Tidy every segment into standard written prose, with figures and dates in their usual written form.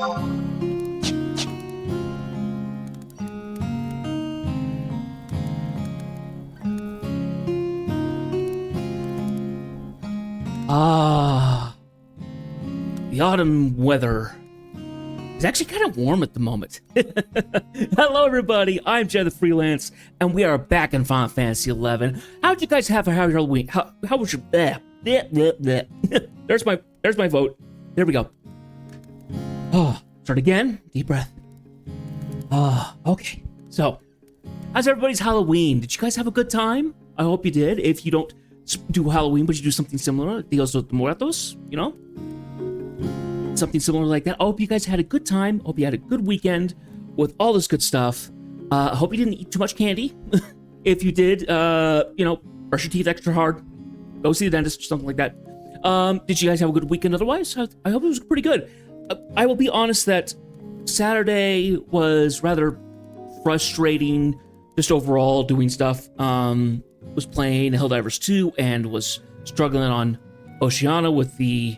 Ah, the autumn weather. It's actually kind of warm at the moment. Hello, everybody. I'm Jed the Freelance, and we are back in Final Fantasy XI. How'd you guys have your Halloween? How was your? There's my vote. There we go. Oh, start again. Deep breath. Okay. So, how's everybody's Halloween? Did you guys have a good time? I hope you did. If you don't do Halloween, but you do something similar, Dios de Muertos, you know? Something similar like that. I hope you guys had a good time. Hope you had a good weekend with all this good stuff. I hope you didn't eat too much candy. If you did, brush your teeth extra hard. Go see the dentist or something like that. Did you guys have a good weekend otherwise? I hope it was pretty good. I will be honest that Saturday was rather frustrating, just overall doing stuff. Was playing Helldivers 2 and was struggling on Oceania with the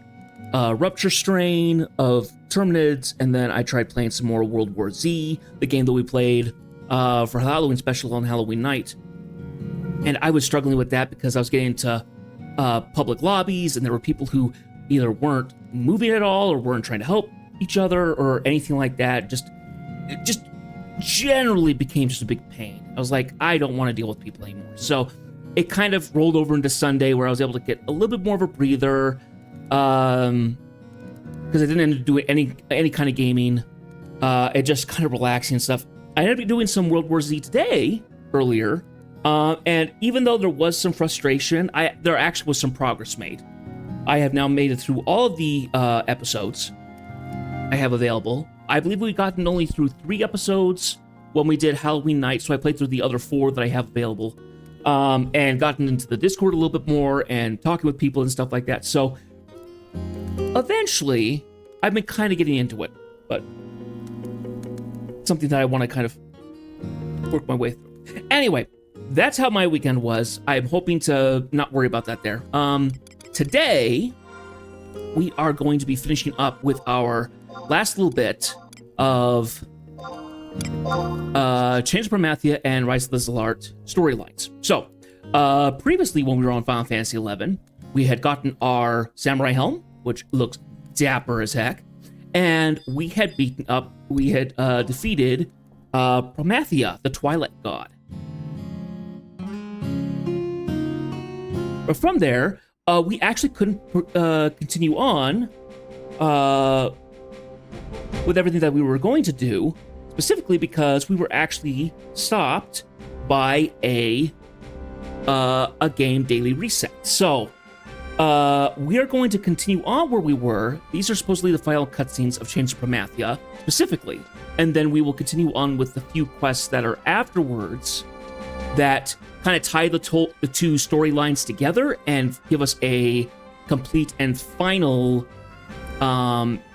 Rupture strain of Terminids, and then I tried playing some more World War Z, the game that we played for Halloween special on Halloween night. And I was struggling with that because I was getting into public lobbies, and there were people who either weren't moving at all or weren't trying to help each other or anything like that. It just generally became just a big pain. I was like, I don't want to deal with people anymore. So it kind of rolled over into Sunday where I was able to get a little bit more of a breather. Because I didn't end up doing any kind of gaming, it just kind of relaxing and stuff. I ended up doing some World War Z today, earlier, and even though there was some frustration, there actually was some progress made. I have now made it through all of the episodes I have available. I believe we've gotten only through 3 episodes when we did Halloween night, so I played through the other 4 that I have available, and gotten into the Discord a little bit more and talking with people and stuff like that. So eventually, I've been kind of getting into it, but something that I want to kind of work my way through. Anyway, that's how my weekend was. I'm hoping to not worry about that there. Today, we are going to be finishing up with our last little bit of Chains of Promathia and Rise of the Zalart storylines. So, previously when we were on Final Fantasy XI, we had gotten our Samurai Helm, which looks dapper as heck, and we had defeated Promathia, the Twilight God. But from there, we actually couldn't continue on with everything that we were going to do, specifically because we were actually stopped by a game daily reset. So we are going to continue on where we were. These are supposedly the final cutscenes of Chains of Promathia, specifically. And then we will continue on with the few quests that are afterwards that kind of tie the 2 storylines together and give us a complete and final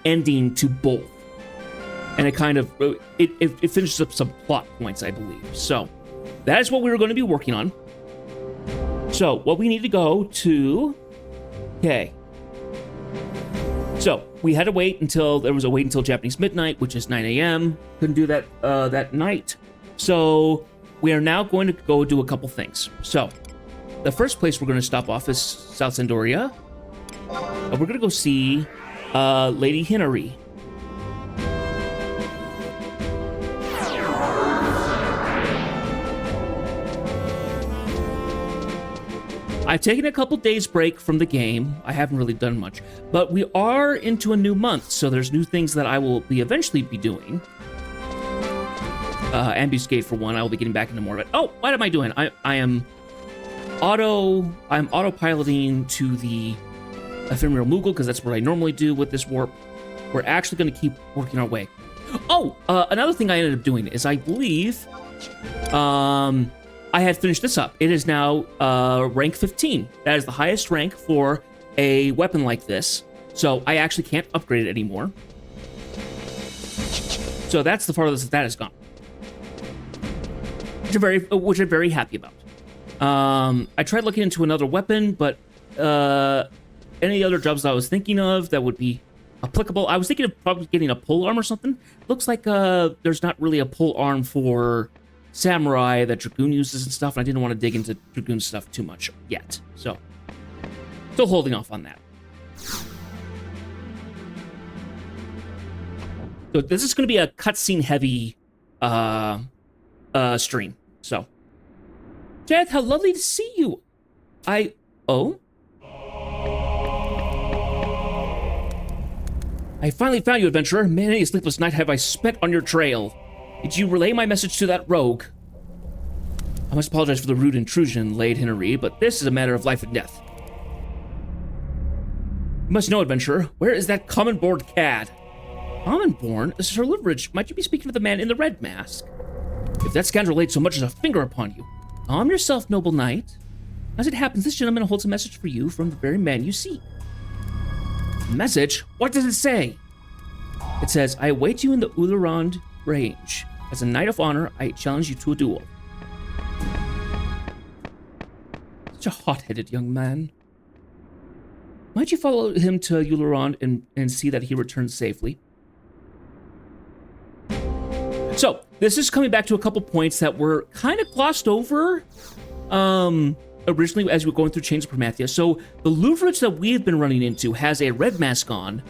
ending to both. And it kind of, it finishes up some plot points, I believe. So that is what we were going to be working on. So what we need to go to... Okay. So, we had to wait until Japanese midnight, which is 9 a.m. Couldn't do that that night. So, we are now going to go do a couple things. So, the first place we're going to stop off is South Sandoria. We're going to go see Lady Hinari. I've taken a couple days break from the game. I haven't really done much, but we are into a new month, so there's new things that I will eventually be doing. Ambuscade for one, I will be getting back into more of it. Oh, what am I doing? I'm autopiloting to the Ephemeral Moogle because that's what I normally do with this warp. We're actually going to keep working our way. Oh, another thing I ended up doing is I believe I had finished this up. It is now rank 15. That is the highest rank for a weapon like this. So I actually can't upgrade it anymore. So that's the farthest that has gone. Which I'm very happy about. I tried looking into another weapon, but any other jobs that I was thinking of that would be applicable. I was thinking of probably getting a pole arm or something. Looks like there's not really a pole arm for samurai that Dragoon uses and stuff, and I didn't want to dig into Dragoon stuff too much yet. So, still holding off on that. So this is going to be a cutscene heavy stream. So, Jed, how lovely to see you. Oh? I finally found you, adventurer. Many a sleepless night have I spent on your trail. Did you relay my message to that rogue? I must apologize for the rude intrusion, Lade Hinnery, but this is a matter of life and death. You must know, adventurer, where is that common-born cad? Common-born? Sir Liveridge, might you be speaking to the man in the red mask? If that scoundrel laid so much as a finger upon you, calm yourself, noble knight. As it happens, this gentleman holds a message for you from the very man you seek. Message? What does it say? It says, I await you in the Ularand range. As a knight of honor, I challenge you to a duel. Such a hot-headed young man. Might you follow him to Ularand and see that he returns safely? So, this is coming back to a couple points that were kind of glossed over originally as we were going through Chains of Prometheus. So, the Louvridge that we've been running into has a red mask on,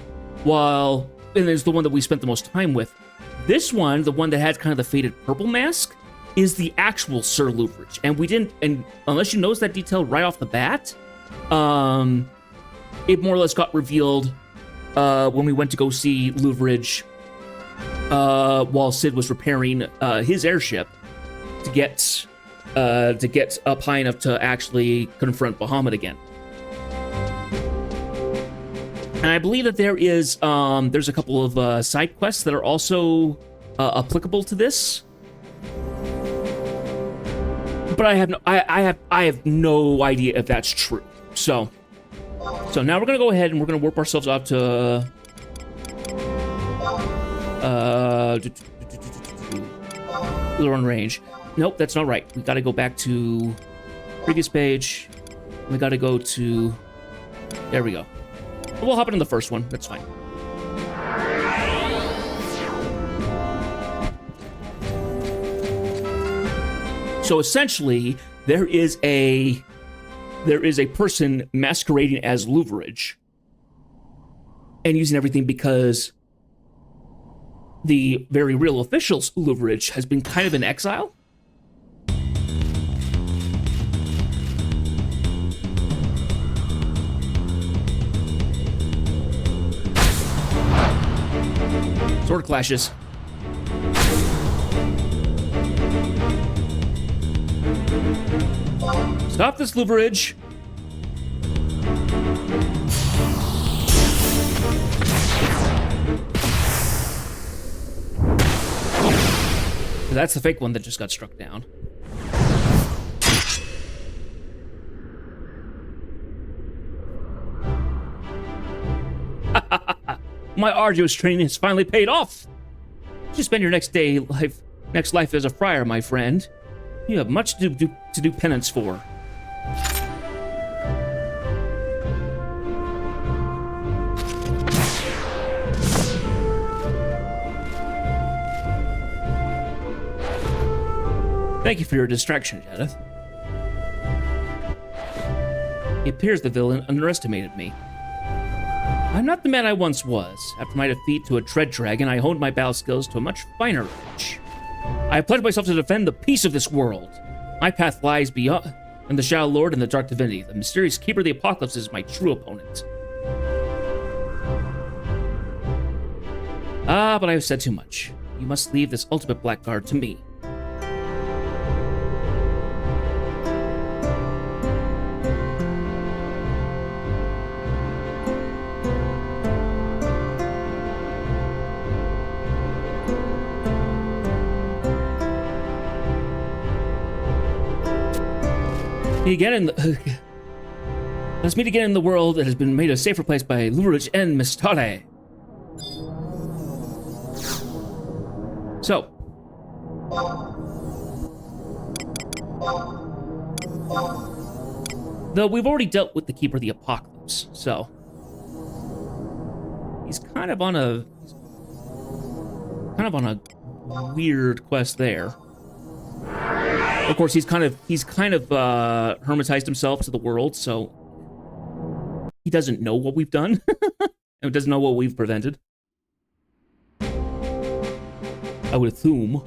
and is the one that we spent the most time with. This one, the one that has kind of the faded purple mask, is the actual Sir Louvridge. And we didn't, and unless you notice that detail right off the bat, it more or less got revealed when we went to go see Louvridge while Sid was repairing his airship to get up high enough to actually confront Bahamut again. And I believe that there's a couple of side quests that are also applicable to this. But I have no idea if that's true. So now we're gonna go ahead and we're gonna warp ourselves off to Ularand range. Nope, that's not right. We gotta go back to previous page. We gotta go to, there we go. We'll hop into the first one, that's fine. So essentially, there is a person masquerading as Louvridge and using everything because the very real official Louvridge has been kind of in exile. Sword clashes. Stop this, Louvridge. That's the fake one that just got struck down. My arduous training has finally paid off. You spend your next life as a friar, my friend. You have much to do penance for. Thank you for your distraction, Jedith. It appears the villain underestimated me. I'm not the man I once was. After my defeat to a dread dragon, I honed my battle skills to a much finer edge. I have pledged myself to defend the peace of this world. My path lies beyond the Shadow Lord and the Dark Divinity. The mysterious Keeper of the Apocalypse is my true opponent. Ah, but I have said too much. You must leave this ultimate blackguard to me. Let's meet again in the world that has been made a safer place by Louvridge and Mistale. So. Though we've already dealt with the Keeper of the Apocalypse, so. he's kind of on a weird quest there. Of course, he's kind of hermetized himself to the world, so he doesn't know what we've done and doesn't know what we've prevented. I would assume.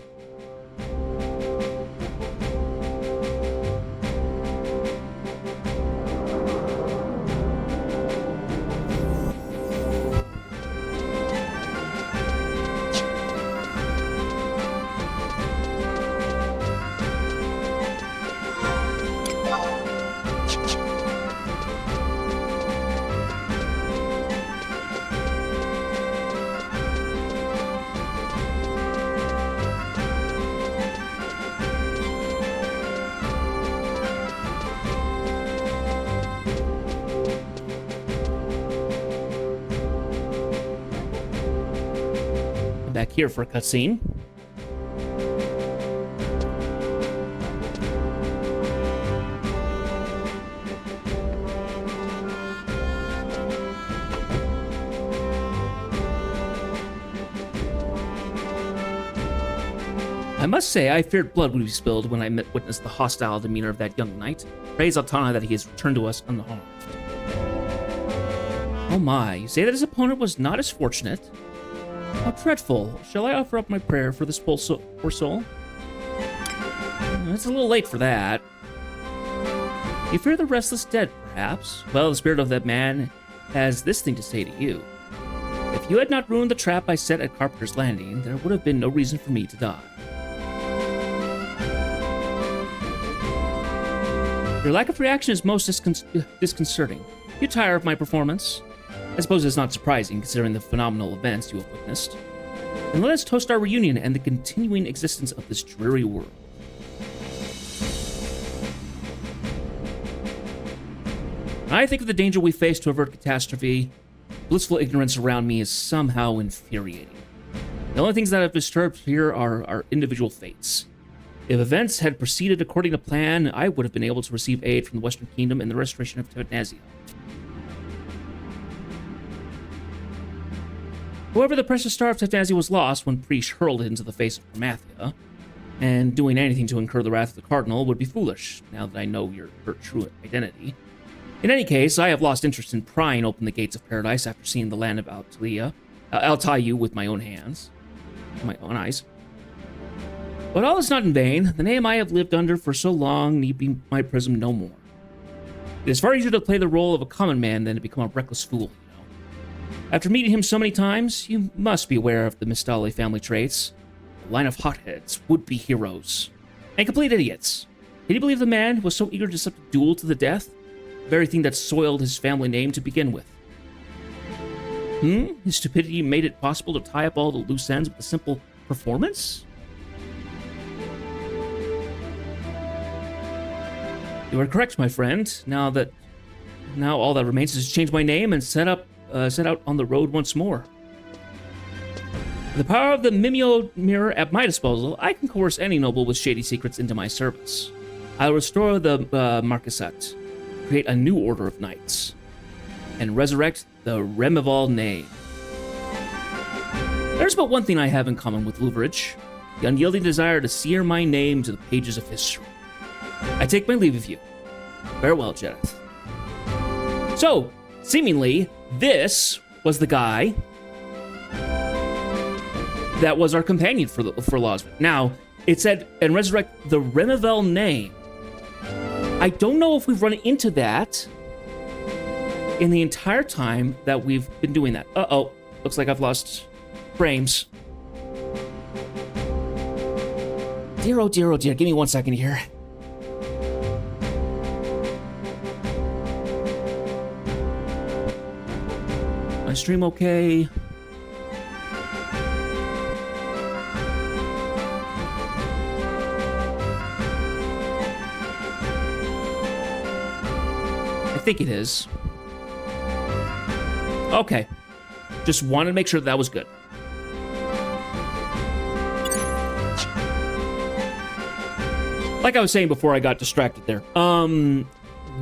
Back here for a cutscene. I must say, I feared blood would be spilled when I witnessed the hostile demeanor of that young knight. Praise Altana that he has returned to us unharmed. Oh my, you say that his opponent was not as fortunate? How dreadful. Shall I offer up my prayer for this poor soul? It's a little late for that. You fear the restless dead, perhaps? Well, the spirit of that man has this thing to say to you. If you had not ruined the trap I set at Carpenter's Landing, there would have been no reason for me to die. Your lack of reaction is most disconcerting. You tire of my performance? I suppose it's not surprising, considering the phenomenal events you have witnessed. And let us toast our reunion and the continuing existence of this dreary world. When I think of the danger we face to avert catastrophe, blissful ignorance around me is somehow infuriating. The only things that have disturbed here are our individual fates. If events had proceeded according to plan, I would have been able to receive aid from the Western Kingdom in the restoration of Tevnazia. However, the precious star of Tevnazia was lost when Preesh hurled it into the face of Pramathia, and doing anything to incur the wrath of the Cardinal would be foolish, now that I know her true identity. In any case, I have lost interest in prying open the gates of paradise after seeing the land of Altayu with my own hands, my own eyes. But all is not in vain. The name I have lived under for so long need be my prism no more. It is far easier to play the role of a common man than to become a reckless fool, you know. After meeting him so many times, you must be aware of the Mistali family traits. A line of hotheads, would-be heroes, and complete idiots. Can you believe the man who was so eager to set a duel to the death? The very thing that soiled his family name to begin with. His stupidity made it possible to tie up all the loose ends with a simple performance? You are correct, my friend. Now all that remains is to change my name and set out on the road once more. With the power of the Mimeo mirror at my disposal, I can coerce any noble with shady secrets into my service. I'll restore the Marquisate, create a new order of knights, and resurrect the Remival name. There's but one thing I have in common with Luveridge, the unyielding desire to sear my name to the pages of history. I take my leave of you. Farewell, Jedith. So, seemingly, this was the guy that was our companion for Losvik. Now, it said, and resurrect the Remival name. I don't know if we've run into that in the entire time that we've been doing that. Uh-oh. Looks like I've lost frames. Dear, oh dear, oh dear. Give me 1 second here. My stream okay? I think it is. Okay. Just wanted to make sure that was good. Like I was saying before I got distracted there.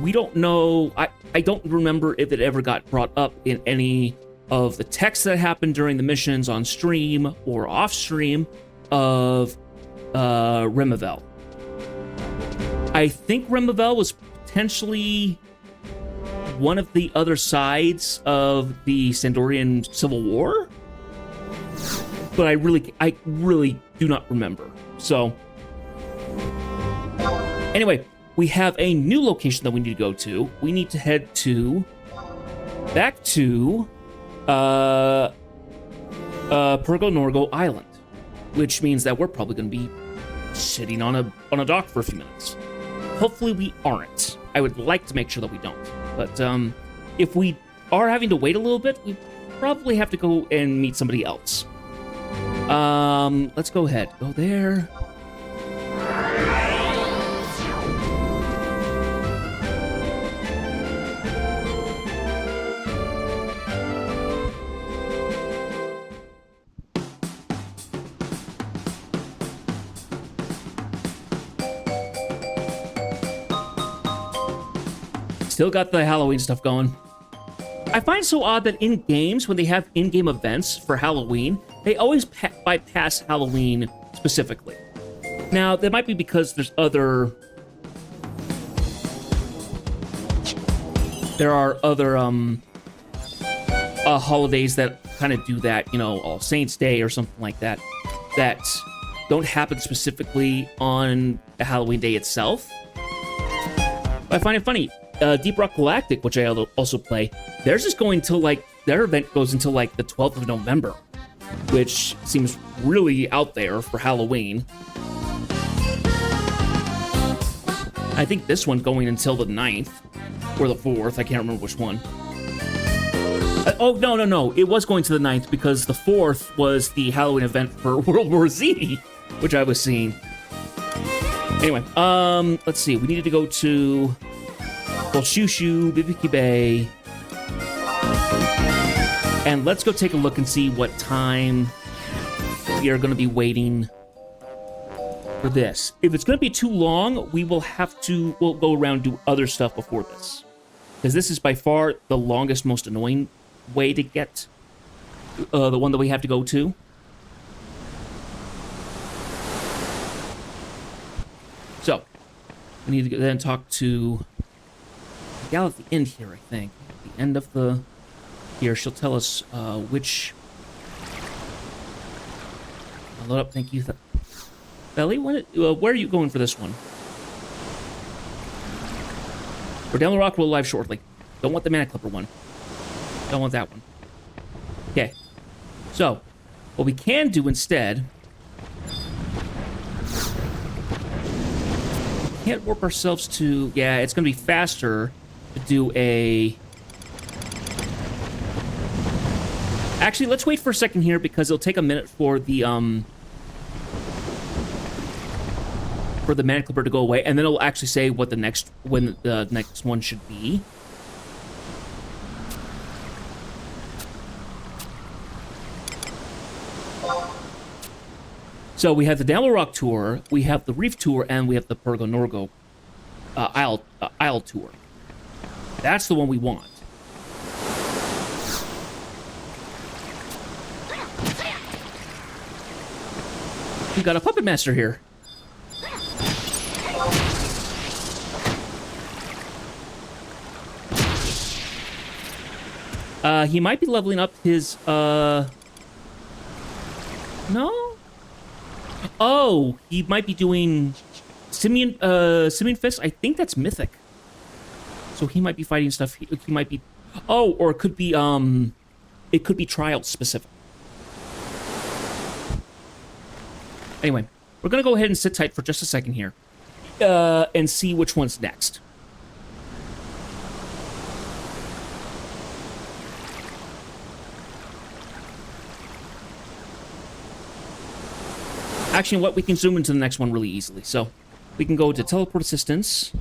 We don't know. I don't remember if it ever got brought up in any of the text that happened during the missions on stream or off stream of Remavel. I think Remavel was potentially one of the other sides of the Sandorian Civil War, but I really do not remember. So anyway, we have a new location that we need to go to. We need to head back to Pergo Norgo Island, which means that we're probably going to be sitting on a dock for a few minutes. Hopefully we aren't. I would like to make sure that we don't. But if we are having to wait a little bit, we probably have to go and meet somebody else. Let's go ahead. Go there. Still got the Halloween stuff going. I find it so odd that in games, when they have in-game events for Halloween, they always bypass Halloween specifically. Now, that might be because there are other holidays that kind of do that, you know, All Saints Day or something like that, that don't happen specifically on the Halloween day itself. But I find it funny. Deep Rock Galactic, which I also play, theirs is going till their event goes until the 12th of November, which seems really out there for Halloween. I think this one going until the 9th or the 4th. I can't remember which one. Oh, no. It was going to the 9th because the 4th was the Halloween event for World War Z, which I was seeing. Anyway, let's see. We needed to go to Bolshushu, Bibiki Bay. And let's go take a look and see what time we are going to be waiting for this. If it's going to be too long, we'll go around and do other stuff before this. Because this is by far the longest, most annoying way to get the one that we have to go to. So, we need to then talk to the gal at the end here, I think. At the end of the... Here, she'll tell us which... I'll load up, thank you. Belly, where are you going for this one? We're down the rock, we'll live shortly. Don't want the Mana Clipper one. Don't want that one. Okay. So, what we can do instead... We can't warp ourselves to... Yeah, it's going to be faster to do a... Actually, let's wait for a second here because it'll take a minute for the Mana Clipper to go away, and then it'll actually say what the next one should be. So we have the Download Rock Tour, we have the Reef Tour, and we have the Pergo Norgo Isle Tour. That's the one we want. We got a Puppet Master here. He might be leveling up his, No? Oh, he might be doing Simian Fist. I think that's Mythic. So he might be fighting stuff. He might be... Oh, or it could be Trial specific. Anyway, we're going to go ahead and sit tight for just a second here. And see which one's next. Actually, what we can zoom into the next one really easily. So, we can go to Teleport Assistance.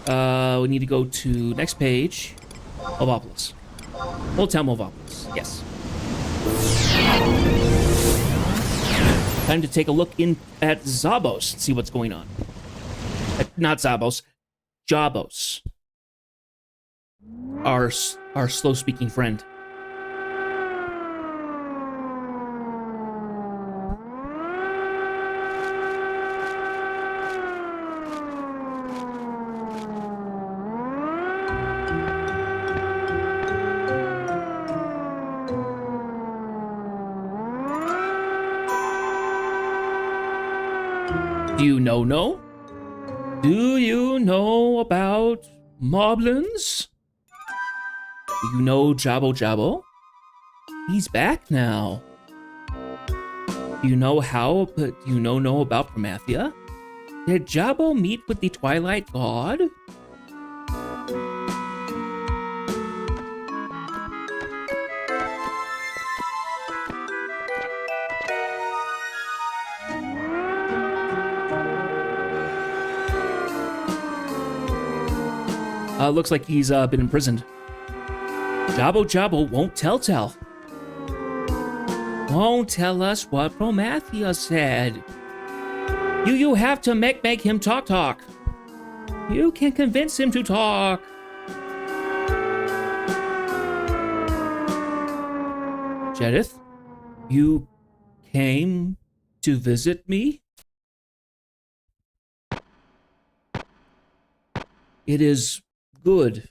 We need to go to next page. Movopolis. Old Town Movopolis. Yes. Time to take a look in at Zabos and see what's going on. Not Zabos. Jabos. our slow-speaking friend. Do you know? Do you know about moblins? Do you know Jabbo Jabbo? He's back now. Do you know know about Promathia? Did Jabbo meet with the Twilight God? Looks like he's been imprisoned. Jabbo Jabbo won't tell. Won't tell us what Promathia said. You have to make him talk. You can convince him to talk. Jedith, you came to visit me? It is good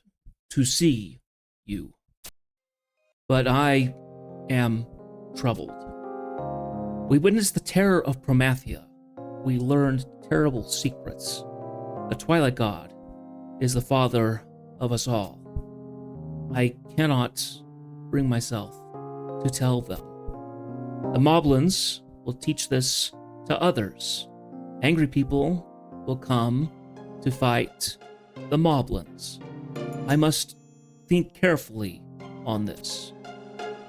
to see you, but I am troubled. We witnessed the terror of Promathia. We learned terrible secrets. The Twilight God is the father of us all. I cannot bring myself to tell them. The Moblins will teach this to others. Angry people will come to fight the Moblins. I must think carefully on this.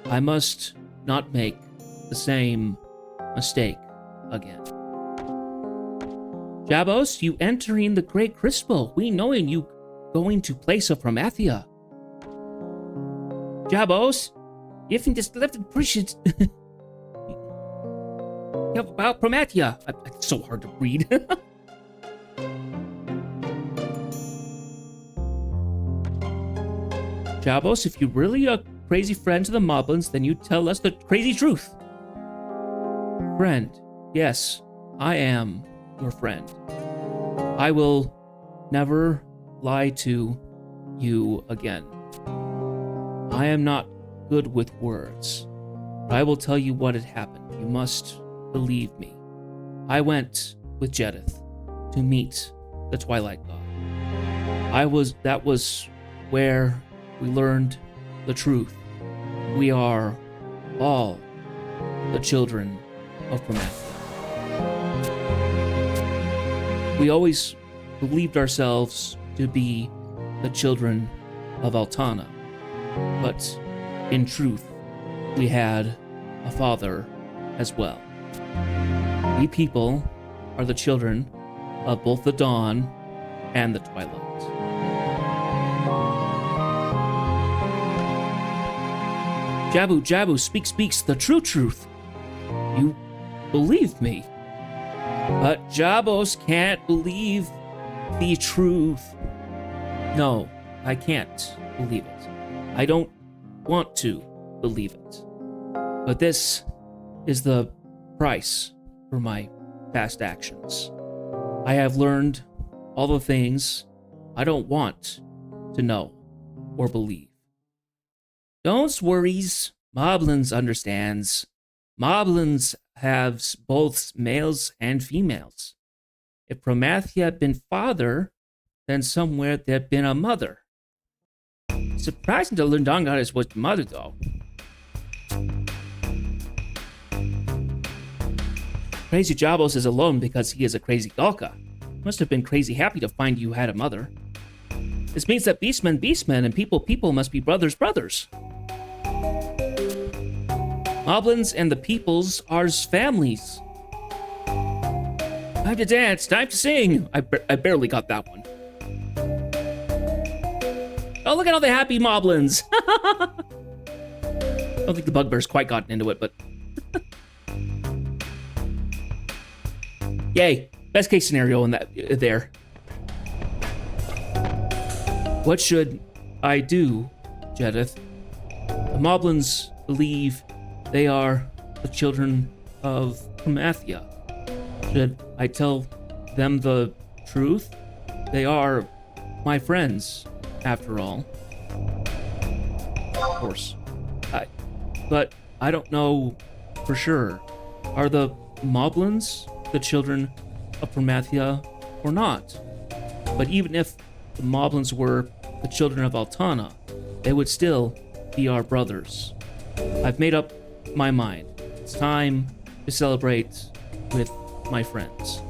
I must not make the same mistake again. Jabos, you entering the Great Crystal. We knowing you going to place of Promathia. Jabos, you think this left appreciate about Promathia. It's so hard to read. Jabos, if you're really a crazy friend to the Moblins, then you tell us the crazy truth. Friend, yes, I am your friend. I will never lie to you again. I am not good with words, but I will tell you what had happened. You must believe me. I went with Jedith to meet the Twilight God. That was where we learned the truth. We are all the children of Promathia. We always believed ourselves to be the children of Altana, but in truth, we had a father as well. We people are the children of both the dawn and the twilight. Jabu speaks the true truth. You believe me. But Jabos can't believe the truth. No, I can't believe it. I don't want to believe it. But this is the price for my past actions. I have learned all the things I don't want to know or believe. Don't worries, Moblins understands. Moblins have both males and females. If Promathia had been father, then somewhere there'd been a mother. Surprising to learn Dongaris was the mother, though. Crazy Jabos is alone because he is a crazy Galka. Must have been crazy happy to find you had a mother. This means that beastmen, and people must be brothers. Moblins and the peoples are families. Time to dance, time to sing. I barely got that one. Oh, look at all the happy Moblins. I don't think the bugbear's quite gotten into it, but... Yay, best case scenario in that there. What should I do, Jedith. The Moblins believe they are the children of Promathia. Should I tell them the truth? They are my friends, after all. Of course. But I don't know for sure. Are the Moblins the children of Promathia or not? But even if the Moblins were the children of Altana, they would still be our brothers. I've made up my mind. It's time to celebrate with my friends.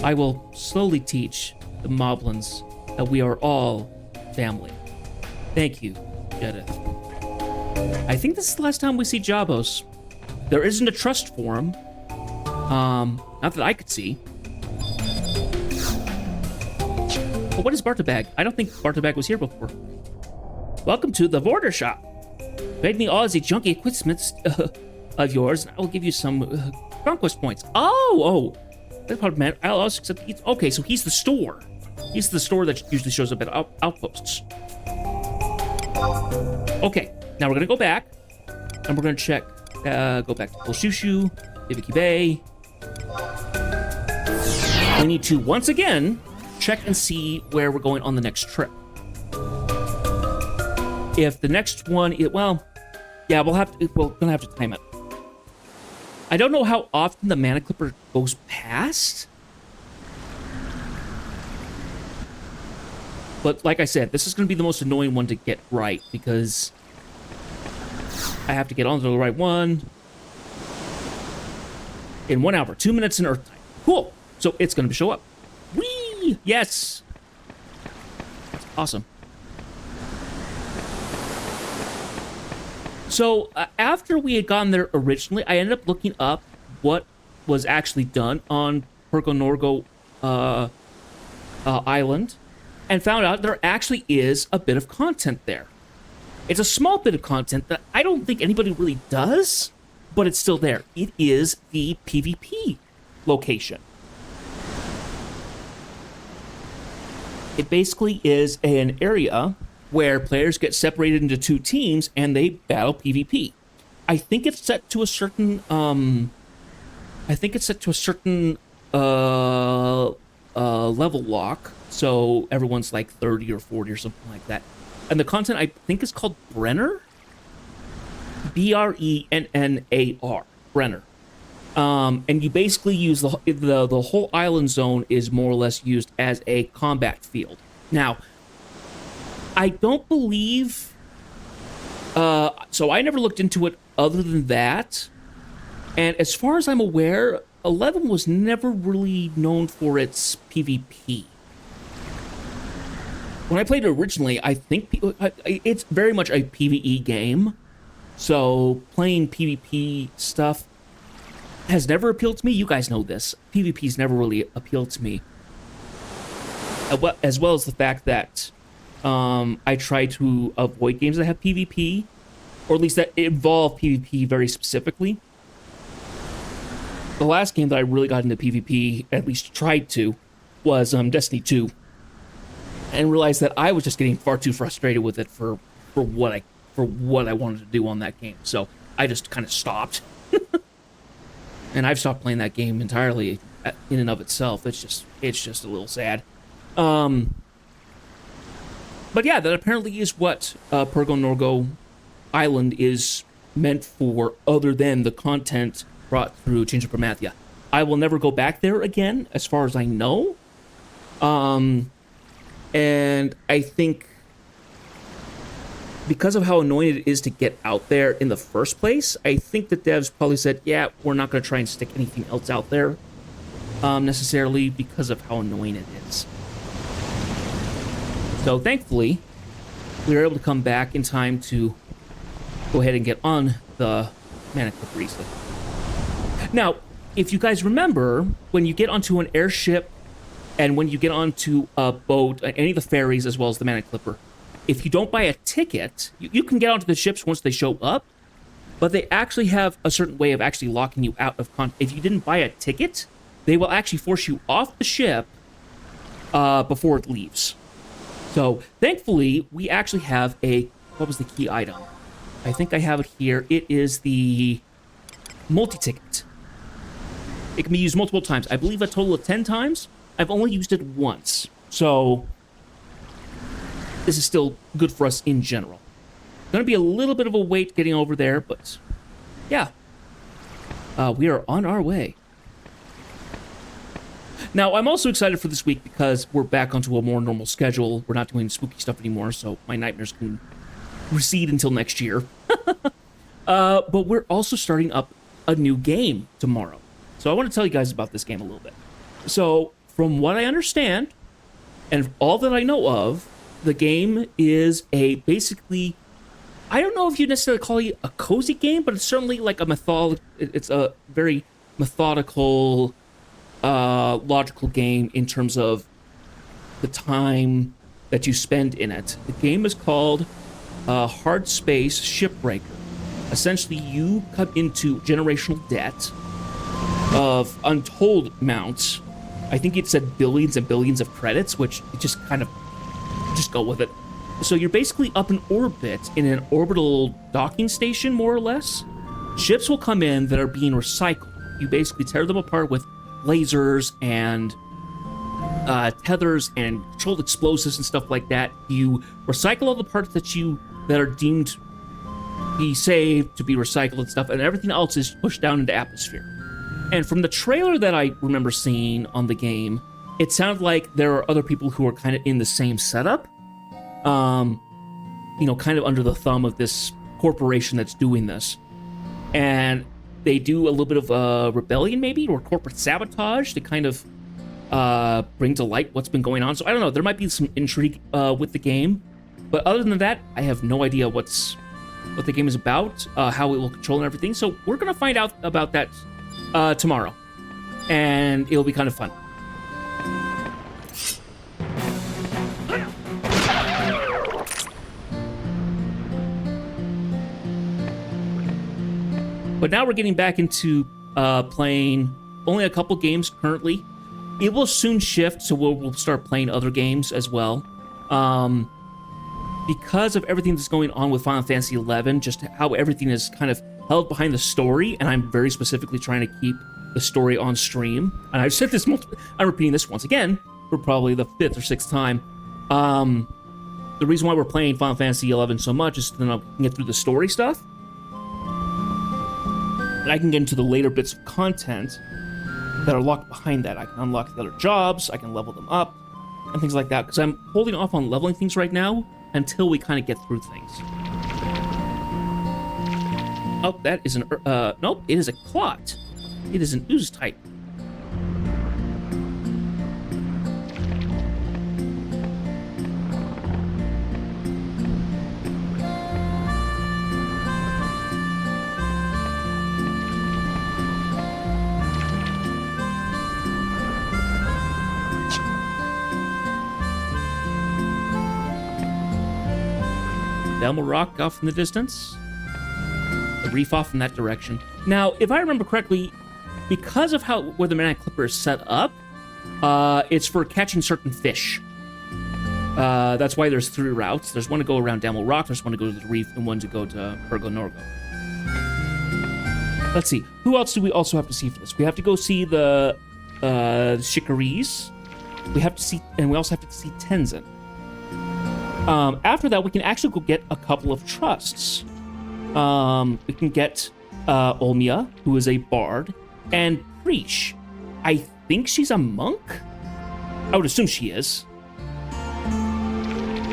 I will slowly teach the Moblins that we are all family. Thank you, Jedith. I think this is the last time we see Jabos. There isn't a trust for him. Not that I could see. But what is Bartabag? I don't think Bartabag was here before. Welcome to the Vorder Shop. Trade me all the junky equipment of yours, and I will give you some conquest points. Oh, that's part of man. I'll also accept. Okay, so he's the store. He's the store that usually shows up at outposts. Okay, now we're gonna go back, and we're gonna check. Go back to Bolshushu, Ibiki Bay. We need to once again check and see where we're going on the next trip. If the next one, we're gonna have to time it. I don't know how often the Mana Clipper goes past. But like I said, this is going to be the most annoying one to get right because I have to get onto the right one in 1 hour, 2 minutes in Earth time. Cool. So it's going to show up. Whee! Yes. That's awesome. So after we had gone there originally, I ended up looking up what was actually done on Pergonorgo Island and found out there actually is a bit of content there. It's a small bit of content that I don't think anybody really does, but it's still there. It is the PvP location. It basically is an area where players get separated into 2 teams and they battle PvP. I think it's set to a certain level lock, so everyone's like 30 or 40 or something like that. And the content I think is called Brenner, Brennar, Brenner. And you basically use the whole island zone is more or less used as a combat field. Now, I don't believe, so I never looked into it other than that. And as far as I'm aware, 11 was never really known for its PvP. When I played it originally, I think it's very much a PvE game. So playing PvP stuff has never appealed to me. You guys know this. PvP's never really appealed to me. As well as the fact that I try to avoid games that have PvP, or at least that involve PvP very specifically. The last game that I really got into PvP, at least tried to, was Destiny 2. And realized that I was just getting far too frustrated with it for what I wanted to do on that game. So I just kind of stopped. And I've stopped playing that game entirely in and of itself. It's just a little sad. But yeah, that apparently is what Pergonorgo Island is meant for, other than the content brought through Change of Promathia. I will never go back there again, as far as I know. And I think because of how annoying it is to get out there in the first place, I think the devs probably said, yeah, we're not going to try and stick anything else out there necessarily, because of how annoying it is. So thankfully, we were able to come back in time to go ahead and get on the Mana Clipper easily. Now, if you guys remember, when you get onto an airship and when you get onto a boat, any of the ferries as well as the Mana Clipper, if you don't buy a ticket, you can get onto the ships once they show up, but they actually have a certain way of actually locking you out of content. If you didn't buy a ticket, they will actually force you off the ship before it leaves. So thankfully, we actually have what was the key item? I think I have it here. It is the multi-ticket. It can be used multiple times. I believe a total of 10 times. I've only used it once. So this is still good for us in general. Going to be a little bit of a wait getting over there, but yeah. We are on our way. Now, I'm also excited for this week because we're back onto a more normal schedule. We're not doing spooky stuff anymore, so my nightmares can recede until next year. But we're also starting up a new game tomorrow. So I want to tell you guys about this game a little bit. So, from what I understand, and all that I know of, the game is basically, I don't know if you necessarily call it a cozy game, but it's certainly like it's a very methodical, logical game in terms of the time that you spend in it. The game is called Hard Space Shipbreaker. Essentially, you come into generational debt of untold amounts. I think it said billions and billions of credits, which it just kind of, just go with it. So you're basically up in orbit in an orbital docking station, more or less. Ships will come in that are being recycled. You basically tear them apart with lasers and tethers and controlled explosives and stuff like that. You recycle all the parts that are deemed to be safe, to be recycled and stuff, and everything else is pushed down into atmosphere. And from the trailer that I remember seeing on the game, it sounded like there are other people who are kind of in the same setup. Kind of under the thumb of this corporation that's doing this. And they do a little bit of rebellion, maybe, or corporate sabotage to kind of bring to light what's been going on. So I don't know, there might be some intrigue with the game. But other than that, I have no idea what the game is about, how it will control and everything. So we're going to find out about that tomorrow. And it'll be kind of fun. But now we're getting back into playing only a couple games currently. It will soon shift, so we'll start playing other games as well. Because of everything that's going on with Final Fantasy XI, just how everything is kind of held behind the story, and I'm very specifically trying to keep the story on stream. And I've said this I'm repeating this once again for probably the 5th or 6th time. The reason why we're playing Final Fantasy XI so much is so that I can get through the story stuff. And I can get into the later bits of content that are locked behind that. I can unlock the other jobs, I can level them up, and things like that. Because I'm holding off on leveling things right now until we kind of get through things. Oh, that is nope, it is a clot. It is an ooze type. Elmo Rock off in the distance. The reef off in that direction. Now, if I remember correctly, because of where the Maniac Clipper is set up, it's for catching certain fish. That's why there's 3 routes. There's one to go around Damel Rock, there's one to go to the reef, and one to go to Ergo Norgo. Let's see. Who else do we also have to see for this? We have to go see the Shikaris. We have to see, and we also have to see Tenzin. After that, we can actually go get a couple of trusts. We can get Olmia, who is a bard, and Preesh. I think she's a monk? I would assume she is.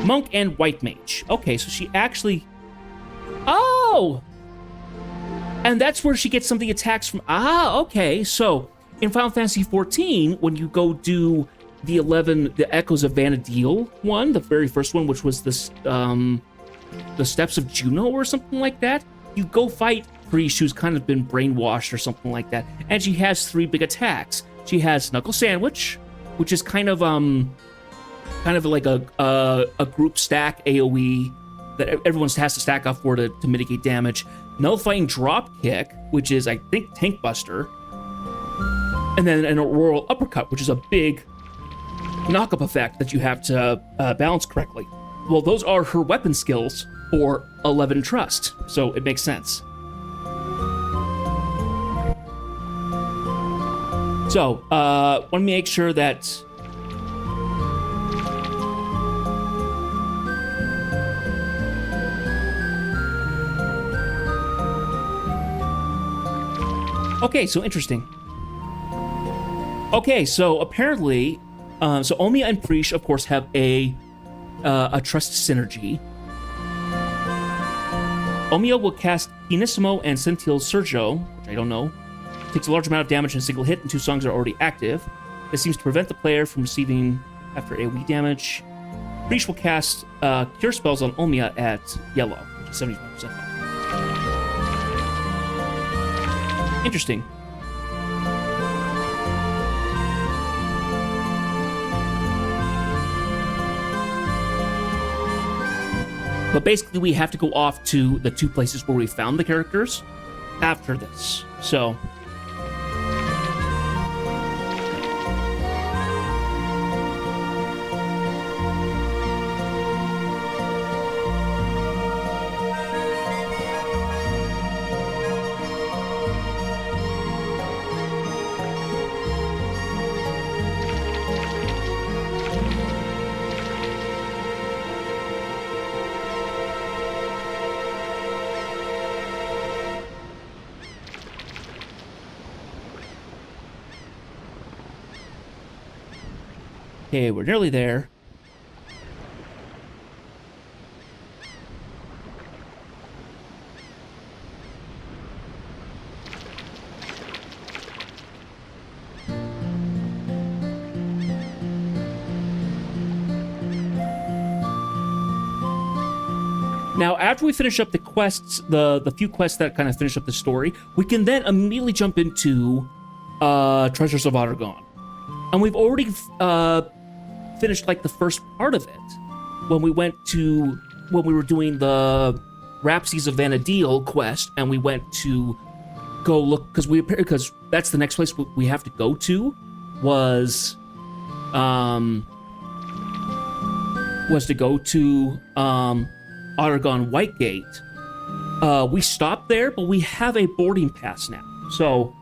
Monk and white mage. Okay, so she actually... Oh! And that's where she gets some of the attacks from... Ah, okay. So, in Final Fantasy XIV, when you go do the Echoes of Vana'diel one, the very first one, which was this, the Steps of Juno or something like that, you go fight Preesh, who's kind of been brainwashed or something like that, and she has 3 big attacks. She has Knuckle Sandwich, which is kind of like a group stack AoE that everyone has to stack up for to mitigate damage. Nullifying Drop Kick, which is, I think, Tank Buster. And then an Auroral Uppercut, which is a big knock-up effect that you have to balance correctly. Well, those are her weapon skills for 11 trust, so it makes sense. So, want to make sure that... Okay, so interesting. Okay, so apparently, so Omiya and Preesh, of course, have a trust synergy. Omiya will cast Pianissimo and Sentil Sergio, which I don't know. Takes a large amount of damage in a single hit, and 2 songs are already active. This seems to prevent the player from receiving after AoE damage. Preesh will cast Cure Spells on Omiya at yellow, which is 75% off. Interesting. But basically, we have to go off to the 2 places where we found the characters after this. So... Okay, we're nearly there. Now, after we finish up the quests, the few quests that kind of finish up the story, we can then immediately jump into Treasures of Aragon. And we've already finished like the first part of it when we were doing the Rhapsodies of Vana'diel quest, and we went to go look because that's the next place we have to go to was to go to Aragon Whitegate. We stopped there, but we have a boarding pass now. So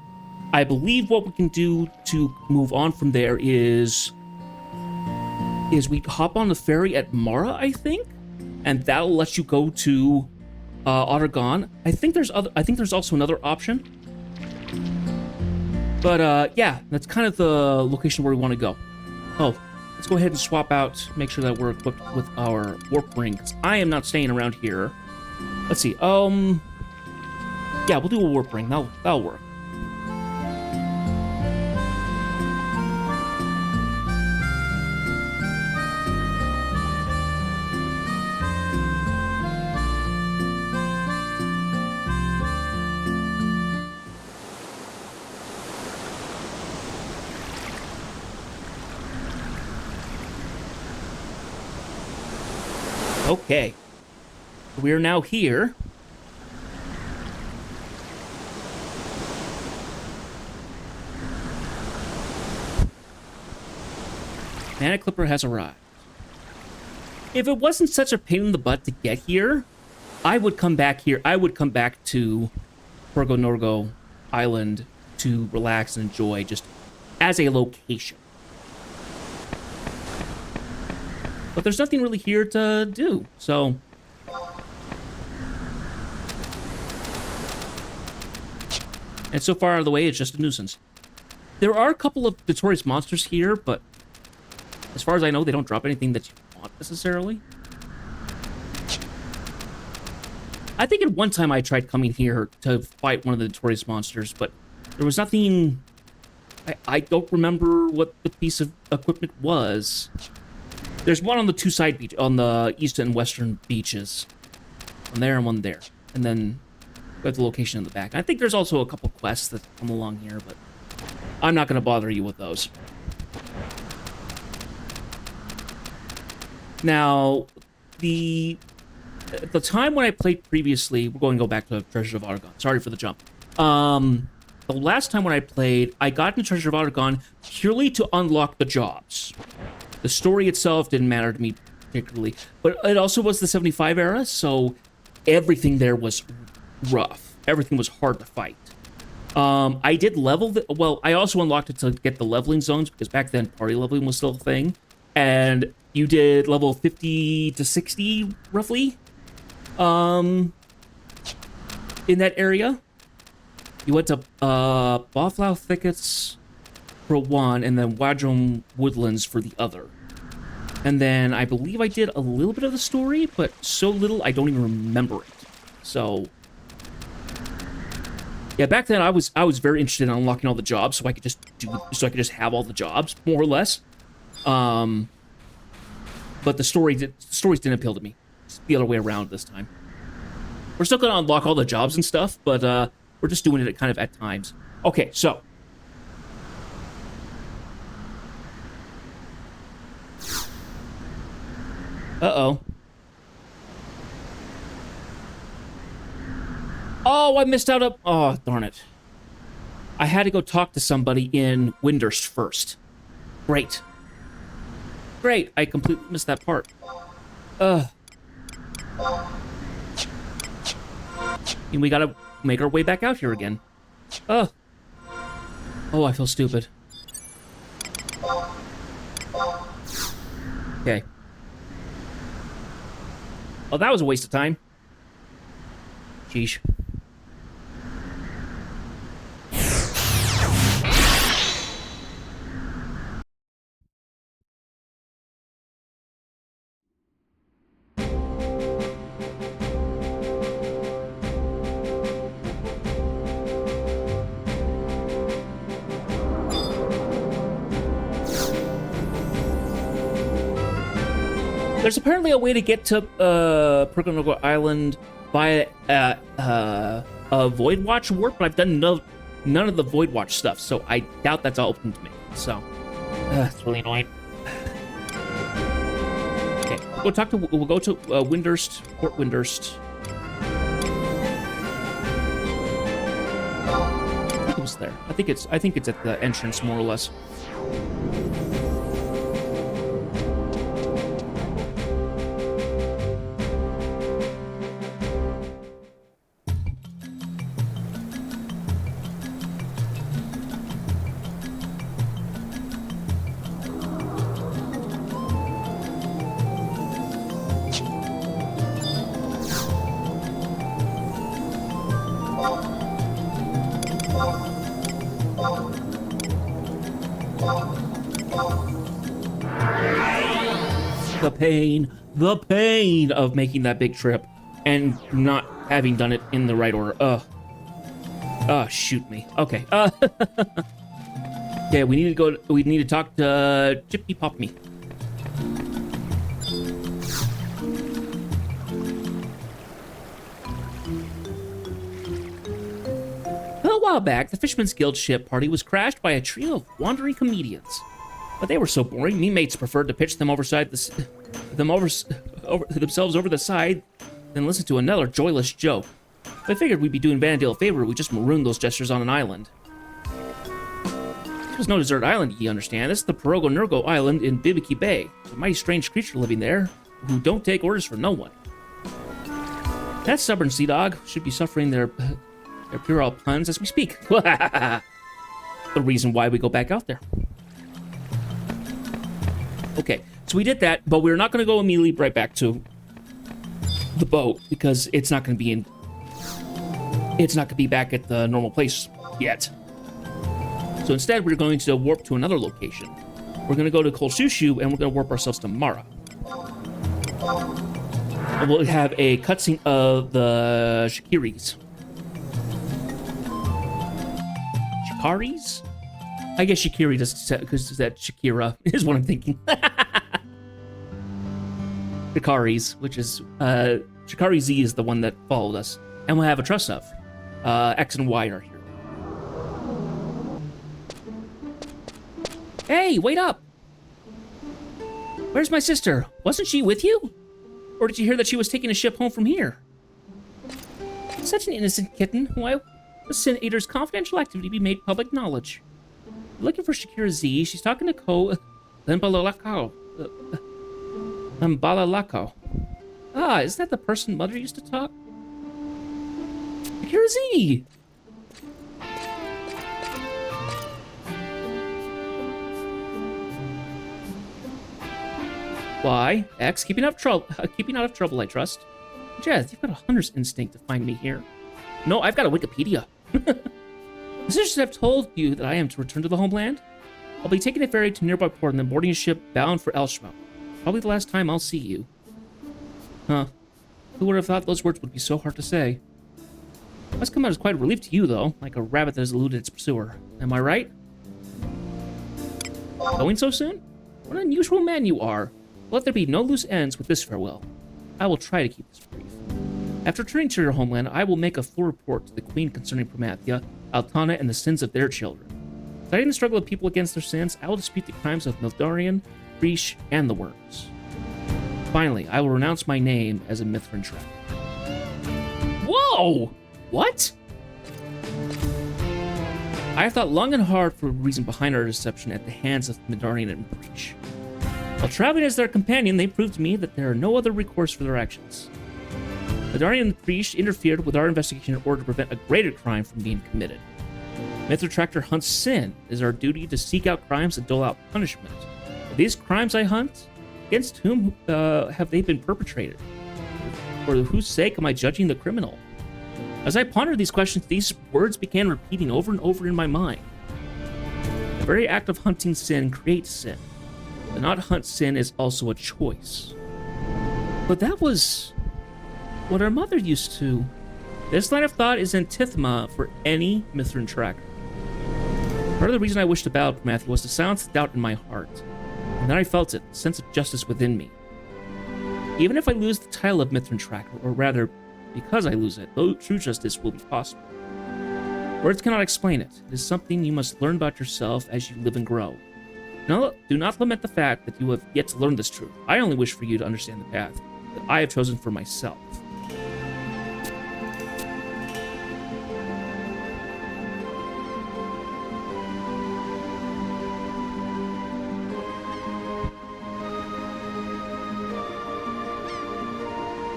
I believe what we can do to move on from there is we hop on the ferry at Mara, I think, and that'll let you go to Aragon. I think there's also another option. But yeah, that's kind of the location where we want to go. Oh, let's go ahead and swap out, make sure that we're equipped with our warp ring, because I am not staying around here. Let's see. Yeah, we'll do a warp ring. That'll work. Okay, we are now here. Mana Clipper has arrived. If it wasn't such a pain in the butt to get here, I would come back here. I would come back to Purgo Norgo Island to relax and enjoy just as a location. But there's nothing really here to do, so... And so far out of the way, it's just a nuisance. There are a couple of notorious monsters here, but as far as I know, they don't drop anything that you want, necessarily. I think at one time I tried coming here to fight one of the notorious monsters, but there was nothing... I don't remember what the piece of equipment was. There's one on the 2 side beach, on the east and western beaches. One there and one there. And then we have the location in the back. I think there's also a couple quests that come along here, but I'm not going to bother you with those. Now, the time when I played previously, we're going to go back to Treasures of Aragon. Sorry for the jump. The last time when I played, I got into Treasure of Aragon purely to unlock the jobs. The story itself didn't matter to me particularly, but it also was the 75 era, so everything there was rough. Everything was hard to fight. I did level well, I also unlocked it to get the leveling zones, because back then party leveling was still a thing. And you did level 50 to 60, roughly, in that area. You went to Bawflow Thickets for one, and then Wadrum Woodlands for the other. And then I believe I did a little bit of the story, but so little I don't even remember it. So yeah, back then I was very interested in unlocking all the jobs, so I could just have all the jobs, more or less. But the stories didn't appeal to me. It's the other way around this time. We're still gonna unlock all the jobs and stuff, but we're just doing it kind of at times. Okay, so uh-oh. Oh, I missed out. Oh, darn it. I had to go talk to somebody in Windurst first. Great. Great, I completely missed that part. And we gotta make our way back out here again. Oh, I feel stupid. Okay. Oh, that was a waste of time. Sheesh. There's apparently a way to get to Pergonogo Island via a Void Watch warp, but I've done none of the Void Watch stuff, so I doubt that's all open to me. So it's really annoying. Okay, we'll go to Windurst, Port Windurst. I think it was there. I think it's at the entrance, more or less. The pain of making that big trip and not having done it in the right order. Shoot me. Okay. Yeah, we need to talk to Chippy Poppy. A while back, the Fisherman's Guild ship party was crashed by a trio of wandering comedians. But they were so boring, me mates preferred to pitch them themselves over the side than listen to another joyless joke. I figured we'd be doing Vanadale a favor if we just marooned those jesters on an island. There's no desert island, you understand. This is the Perogo Nurgo Island in Bibiki Bay. There's a mighty strange creature living there who don't take orders from no one. That stubborn sea dog should be suffering their puerile puns as we speak. The reason why we go back out there. Okay, so we did that, but we're not going to go immediately right back to the boat because it's not going to be back at the normal place yet. So instead, we're going to warp to another location. We're going to go to Kolshushu, and we're going to warp ourselves to Mara. And we'll have a cutscene of the Shikiris. Shikaris? I guess Shikiri does, because that Shakira is what I'm thinking. Shikaris, which is, Shikari Z is the one that followed us. And we'll have a trust of. X and Y are here. Hey, wait up! Where's my sister? Wasn't she with you? Or did you hear that she was taking a ship home from here? Such an innocent kitten. Why would Sin Eater's confidential activity be made public knowledge? Looking for Shakira Z. She's talking to Ko Lembalolakao. Balalako. Ah, is that the person Mother used to talk? Kirazi! Why? X, keeping out of trouble, I trust. Jeth, you've got a hunter's instinct to find me here. No, I've got a Wikipedia. The sisters have told you that I am to return to the homeland? I'll be taking a ferry to a nearby port and then boarding a ship bound for Elshma. Probably the last time I'll see you. Huh. Who would have thought those words would be so hard to say? Must come out as quite a relief to you, though, like a rabbit that has eluded its pursuer. Am I right? Going so soon? What an unusual man you are. Let there be no loose ends with this farewell. I will try to keep this brief. After returning to your homeland, I will make a full report to the Queen concerning Promathia, Altana, and the sins of their children. Citing the struggle of people against their sins, I will dispute the crimes of Mildarian, Breach, and the Worms. Finally, I will renounce my name as a Mithrin tracker. Whoa! What? I have thought long and hard for a reason behind our deception at the hands of Mildarian and Breach. While traveling as their companion, they proved to me that there are no other recourse for their actions. Mildarian and Breach interfered with our investigation in order to prevent a greater crime from being committed. Mithra hunts sin. It is our duty to seek out crimes and dole out punishment. Are these crimes I hunt? Against whom have they been perpetrated? For whose sake am I judging the criminal? As I pondered these questions, these words began repeating over and over in my mind. The very act of hunting sin creates sin. To not hunt sin is also a choice. But that was what our mother used to. This line of thought is anathema for any Mithrin tracker. Part of the reason I wished to battle Promathia was to silence the doubt in my heart. And then I felt it, a sense of justice within me. Even if I lose the title of Mithrin tracker, or rather, because I lose it, though true justice will be possible. Words cannot explain it. It is something you must learn about yourself as you live and grow. No, do not lament the fact that you have yet to learn this truth. I only wish for you to understand the path that I have chosen for myself.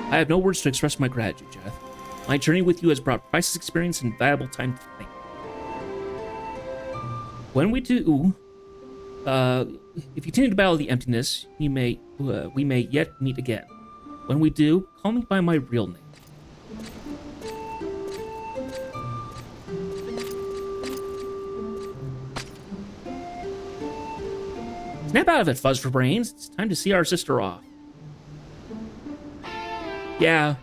I have no words to express my gratitude, Jeth. My journey with you has brought priceless experience and valuable time to think. When we do, if you continue to battle the emptiness, we may yet meet again. When we do, call me by my real name. Snap out of it, Fuzz for Brains. It's time to see our sister off. Yeah,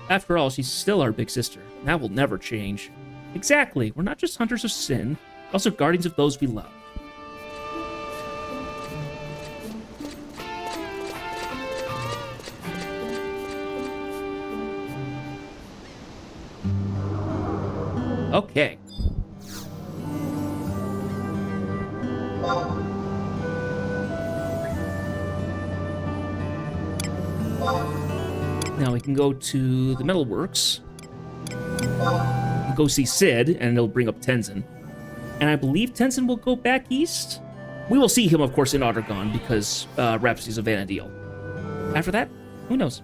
after all, she's still our big sister. That will never change. Exactly, we're not just hunters of sin, but also guardians of those we love. Okay. Now we can go to the Metalworks, go see Sid, and it'll bring up Tenzin. And I believe Tenzin will go back east. We will see him, of course, in Ottergon, because Rhapsody's a Vanadil. After that, who knows?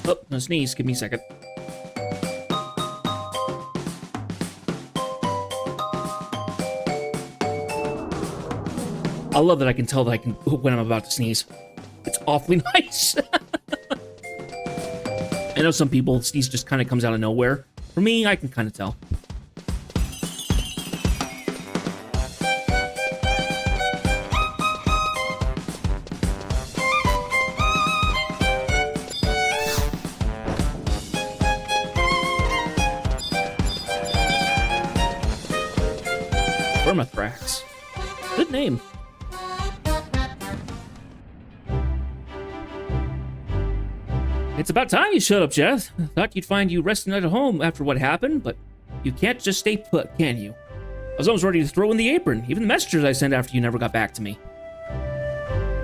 Oh, no sneeze. Give me a second. I love that I can tell that when I'm about to sneeze. It's awfully nice. I know some people, sneeze just kind of comes out of nowhere. For me, I can kind of tell. Vermithrax. Good name. It's about time you showed up, Jeth. I thought you'd find you resting at home after what happened, but you can't just stay put, can you? I was almost ready to throw in the apron. Even the messengers I sent after you never got back to me.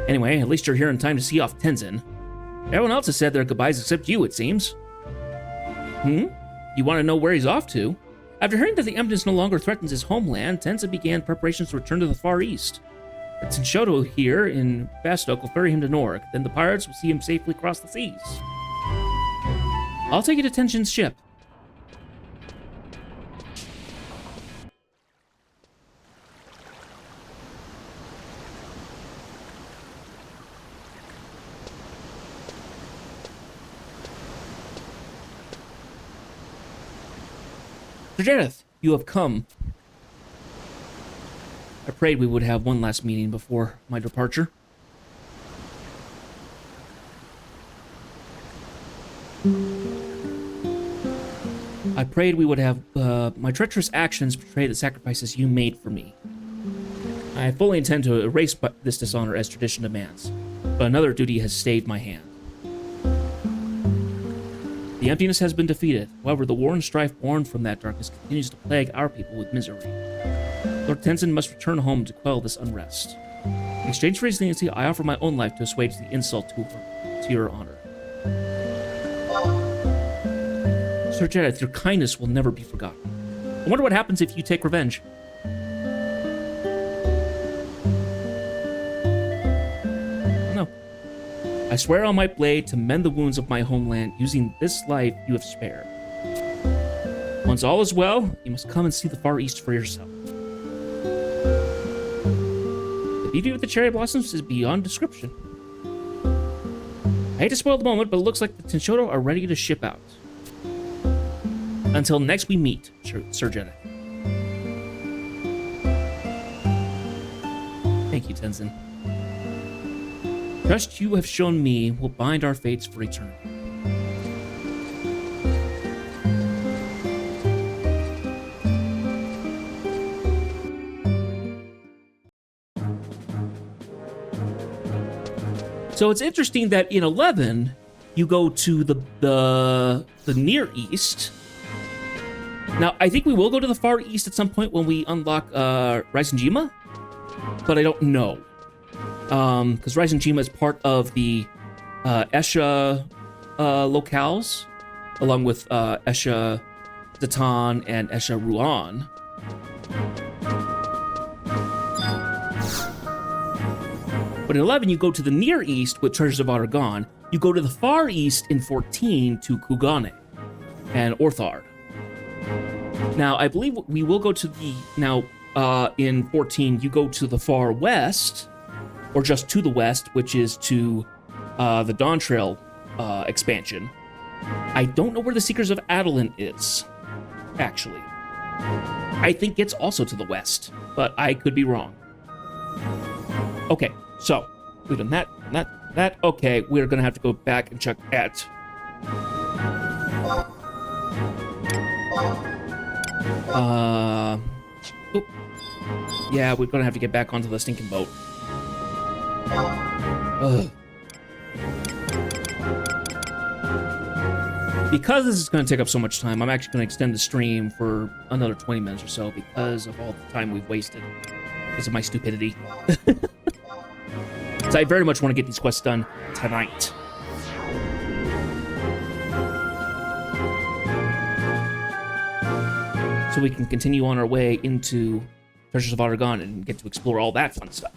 Anyway, at least you're here in time to see off Tenzin. Everyone else has said their goodbyes except you, it seems. You want to know where he's off to? After hearing that the emptiness no longer threatens his homeland, Tenzin began preparations to return to the Far East. The Tenshoto here in Bastok will ferry him to Norg. Then the pirates will see him safely cross the seas. I'll take you to Tenzin's ship. Sir Jareth, you have come. I prayed we would have one last meeting before my departure. I prayed we would have my treacherous actions betray the sacrifices you made for me. I fully intend to erase this dishonor as tradition demands, but another duty has stayed my hand. The emptiness has been defeated. However, the war and strife born from that darkness continues to plague our people with misery. Lord Tenzin must return home to quell this unrest. In exchange for his leniency, I offer my own life to assuage the insult to your honor. Sir Jareth, your kindness will never be forgotten. I wonder what happens if you take revenge. No. I swear on my blade to mend the wounds of my homeland using this life you have spared. Once all is well, you must come and see the Far East for yourself. The beauty of the cherry blossoms is beyond description. I hate to spoil the moment, but it looks like the Tenshoto are ready to ship out. Until next we meet, Sir Jedi. Thank you, Tenzin. Trust you have shown me will bind our fates for eternity. So it's interesting that in 11, you go to the Near East. Now, I think we will go to the Far East at some point when we unlock Raisenjima, but I don't know. Because Raisenjima is part of the Esha locales, along with Esha Datan and Esha Ruan. But in 11, you go to the Near East with Treasures of Aragon. You go to the Far East in 14 to Kugane and Orthard. Now, I believe we will go to the... Now, in 14, you go to the Far West, or just to the west, which is to the Dawn Trail expansion. I don't know where the Seekers of Adeline is, actually. I think it's also to the west, but I could be wrong. Okay, so we've done that. Okay, we're gonna have to go back and check at... Oop. Yeah, we're gonna have to get back onto the stinking boat. Ugh. Because this is going to take up so much time, I'm actually going to extend the stream for another 20 minutes or so because of all the time we've wasted. Because of my stupidity. So I very much want to get these quests done tonight. So we can continue on our way into Treasures of Aragon and get to explore all that fun stuff.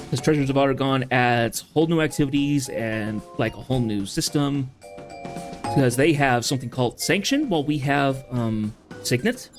Because Treasures of Aragon adds whole new activities and like a whole new system. Because they have something called Sanction, while we have Signet.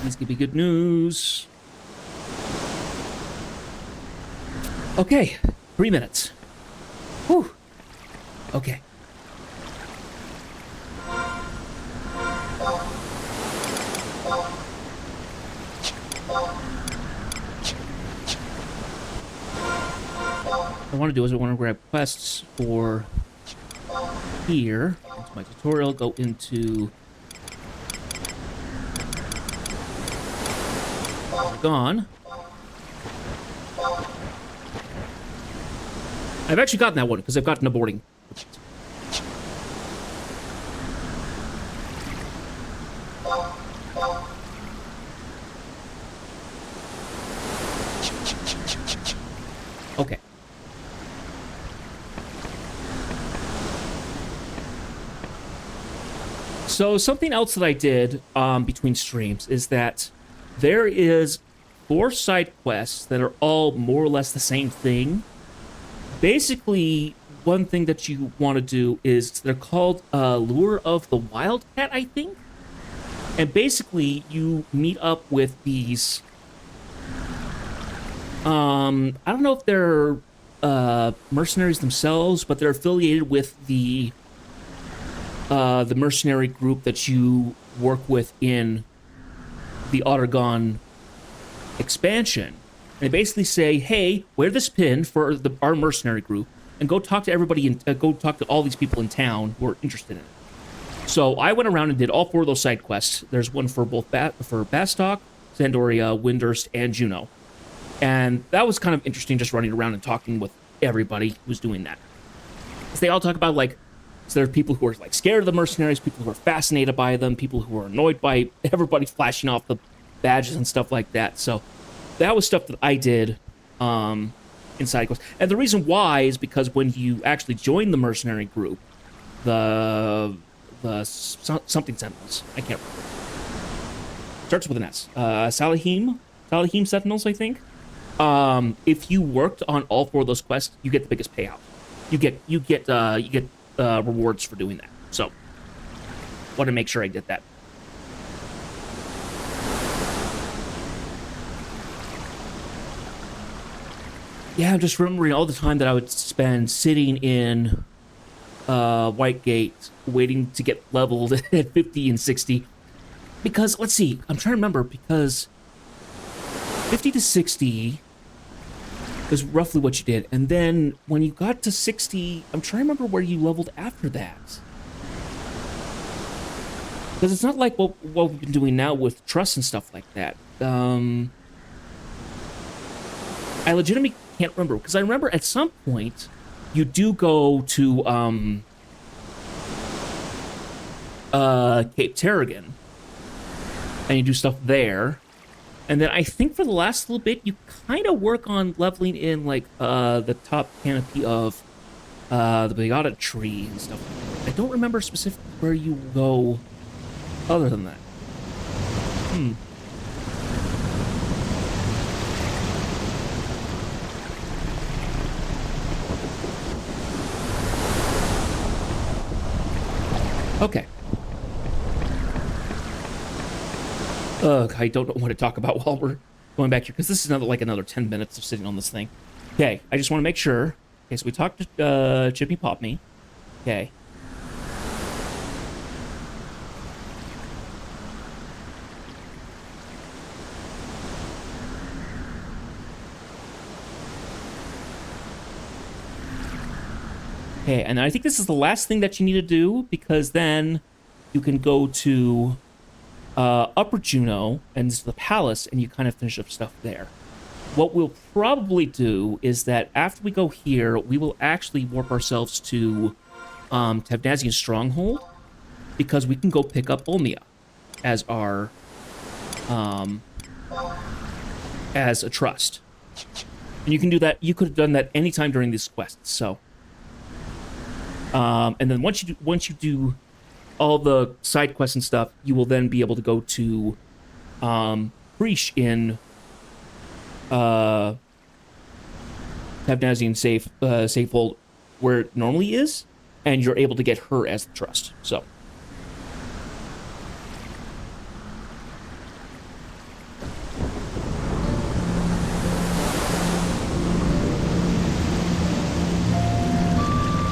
This could be good news. Okay, 3 minutes. Whew. Okay. want to do is I want to grab quests for here. Into my tutorial, go into gone. I've actually gotten that one because I've gotten a boarding. Okay. So something else that I did between streams is that there is 4 side quests that are all more or less the same thing. Basically, one thing that you want to do is they're called Lure of the Wildcat, I think. And basically, you meet up with these. I don't know if they're mercenaries themselves, but they're affiliated with the mercenary group that you work with in the Ottergon expansion. And they basically say, hey, wear this pin for our mercenary group and go talk to everybody and go talk to all these people in town who are interested in it. So I went around and did all 4 of those side quests. There's one for both for Bastok, Zandoria, Windurst, and Juno. And that was kind of interesting, just running around and talking with everybody who's doing that. So they all talk about, like, so there are people who are, like, scared of the mercenaries, people who are fascinated by them, people who are annoyed by everybody flashing off the badges and stuff like that. So that was stuff that I did inside quests. And the reason why is because when you actually join the mercenary group, the something Sentinels, I can't remember. Starts with an S. Salahim Sentinels, I think. If you worked on all 4 of those quests, you get the biggest payout. You get rewards for doing that. So, want to make sure I did that. Yeah, I'm just remembering all the time that I would spend sitting in Whitegate, waiting to get leveled at 50 and 60. Because, let's see, I'm trying to remember, because 50 to 60 is roughly what you did. And then when you got to 60, I'm trying to remember where you leveled after that. Because it's not like what we've been doing now with trust and stuff like that. I legitimately can't remember. Because I remember at some point, you do go to Cape Terrigan. And you do stuff there. And then I think for the last little bit, you kind of work on leveling in, like, the top canopy of the Beata tree and stuff. I don't remember specifically where you go other than that. Okay. I don't know what to talk about while we're going back here, because this is another 10 minutes of sitting on this thing. Okay, I just want to make sure. Okay, so we talked to Chippy Pop Me. Okay. Okay, and I think this is the last thing that you need to do, because then you can go to Upper Juno and the palace, and you kind of finish up stuff there. What we'll probably do is that after we go here, we will actually warp ourselves to Tavnazian's stronghold, because we can go pick up Olmia as our as a trust. And you can do that. You could have done that anytime during these quests. So, and then once you do all the side quests and stuff, you will then be able to go to Breach in Tavnazian Safehold, where it normally is, and you're able to get her as the trust. So.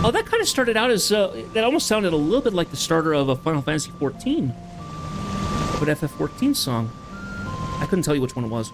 Oh, that kind of started out as, that almost sounded a little bit like the starter of a Final Fantasy XIV. Of an FF14 song. I couldn't tell you which one it was.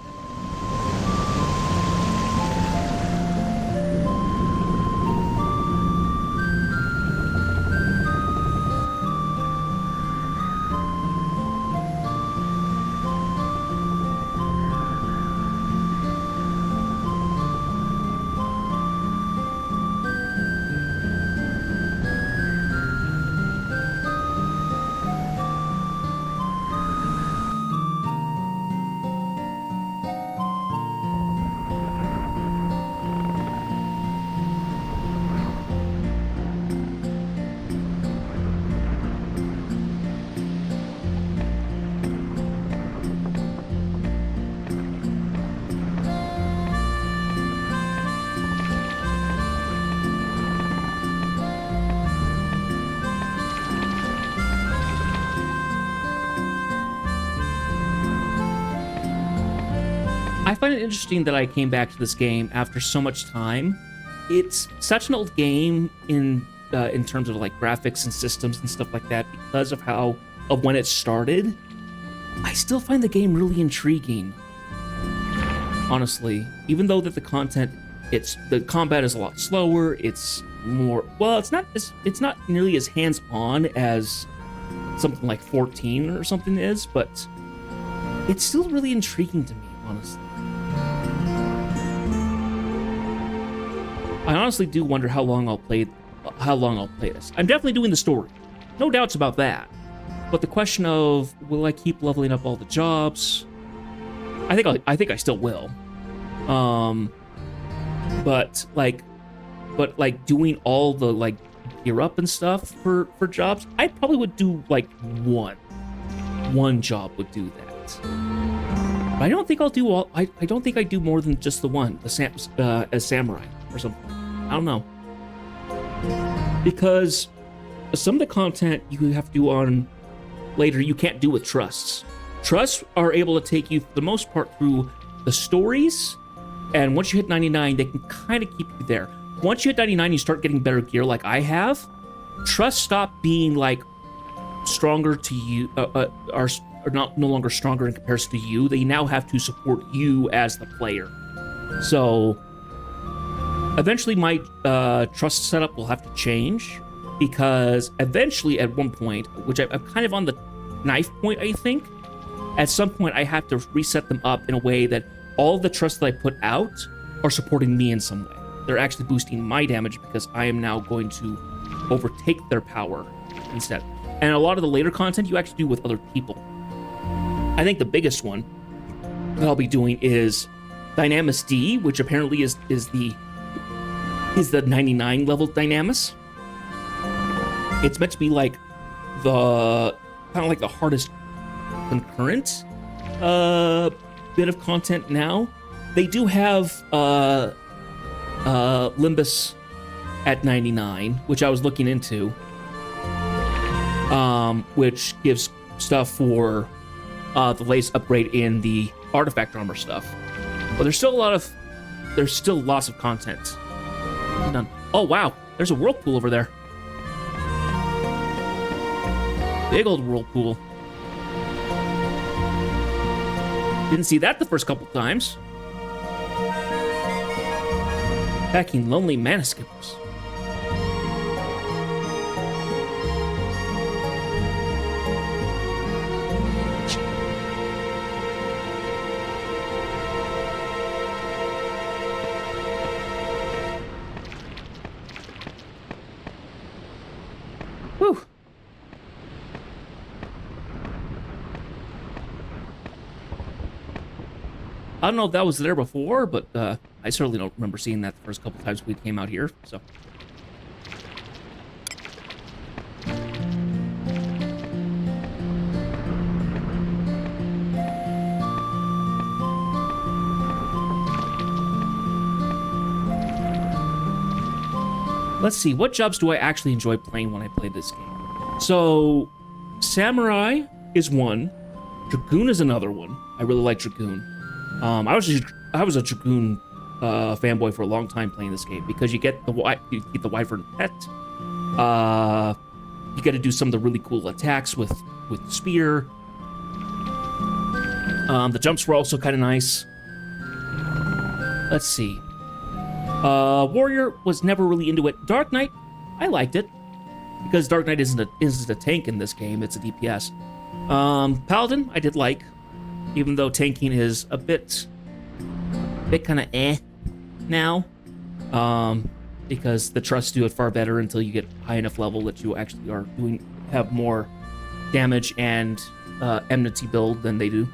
I find it interesting that I came back to this game after so much time. It's such an old game in terms of like graphics and systems and stuff like that because of when it started. I still find the game really intriguing. Honestly, even though that the combat is a lot slower, it's more, well, it's not nearly as hands-on as something like 14 or something is, but it's still really intriguing to me, honestly. I honestly do wonder how long I'll play this. I'm definitely doing the story. No doubts about that. But the question of, will I keep leveling up all the jobs? I think I still will. But doing all the like gear up and stuff for jobs, I probably would do like one job would do that. But I don't think I'll do all. I don't think I do more than just the one, as samurai or something. I don't know, because some of the content you have to do on later you can't do with trusts. Trusts are able to take you for the most part through the stories, and once you hit 99, they can kind of keep you there. Once you hit 99, you start getting better gear like I have. Trusts stop being like stronger to you, are no longer stronger in comparison to you. They now have to support you as the player. So eventually my trust setup will have to change, because eventually at one point, which I'm kind of on the knife point, I think, at some point I have to reset them up in a way that all the trusts that I put out are supporting me in some way. They're actually boosting my damage because I am now going to overtake their power instead. And a lot of the later content you actually do with other people. I think the biggest one that I'll be doing is Dynamis D, which apparently is the 99 level Dynamis. It's meant to be like the hardest concurrent bit of content now. They do have Limbus at 99, which I was looking into, which gives stuff for the latest upgrade in the artifact armor stuff. But there's still lots of content. None. Oh wow, there's a whirlpool over there. Big old whirlpool. Didn't see that the first couple times. Packing lonely maniskippers. Whew. I don't know if that was there before, but I certainly don't remember seeing that the first couple times we came out here, so. Let's see, what jobs do I actually enjoy playing when I play this game? So, Samurai is one, Dragoon is another one. I really like Dragoon. I was a Dragoon fanboy for a long time playing this game, because you get the Wyvern pet. You get to do some of the really cool attacks with the spear. The jumps were also kind of nice. Let's see. Warrior was never really into it. Dark Knight, I liked it, because Dark Knight isn't a tank in this game; it's a DPS. Paladin, I did like, even though tanking is a bit kind of now, because the trusts do it far better until you get high enough level that you actually have more damage and enmity build than they do.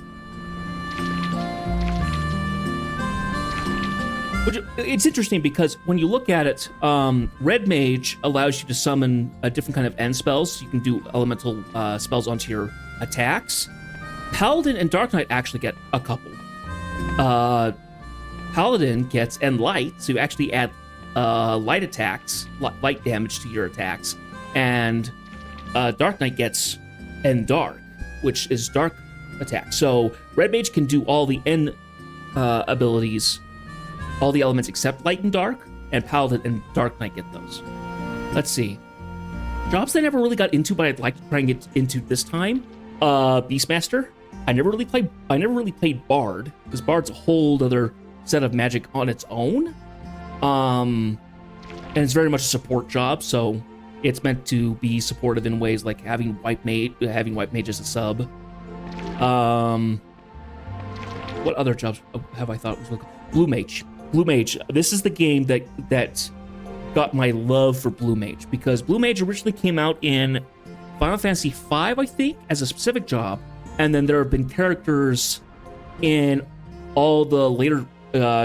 Which, it's interesting because when you look at it, Red Mage allows you to summon a different kind of end spells. So you can do elemental spells onto your attacks. Paladin and Dark Knight actually get a couple. Paladin gets End Light, so you actually add light attacks, light damage to your attacks. And Dark Knight gets End Dark, which is dark attack. So Red Mage can do all the end abilities, all the elements except light and dark, and Paladin and Dark Knight get those. Let's see. Jobs I never really got into, but I'd like to try and get into this time. Beastmaster. I never really played Bard, because Bard's a whole other set of magic on its own. And it's very much a support job, so it's meant to be supportive in ways like having White Mage as a sub. What other jobs have I thought was really cool? Blue Mage. Blue Mage. This is the game that got my love for Blue Mage, because Blue Mage originally came out in Final Fantasy V, I think, as a specific job, and then there have been characters in all the later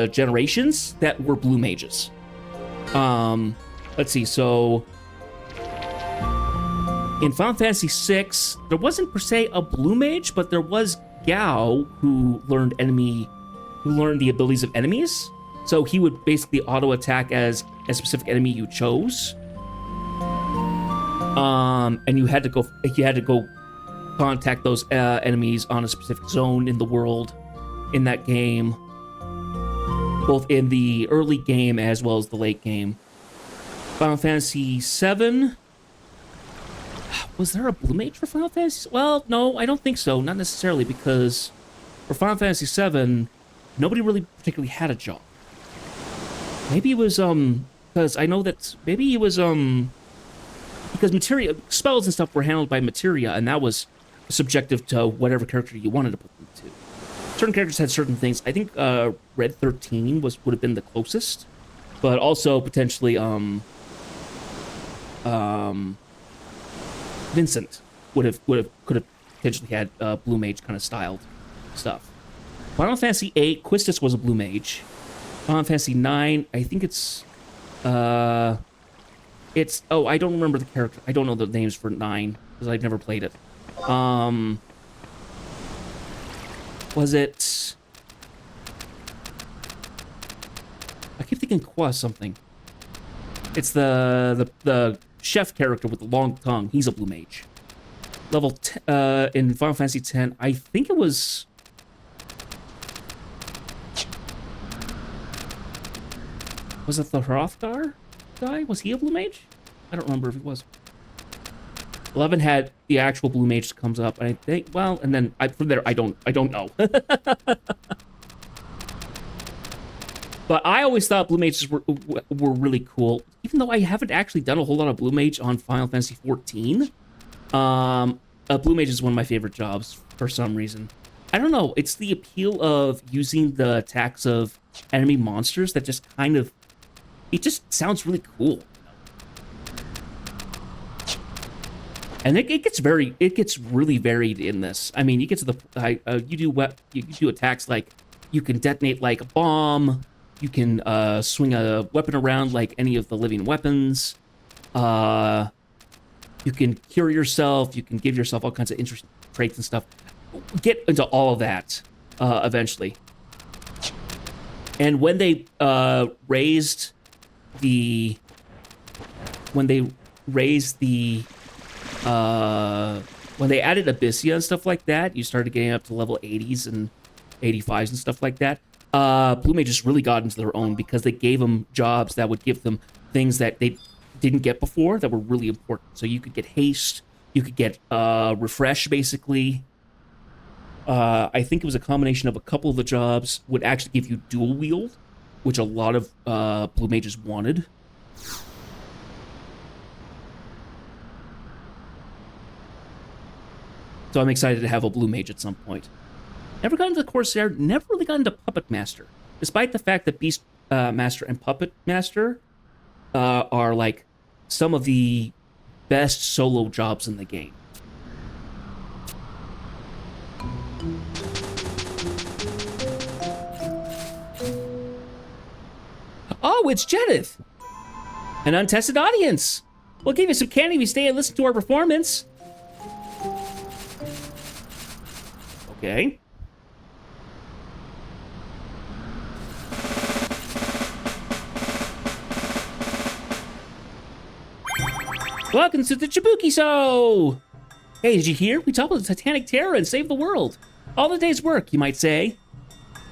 generations that were Blue Mages. Let's see, so in Final Fantasy VI, there wasn't per se a Blue Mage, but there was Gao who learned the abilities of enemies. So he would basically auto attack as a specific enemy you chose. And you had to go contact those enemies on a specific zone in the world in that game, both in the early game as well as the late game. Final Fantasy VII. Was there a Blue Mage for Final Fantasy? Well, no, I don't think so. Not necessarily, because for Final Fantasy VII, nobody really particularly had a job. Maybe it was, because I know that, maybe it was, because materia, spells and stuff were handled by materia, and that was subjective to whatever character you wanted to put them to. Certain characters had certain things. I think, Red 13 would have been the closest, but also potentially, Vincent could have potentially had Blue Mage kind of styled stuff. Final Fantasy VIII, Quistis was a Blue Mage. Final Fantasy IX, I think it's I don't remember the character. I don't know the names for 9 because I've never played it. Was it? I keep thinking Qua something. It's the chef character with the long tongue. He's a Blue Mage. Level in Final Fantasy X, I think it was. Was it the Hrothgar guy? Was he a Blue Mage? I don't remember if he was. 11 had the actual Blue Mage that comes up, and I think, well, and then from there, I don't know. But I always thought Blue Mages were really cool, even though I haven't actually done a whole lot of Blue Mage on Final Fantasy XIV. Blue Mage is one of my favorite jobs for some reason. I don't know. It's the appeal of using the attacks of enemy monsters that just kind of, it just sounds really cool. And it gets really varied in this. I mean, you get to the you do attacks like you can detonate like a bomb. You can swing a weapon around like any of the living weapons. You can cure yourself. You can give yourself all kinds of interesting traits and stuff. Get into all of that eventually. And when they raised the when they added Abyssia and stuff like that, you started getting up to level 80s and 85s and stuff like that. Blue Mages really got into their own because they gave them jobs that would give them things that they didn't get before that were really important. So you could get haste, you could get refresh, basically. I think it was a combination of a couple of the jobs would actually give you dual wield, which a lot of Blue Mages wanted. So I'm excited to have a Blue Mage at some point. Never got into the Corsair, never really got into Puppet Master. Despite the fact that Beast Master and Puppet Master are like some of the best solo jobs in the game. Oh, it's Jedith! An untested audience! We'll give you some candy if you stay and listen to our performance. Okay. Welcome to the Chibuki Show! Hey, did you hear? We toppled the Titanic Terror and saved the world. All the day's work, you might say.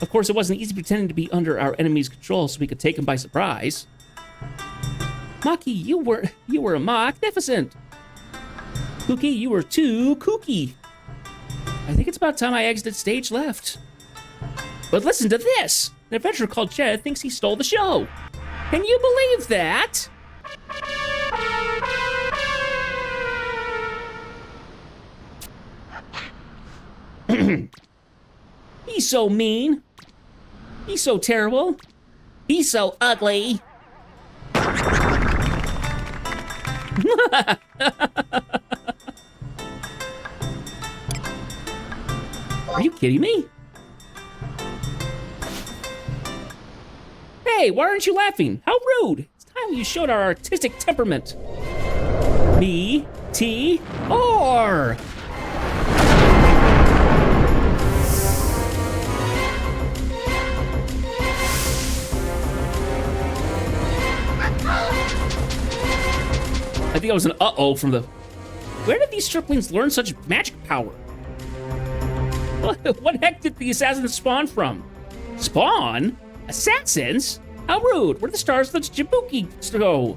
Of course, it wasn't easy pretending to be under our enemy's control so we could take him by surprise. Maki, you were magnificent. Cookie, you were too kooky. I think it's about time I exited stage left. But listen to this! An adventurer called Jed thinks he stole the show. Can you believe that? He's so mean. He's so terrible. He's so ugly. Are you kidding me? Hey, why aren't you laughing? How rude! It's time you showed our artistic temperament. Me, T, R. I think that was an uh-oh from the... Where did these striplings learn such magic power? What heck did the assassins spawn from? Spawn? Assassins? How rude! Where do the stars of the Jabuki go?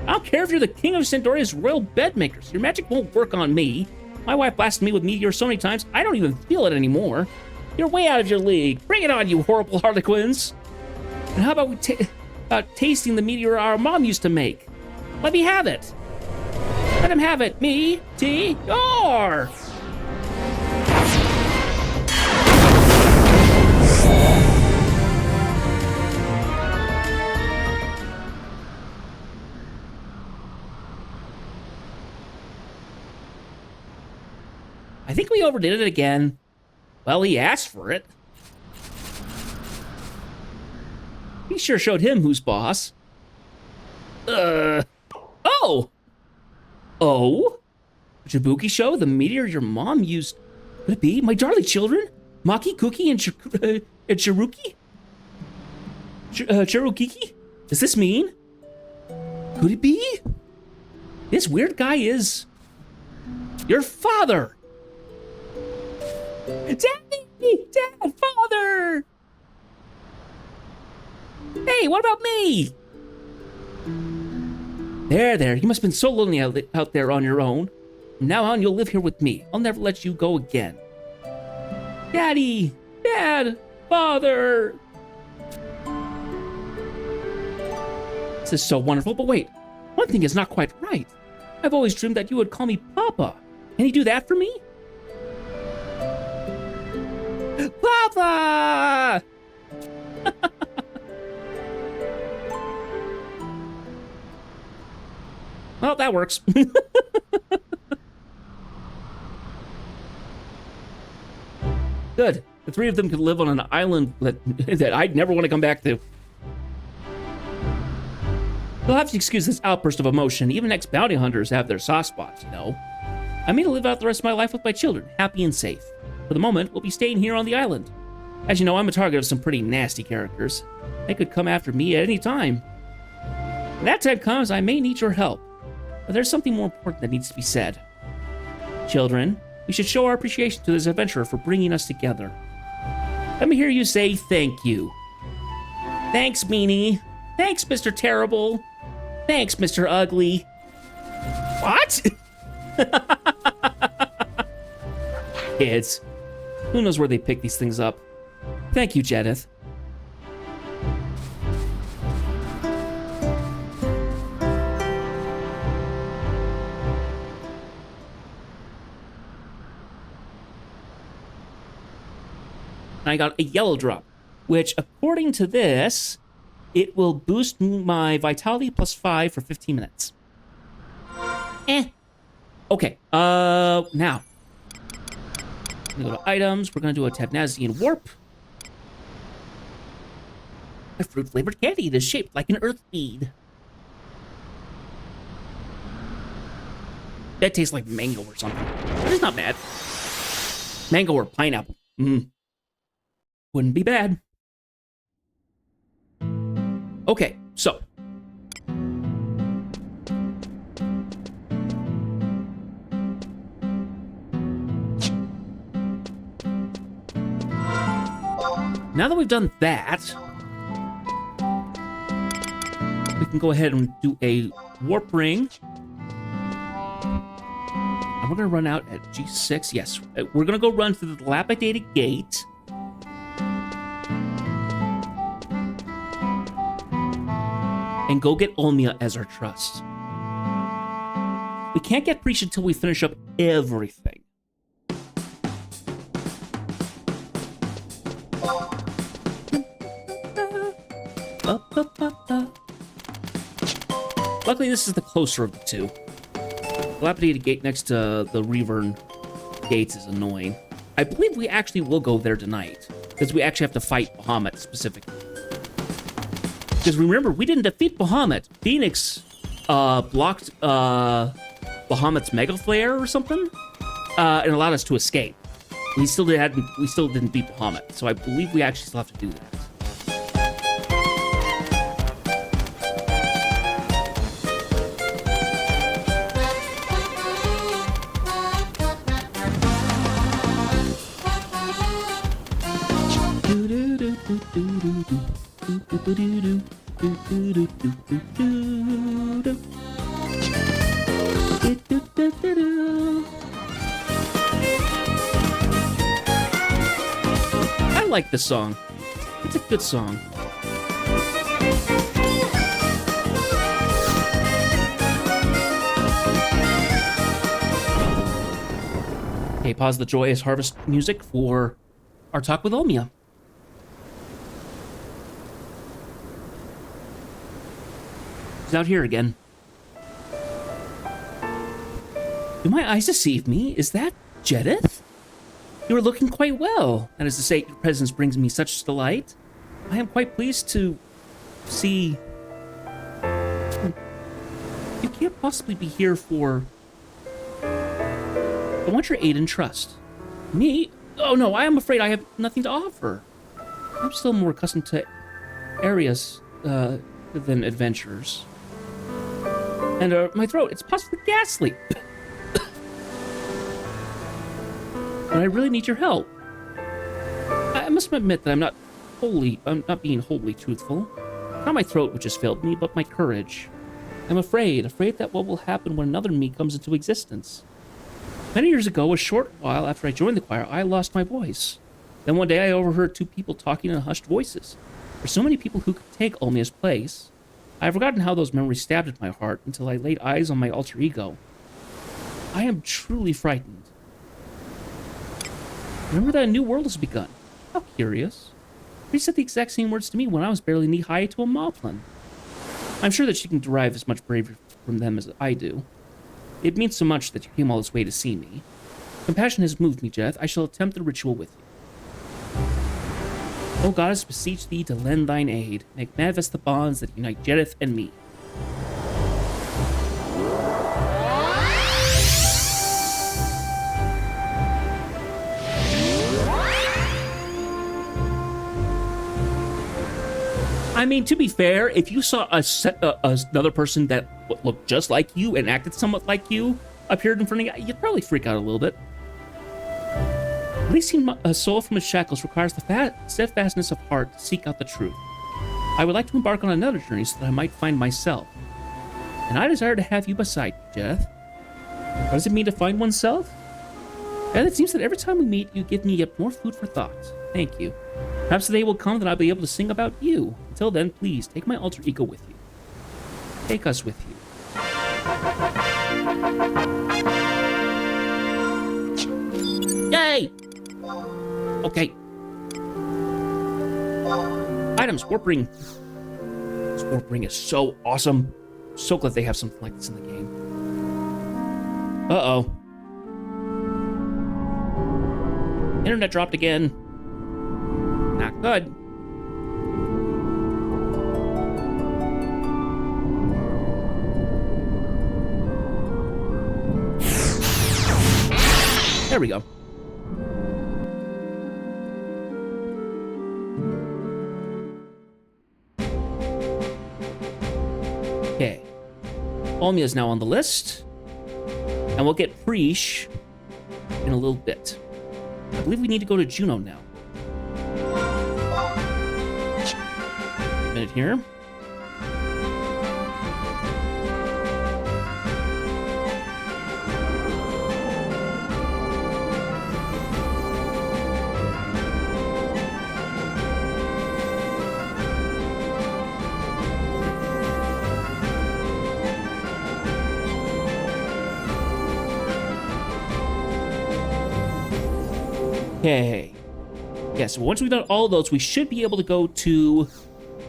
I don't care if you're the king of Sandoria's royal bedmakers. Your magic won't work on me. My wife blasted me with meteors so many times, I don't even feel it anymore. You're way out of your league. Bring it on, you horrible harlequins. And how about we tasting the meteor our mom used to make? Let me have it. Let him have it. Me, T, R. I think we overdid it again. Well, he asked for it. He sure showed him who's boss. Oh! Oh? Jabuki show? The meteor your mom used. Could it be? My darling children? Maki, Cookie, and Chiruki? Chirukiki? Does this mean? Could it be? This weird guy is... your father! Daddy! Dad! Father! Hey, what about me? There, you must have been so lonely out there on your own. From now on, you'll live here with me. I'll never let you go again. Daddy! Dad! Father! This is so wonderful, but wait. One thing is not quite right. I've always dreamed that you would call me Papa. Can you do that for me? Papa! Well, that works. Good. The three of them could live on an island that I'd never want to come back to. You'll have to excuse this outburst of emotion. Even ex-bounty hunters have their soft spots, you know. I mean to live out the rest of my life with my children, happy and safe. For the moment, we'll be staying here on the island. As you know, I'm a target of some pretty nasty characters. They could come after me at any time. When that time comes, I may need your help. But there's something more important that needs to be said. Children, we should show our appreciation to this adventurer for bringing us together. Let me hear you say thank you. Thanks, Meanie. Thanks, Mr. Terrible. Thanks, Mr. Ugly. What? Kids. Who knows where they pick these things up? Thank you, Jedith. I got a yellow drop, which, according to this, it will boost my vitality plus 5 for 15 minutes. Okay, now. We're gonna go to items. We're gonna do a Tabnazian warp. A fruit-flavored candy that is shaped like an earth bead. That tastes like mango or something. It's not bad. Mango or pineapple. Wouldn't be bad. Okay, so. now that we've done that, we can go ahead and do a warp ring. And we're gonna run out at G6. Yes, we're gonna go run through the dilapidated gate. And go get Olmia as our trust. We can't get Preach until we finish up everything. Luckily, this is the closer of the two. Dilapidated gate next to the Reavern gates is annoying. I believe we actually will go there tonight, because we actually have to fight Bahamut specifically. Because remember, we didn't defeat Bahamut. Phoenix blocked Bahamut's Mega Flare or something, and allowed us to escape. We still didn't beat Bahamut, so I believe we actually still have to do that. I like this song. It's a good song. Okay, pause the joyous harvest music for our talk with Olmia. She's out here again. Do my eyes deceive me? Is that Jedith? You are looking quite well. That is to say, your presence brings me such delight. I am quite pleased to see... You can't possibly be here for... I want your aid and trust. Me? Oh no, I am afraid I have nothing to offer. I'm still more accustomed to areas than adventures. And my throat, it's possibly ghastly. But I really need your help. I must admit that I'm not being wholly truthful. Not my throat which has failed me, but my courage. I'm afraid that what will happen when another me comes into existence. Many years ago, a short while after I joined the choir, I lost my voice. Then one day I overheard two people talking in hushed voices. There are so many people who could take Olmia's place. I have forgotten how those memories stabbed at my heart until I laid eyes on my alter ego. I am truly frightened. Remember that a new world has begun. How curious. She said the exact same words to me when I was barely knee-high to a moblin. I'm sure that she can derive as much bravery from them as I do. It means so much that you came all this way to see me. Compassion has moved me, Jedith. I shall attempt the ritual with you. O goddess, beseech thee to lend thine aid. Make manifest the bonds that unite Jedith and me. I mean, to be fair, if you saw another person that looked just like you and acted somewhat like you appeared in front of you, you'd probably freak out a little bit. Releasing a soul from its shackles requires the steadfastness of heart to seek out the truth. I would like to embark on another journey so that I might find myself. And I desire to have you beside me, Jedith. What does it mean to find oneself? And it seems that every time we meet, you give me yet more food for thought. Thank you. Perhaps the day will come that I'll be able to sing about you. Until then, please, take my alter ego with you. Take us with you. Yay! Okay. Items, warp ring. This warp ring is so awesome. So glad they have something like this in the game. Uh-oh. Internet dropped again. Not good. There we go. Okay. Olmia is now on the list. And we'll get Preesh in a little bit. I believe we need to go to Juno now. cabinet here. Okay. Yeah, so once we've done all of those, we should be able to go to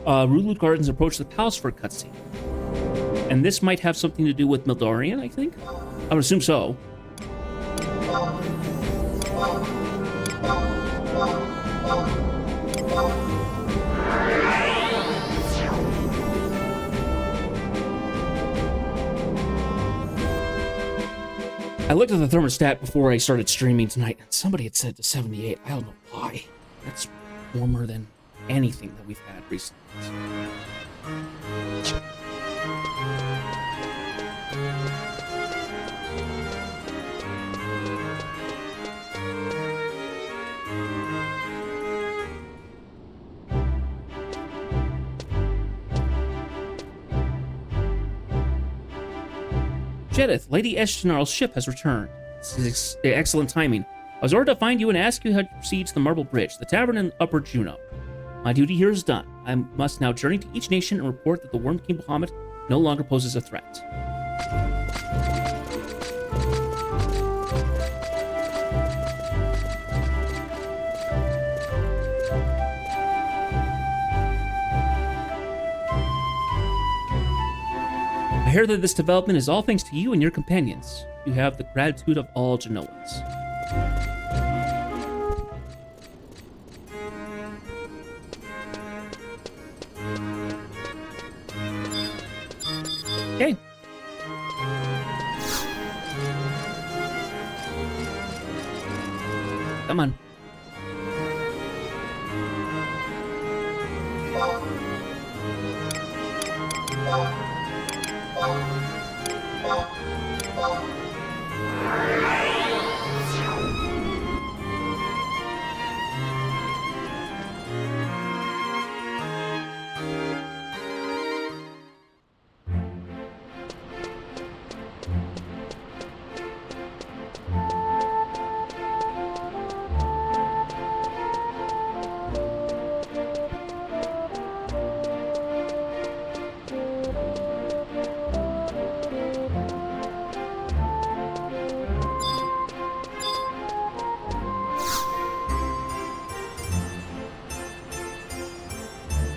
Rulu Gardens and approach the palace for a cutscene. And this might have something to do with Mildorian, I think? I would assume so. I looked at the thermostat before I started streaming tonight, and somebody had said to 78. I don't know why. That's warmer than anything that we've had recently. Jedith, Lady Eshtanarl's ship has returned. This is excellent timing. I was ordered to find you and ask you how to proceed to the Marble Bridge, the tavern in Upper Juno. My duty here is done. I must now journey to each nation and report that the Worm King Bahamut no longer poses a threat. I hear that this development is all thanks to you and your companions. You have the gratitude of all Genoans. Okay. Come on.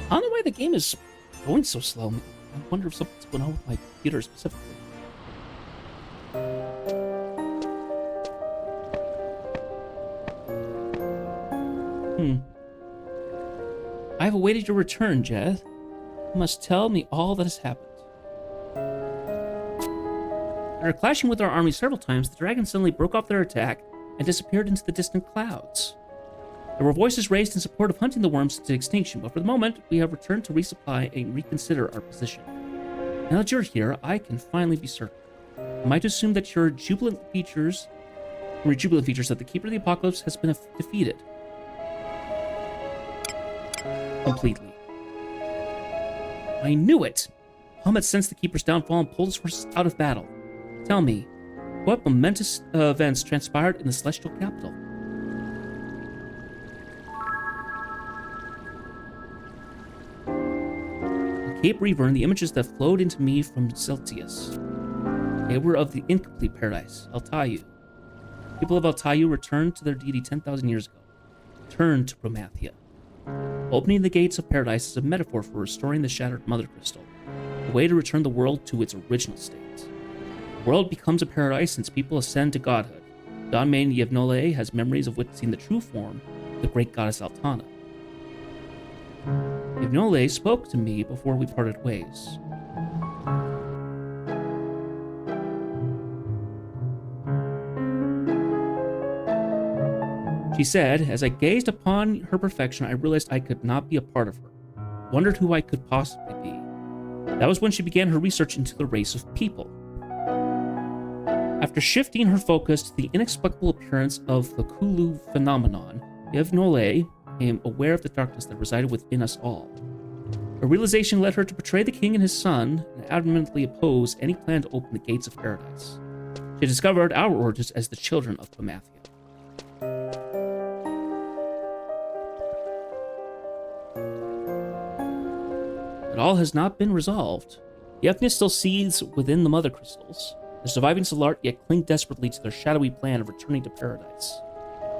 I don't know why the game is going so slow. I wonder if something's going on with my computer specifically. I have awaited your return, Jeth. You must tell me all that has happened. After clashing with our army several times, the dragons suddenly broke off their attack and disappeared into the distant clouds. There were voices raised in support of hunting the worms to extinction, but for the moment, we have returned to resupply and reconsider our position. Now that you're here, I can finally be certain. Am I to assume that your jubilant features that the Keeper of the Apocalypse has been defeated? Completely. I knew it! Bahamut sensed the Keeper's downfall and pulled his forces out of battle. Tell me, what momentous events transpired in the Celestial Capital? Cape Reavern, the images that flowed into me from Celsius. They were of the incomplete paradise, Altayu. People of Altayu returned to their deity 10,000 years ago. Returned to Promathia. Opening the gates of paradise is a metaphor for restoring the shattered Mother Crystal, a way to return the world to its original state. The world becomes a paradise since people ascend to godhood. Dawnmaid Yevnole has memories of witnessing the true form of the great goddess Altana. Yevnole spoke to me before we parted ways. She said, as I gazed upon her perfection, I realized I could not be a part of her. Wondered who I could possibly be. That was when she began her research into the race of people. After shifting her focus to the inexplicable appearance of the Kulu phenomenon, Yevnole became aware of the darkness that resided within us all. Her realization led her to betray the king and his son and adamantly oppose any plan to open the gates of paradise. She discovered our origins as the children of Pomathia. But all has not been resolved. The emptiness still seethes within the mother crystals. The surviving Solart yet cling desperately to their shadowy plan of returning to paradise.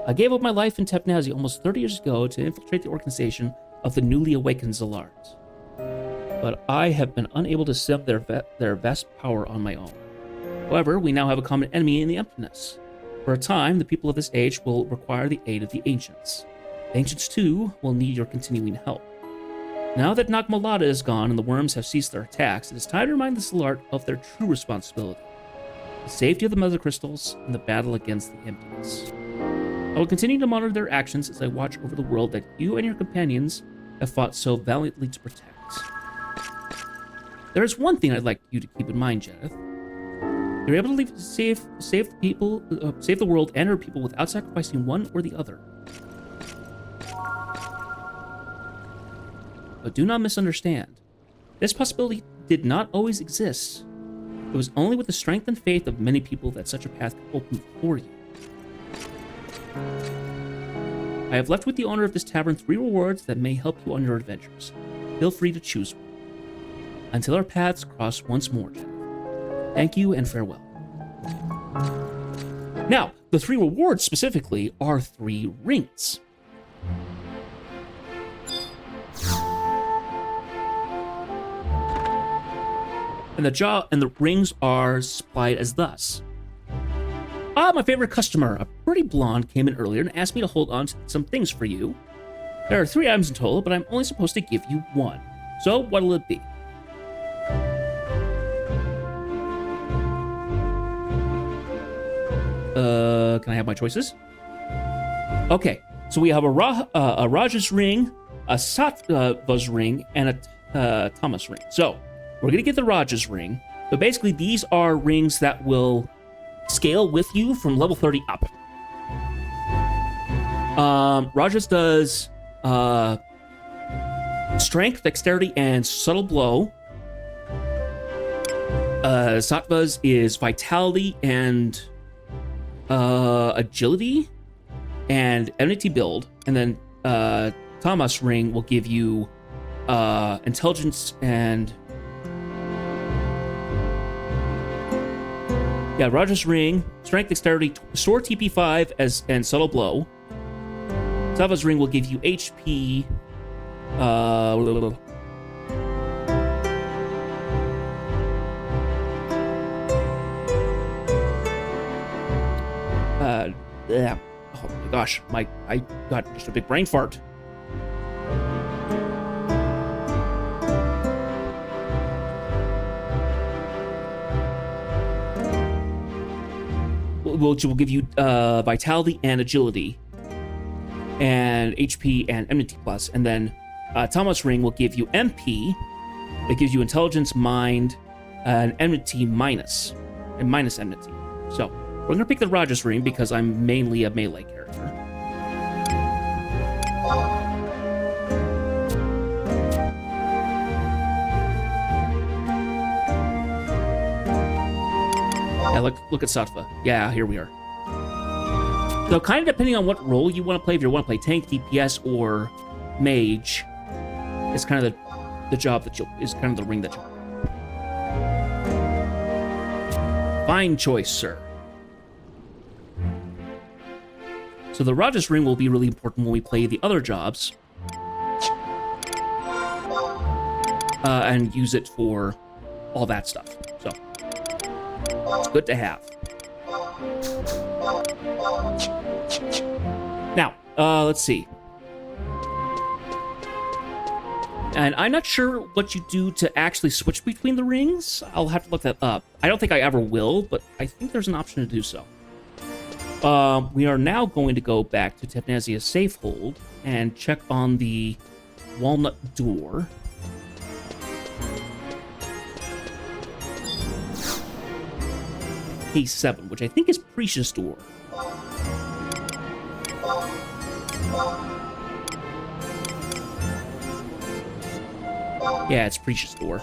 I gave up my life in Tepnazi almost 30 years ago to infiltrate the organization of the newly awakened Zalart. But I have been unable to stem their vast power on my own. However, we now have a common enemy in the emptiness. For a time, the people of this age will require the aid of the Ancients. The Ancients, too, will need your continuing help. Now that Nagmalada is gone and the worms have ceased their attacks, it is time to remind the Solart of their true responsibility. The safety of the Mother Crystals and the battle against the emptiness. I will continue to monitor their actions as I watch over the world that you and your companions have fought so valiantly to protect. There is one thing I'd like you to keep in mind, Jareth. You're able to save the world and her people without sacrificing one or the other. But do not misunderstand. This possibility did not always exist. It was only with the strength and faith of many people that such a path could open for you. I have left with the owner of this tavern 3 rewards that may help you on your adventures. Feel free to choose one. Until our paths cross once more, Jareth. Thank you and farewell. Now, the 3 rewards specifically are 3 rings. And the rings are supplied as thus. My favorite customer, a pretty blonde, came in earlier and asked me to hold on to some things for you. There are 3 items in total, but I'm only supposed to give you 1. So, what'll it be? Can I have my choices? Okay, so we have a Raja's ring, a Sattva's ring, and a Tamas ring. So, we're gonna get the Raja's ring. So basically, these are rings that will scale with you from level 30 up. Raja's does strength, dexterity, and subtle blow. Sattva's is vitality and agility and enmity build, and then Tamas ring will give you intelligence and Raja's ring, strength, dexterity, store TP5 and subtle blow. Sattva's ring will give you HP. Yeah. Oh my gosh, I got just a big brain fart. Which will give you vitality and agility, and HP and enmity plus, and then Tamas ring will give you MP. It gives you intelligence, mind, and enmity minus, and minus enmity. So we're gonna pick the Raja's ring because I'm mainly a melee character. Yeah, look at Sattva. Yeah, here we are. So kind of depending on what role you want to play, if you want to play tank, DPS, or mage, it's kind of the job that is kind of the ring that you'll. Fine choice, sir. So the Raja's ring will be really important when we play the other jobs. And use it for all that stuff. So it's good to have. Now, let's see. And I'm not sure what you do to actually switch between the rings. I'll have to look that up. I don't think I ever will, but I think there's an option to do so. We are now going to go back to Tepnazia's safe hold and check on the walnut door. K7, which I think is Prisha's door. Yeah, it's Preach's door.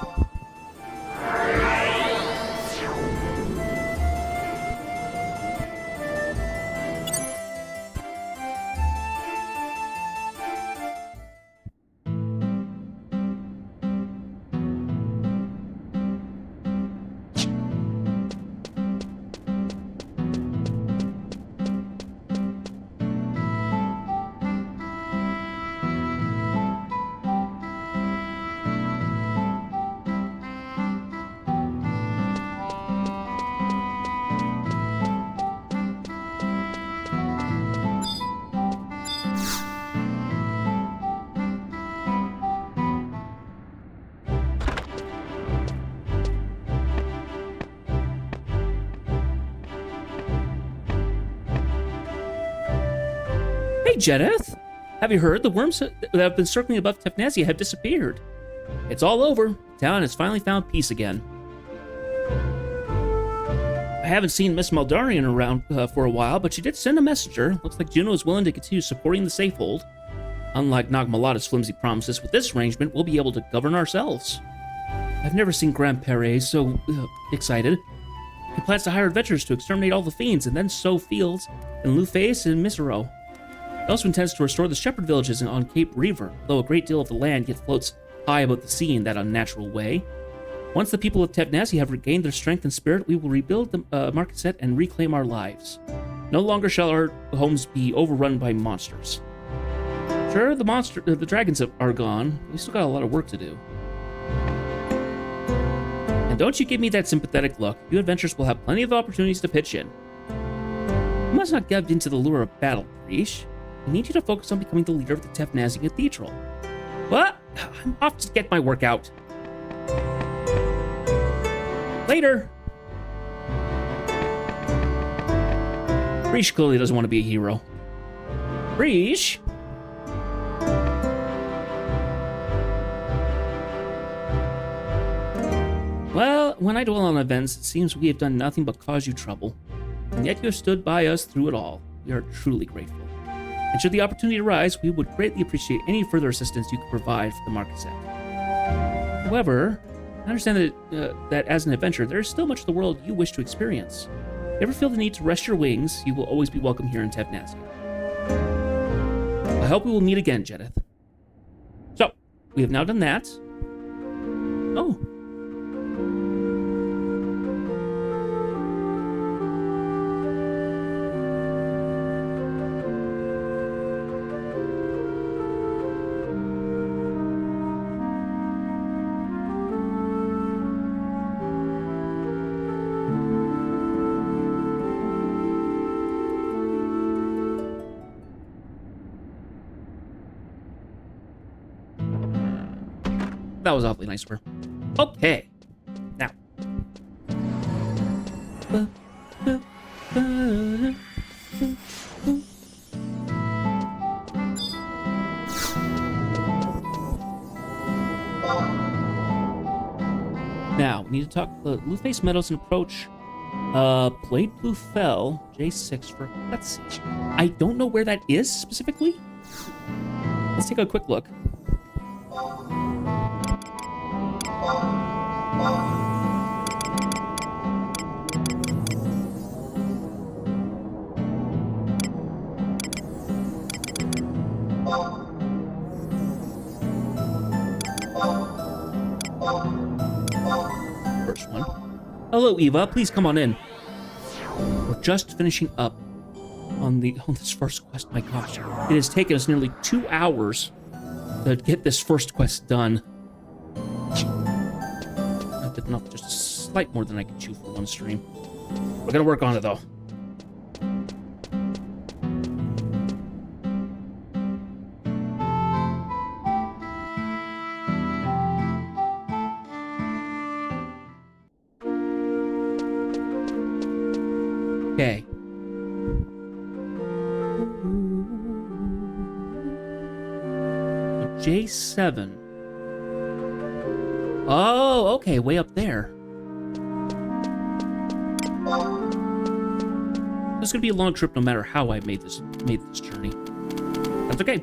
Hey, Jedith! Have you heard? The worms that have been circling above Tefnasia have disappeared. It's all over. The town has finally found peace again. I haven't seen Miss Maldarian around for a while, but she did send a messenger. Looks like Juno is willing to continue supporting the Safehold. Unlike Nagmalata's flimsy promises, with this arrangement, we'll be able to govern ourselves. I've never seen Grandpere so excited. He plans to hire adventurers to exterminate all the fiends and then sow fields in Luface and Misero. He also intends to restore the shepherd villages on Cape Reaver, though a great deal of the land yet floats high above the sea in that unnatural way. Once the people of Tefnasia have regained their strength and spirit, we will rebuild the market set and reclaim our lives. No longer shall our homes be overrun by monsters. Sure, the dragons are gone. We still got a lot of work to do. And don't you give me that sympathetic look. You adventurers will have plenty of opportunities to pitch in. You must not give into the lure of battle, Prish. I need you to focus on becoming the leader of the Tefnasia Cathedral. What? I'm off to get my workout. Later. Prish clearly doesn't want to be a hero. Prish? Well, when I dwell on events, it seems we have done nothing but cause you trouble. And yet you have stood by us through it all. We are truly grateful. And should the opportunity arise, we would greatly appreciate any further assistance you could provide for the market set. However, I understand that as an adventurer, there is still much of the world you wish to experience. If you ever feel the need to rest your wings, you will always be welcome here in Tefnasia. I hope we will meet again, Jedith. So, we have now done that. Oh. That was awfully nice of her. Okay. Now. Now, we need to talk the Luface Meadows and approach Blade Blue Fell, J6 for a cutscene. I don't know where that is specifically. Let's take a quick look. First one. Hello, Eva. Please come on in. We're just finishing up on this first quest. My gosh, it has taken us nearly 2 hours to get this first quest done. Not just a slight more than I can chew for one stream. We're gonna work on it though. Okay. J7. Oh, okay, way up there. It's gonna be a long trip no matter how I made this journey. That's okay.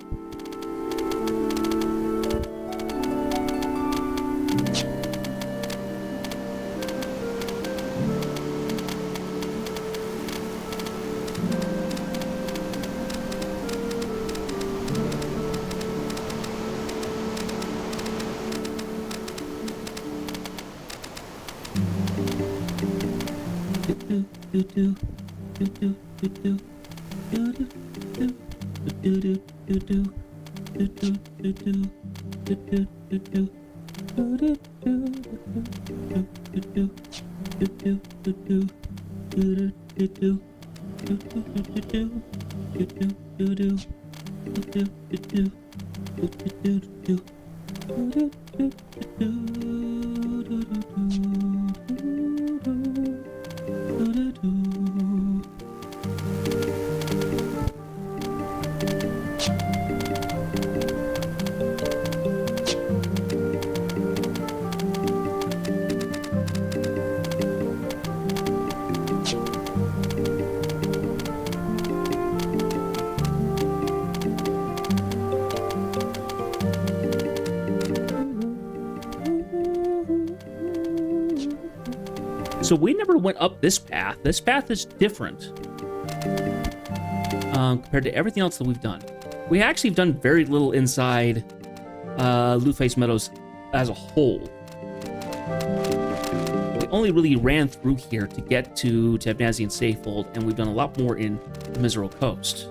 So we never went up this path. This path is different compared to everything else that we've done. We actually have done very little inside Lootface Meadows as a whole. We only really ran through here to get to Tabnazian Safehold, and we've done a lot more in the Miserable Coast.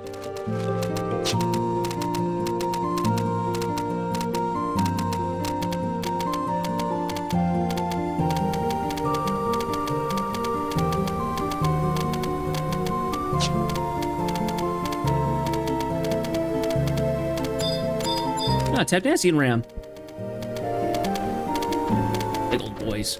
Tabnazian Ram. Big old boys.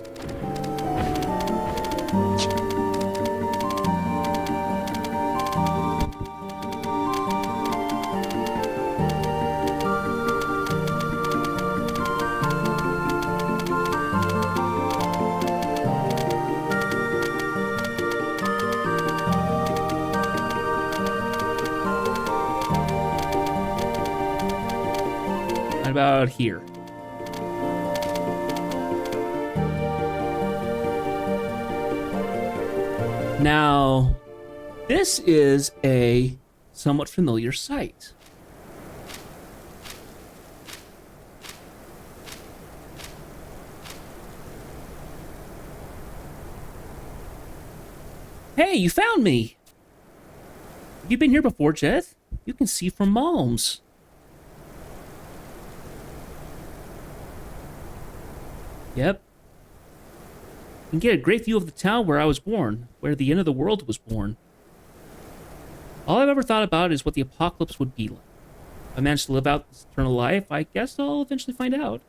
About here. Now, this is a somewhat familiar sight. Hey, you found me! Have you been here before, Jeth? You can see from Malms. Yep. You can get a great view of the town where I was born, where the end of the world was born. All I've ever thought about is what the apocalypse would be like. If I manage to live out this eternal life, I guess I'll eventually find out.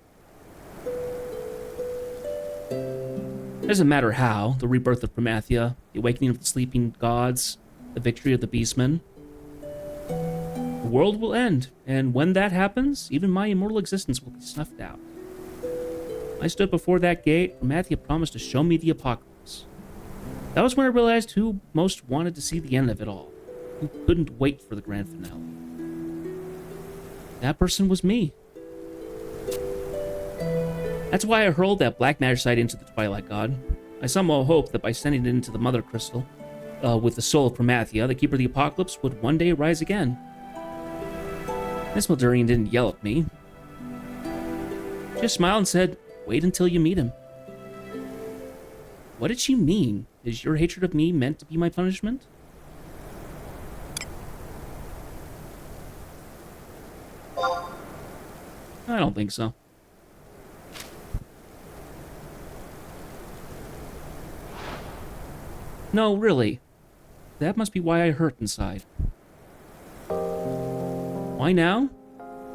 It doesn't matter how, the rebirth of Promathia, the awakening of the sleeping gods, the victory of the beastmen. The world will end, and when that happens, even my immortal existence will be snuffed out. I stood before that gate, Promathia promised to show me the apocalypse. That was when I realized who most wanted to see the end of it all, who couldn't wait for the grand finale. That person was me. That's why I hurled that black magicite into the Twilight God. I somehow hoped that by sending it into the Mother Crystal, with the soul of Promathia, the Keeper of the Apocalypse would one day rise again. Miss Mildurian didn't yell at me. She just smiled and said, "Wait until you meet him." What did she mean? Is your hatred of me meant to be my punishment? I don't think so. No, really. That must be why I hurt inside. Why now?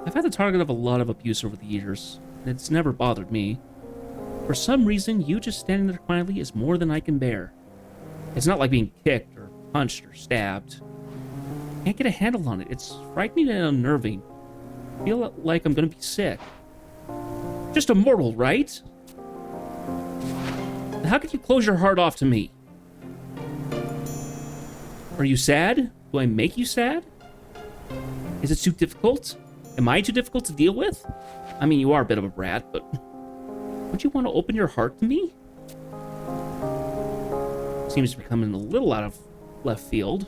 I've had the target of a lot of abuse over the years, and it's never bothered me. For some reason, you just standing there quietly is more than I can bear. It's not like being kicked or punched or stabbed. I can't get a handle on it. It's frightening and unnerving. I feel like I'm gonna be sick. Just a mortal, right? How could you close your heart off to me? Are you sad? Do I make you sad? Is it too difficult? Am I too difficult to deal with? I mean, you are a bit of a brat, but would you want to open your heart to me? Seems to be coming a little out of left field.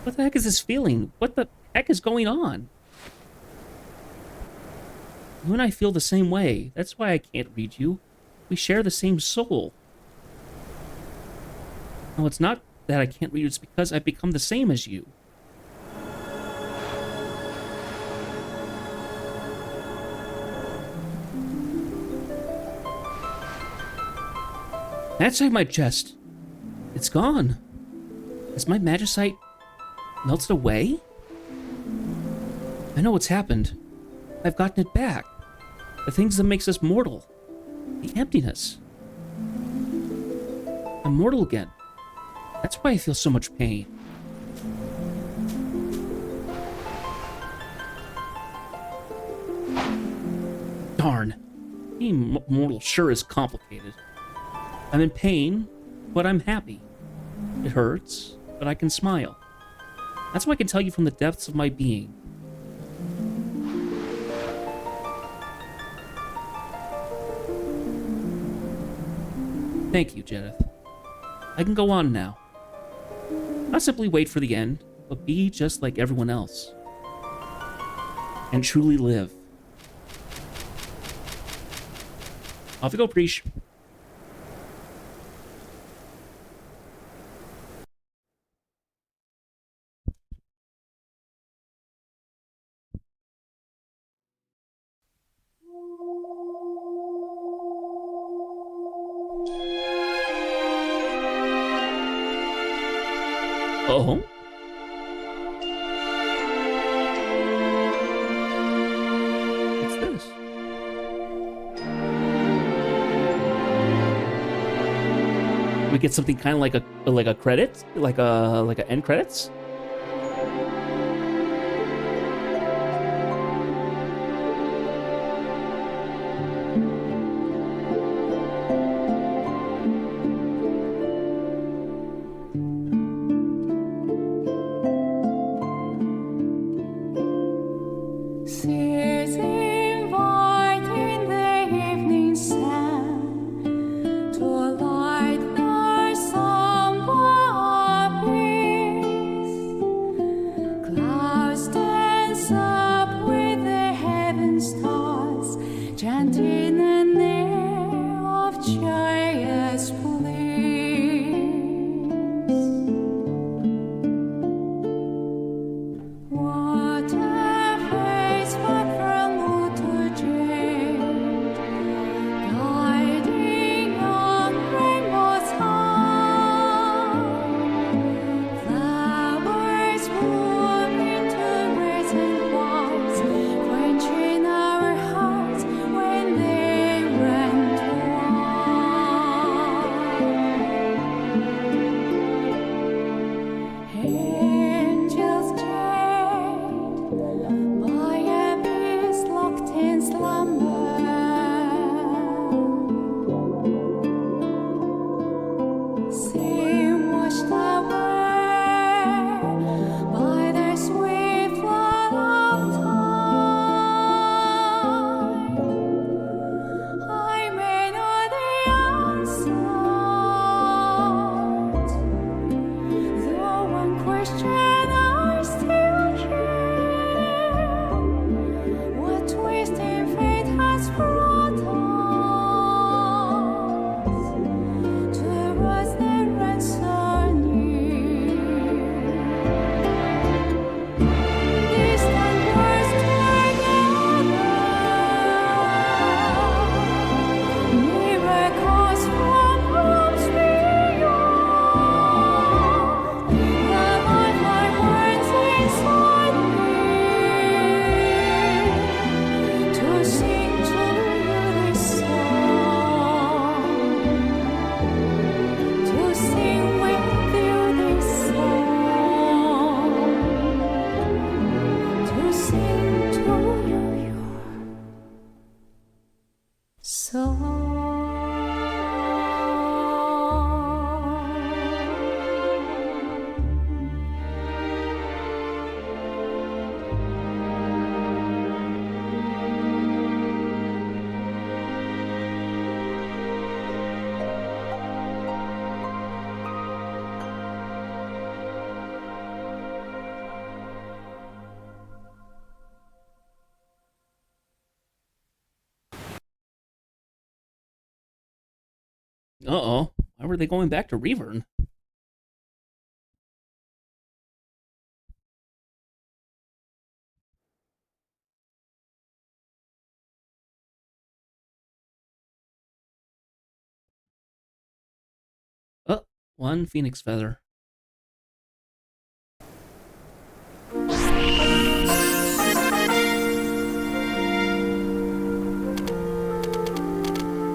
What the heck is this feeling? What the heck is going on? You and I feel the same way. That's why I can't read you. We share the same soul. No, it's not that I can't read you, it's because I've become the same as you. Inside my chest. It's gone. Has my magicite melted away? I know what's happened. I've gotten it back. The things that makes us mortal. The emptiness. I'm mortal again. That's why I feel so much pain. Darn. Being mortal sure is complicated. I'm in pain, but I'm happy. It hurts, but I can smile. That's what I can tell you from the depths of my being. Thank you, Jedith. I can go on now. Not simply wait for the end, but be just like everyone else. And truly live. Off you go, Preach. Oh? What's this? We get something kind of like a credit, like a end credits. To light their somber peace. Uh-oh. Why were they going back to Revern? Oh, one phoenix feather.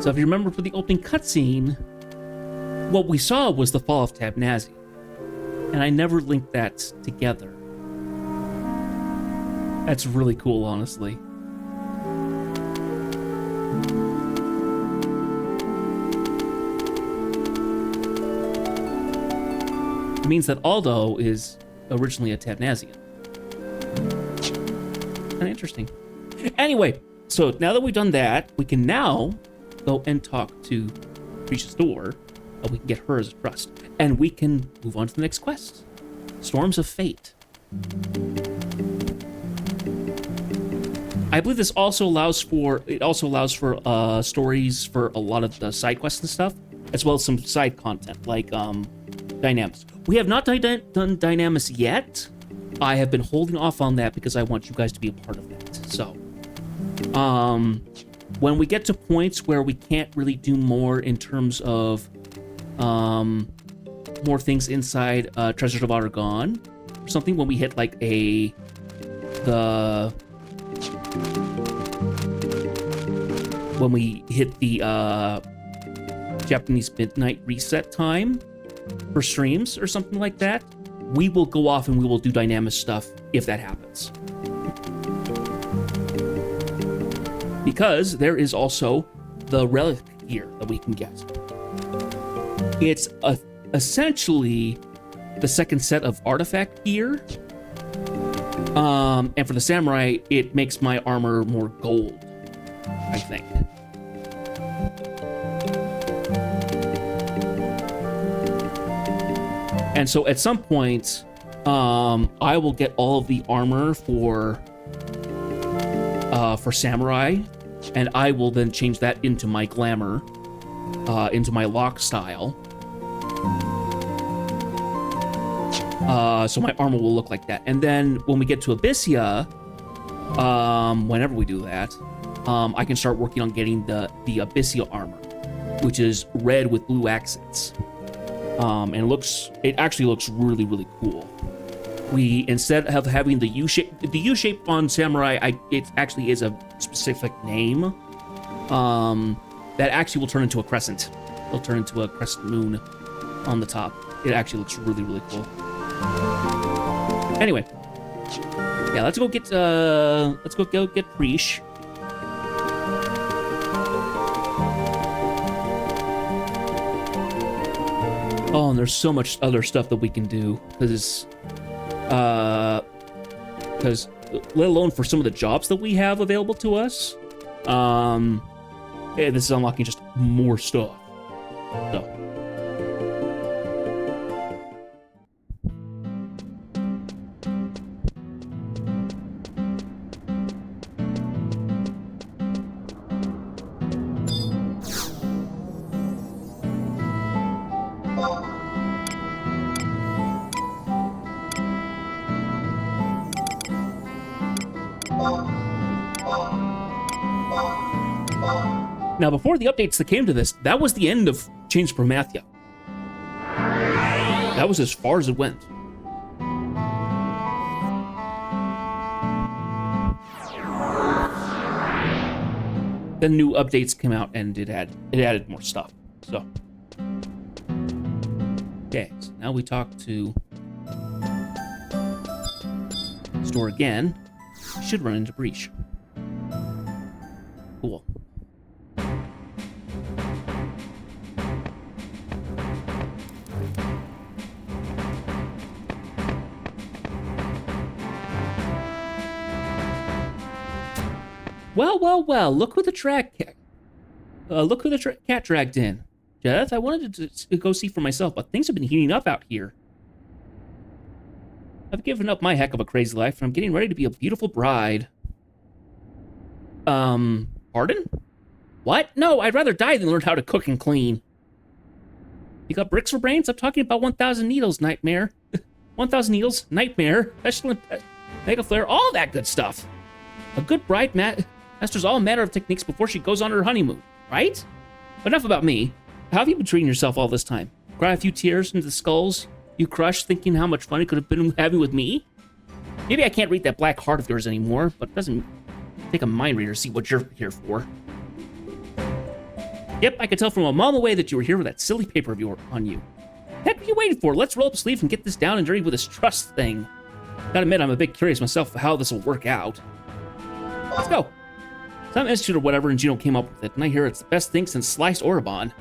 So if you remember for the opening cutscene, what we saw was the fall of Tabnazi. And I never linked that together. That's really cool, honestly. It means that Aldo is originally a Tabnazian. Kind of interesting. Anyway, so now that we've done that, we can now go and talk to Risha's door. We can get her as a trust. And we can move on to the next quest. Storms of Fate. I believe this also allows for stories for a lot of the side quests and stuff, as well as some side content like Dynamis. We have not done Dynamis yet. I have been holding off on that because I want you guys to be a part of that. So, when we get to points where we can't really do more in terms of more things inside Treasures of Aragon or something, when we hit like when we hit the Japanese midnight reset time for streams or something like that, we will go off and we will do Dynamis stuff if that happens. Because there is also the relic gear that we can get. It's essentially the second set of artifact gear. And for the samurai, it makes my armor more gold, I think. And so at some point, I will get all of the armor for samurai, and I will then change that into my glamour, into my lock style. So my armor will look like that. And then when we get to Abyssia, whenever we do that, I can start working on getting the Abyssia armor, which is red with blue accents. And it actually looks really, really cool. We, instead of having the U-shape on samurai, it actually is a specific name. That actually will turn into a crescent. It'll turn into a crescent moon on the top. It actually looks really, really cool. Anyway, yeah, let's go get Preesh. Oh, and there's so much other stuff that we can do because let alone for some of the jobs that we have available to us, this is unlocking just more stuff. So. Now, before the updates that came to this, that was the end of Chains of Promathia. That was as far as it went. Then new updates came out and it added more stuff. So, okay, so now we talk to store again. Should run into Breach. Cool. Well, look who the cat dragged in. Jeth, I wanted to go see for myself, but things have been heating up out here. I've given up my heck of a crazy life, and I'm getting ready to be a beautiful bride. Pardon? What? No, I'd rather die than learn how to cook and clean. You got bricks for brains? I'm talking about 1,000 needles, nightmare. 1,000 needles, nightmare, special mega flare, all that good stuff. A good bride masters all manner of techniques before she goes on her honeymoon, right? But enough about me. How have you been treating yourself all this time? Cry a few tears into the skulls you crushed, thinking how much fun it could have been having with me? Maybe I can't read that black heart of yours anymore, but it doesn't take a mind reader to see what you're here for. Yep, I could tell from a mile away that you were here with that silly paper of yours on you. Heck, what are you waiting for? Let's roll up a sleeve and get this down and dirty with this trust thing. Gotta admit, I'm a bit curious myself how this will work out. Let's go. Some institute or whatever, and Gino came up with it, and I hear it's the best thing since sliced Orabon.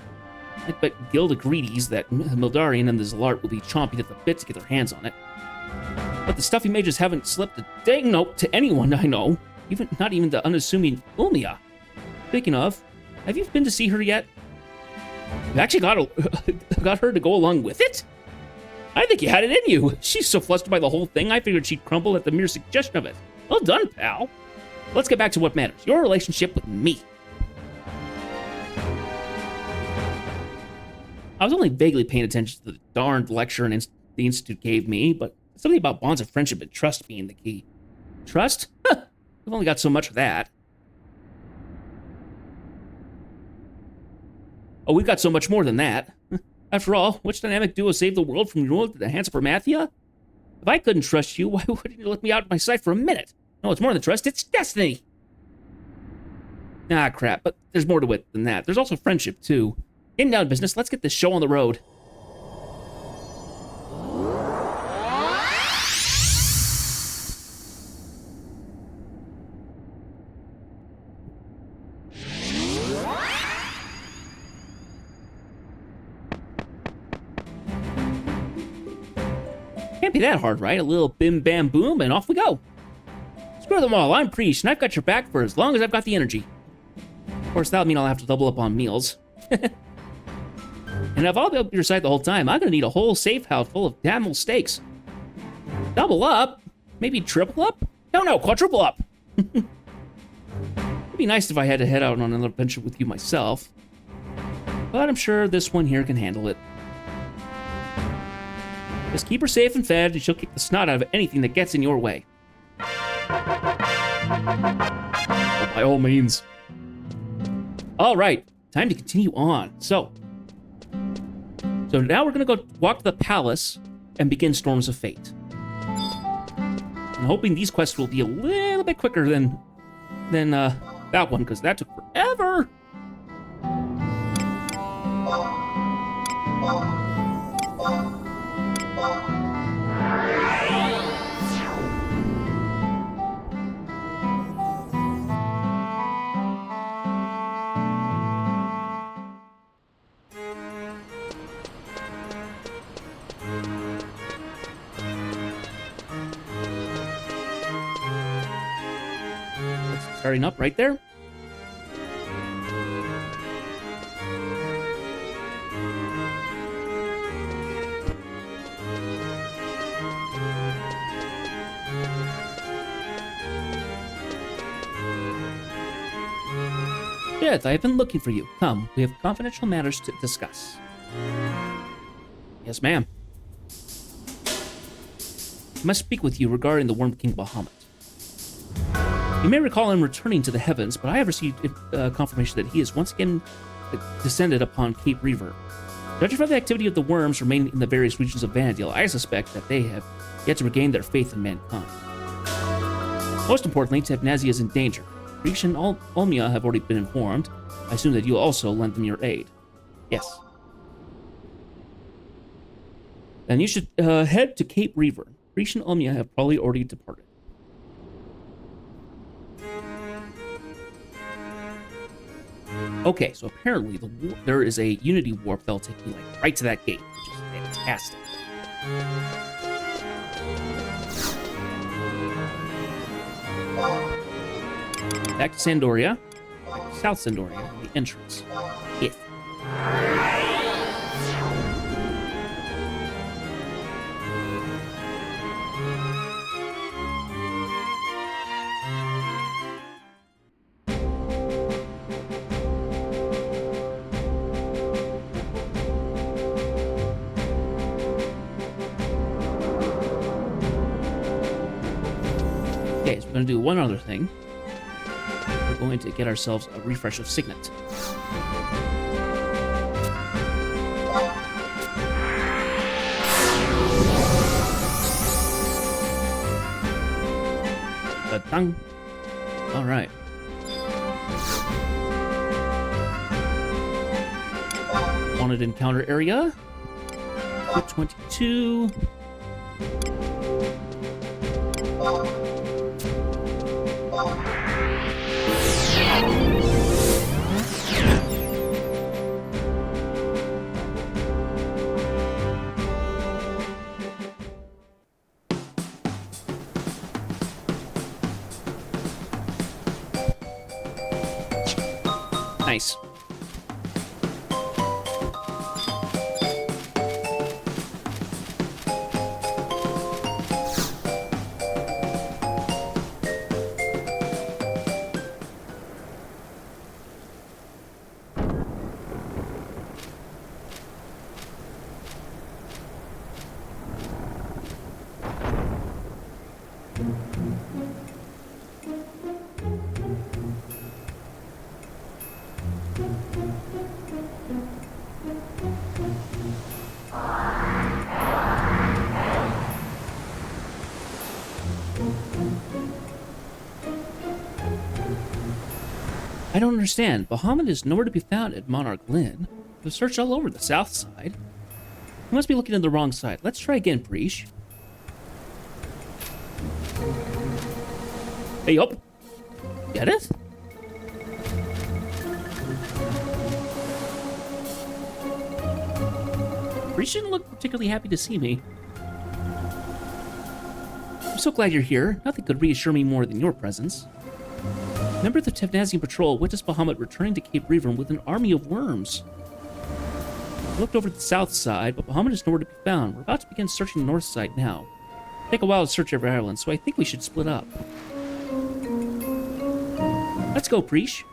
I bet Guild Greedies that Mildarian and the Zalart will be chomping at the bit to get their hands on it. But the stuffy mages haven't slipped a dang note to anyone I know, not even the unassuming Ulmia. Speaking of, have you been to see her yet? You actually got her to go along with it? I think you had it in you. She's so flustered by the whole thing, I figured she'd crumble at the mere suggestion of it. Well done, pal. Let's get back to what matters, your relationship with me. I was only vaguely paying attention to the darned lecture the Institute gave me, but something about bonds of friendship and trust being the key. Trust? Huh, we've only got so much of that. Oh, we've got so much more than that. After all, which dynamic duo saved the world from ruin to the hands of Hermathia? If I couldn't trust you, why wouldn't you let me out of my sight for a minute? No, it's more than trust, it's destiny! Ah, crap, but there's more to it than that. There's also friendship, too. Getting down to business, let's get this show on the road. Can't be that hard, right? A little bim bam boom and off we go. Screw them all, I'm Priest, and I've got your back for as long as I've got the energy. Of course, that'll mean I'll have to double up on meals. And if I'll be up your side the whole time, I'm gonna need a whole safe house full of damn old steaks. Double up? Maybe triple up? No, quadruple up! It'd be nice if I had to head out on another adventure with you myself. But I'm sure this one here can handle it. Just keep her safe and fed, and she'll kick the snot out of anything that gets in your way. Oh, by all means. All right, time to continue on. So now we're gonna go walk to the palace and begin Storms of Fate. I'm hoping these quests will be a little bit quicker than that one, because that took forever. Starting up right there. Yes, I have been looking for you. Come, we have confidential matters to discuss. Yes, ma'am. I must speak with you regarding the Worm King Bahamut. You may recall him returning to the heavens, but I have received confirmation that he has once again descended upon Cape Reaver. Judging from the activity of the worms remaining in the various regions of Vanadil, I suspect that they have yet to regain their faith in mankind. Most importantly, Tecnasia is in danger. Reach and Olmia have already been informed. I assume that you'll also lend them your aid. Yes. Then you should head to Cape Reaver. Reach and Olmia have probably already departed. Okay, so apparently there is a Unity warp that'll take you like right to that gate, which is fantastic. Back to Sandoria, back to South Sandoria, the entrance. If. Okay, so we're going to do one other thing. We're going to get ourselves a refresh of Signet. Ta-dang. All right. Wanted encounter area. 22. Nice. I don't understand. Bahamut is nowhere to be found at Monarch Lynn. We've searched all over the south side. We must be looking at the wrong side. Let's try again, Preesh. Hey, up. Get it? Preesh didn't look particularly happy to see me. I'm so glad you're here. Nothing could reassure me more than your presence. Member of the Tevnazian Patrol witnessed Bahamut returning to Cape Reavern with an army of worms. I looked over to the south side, but Bahamut is nowhere to be found. We're about to begin searching the north side now. It'll take a while to search every island, so I think we should split up. Let's go, Preesh.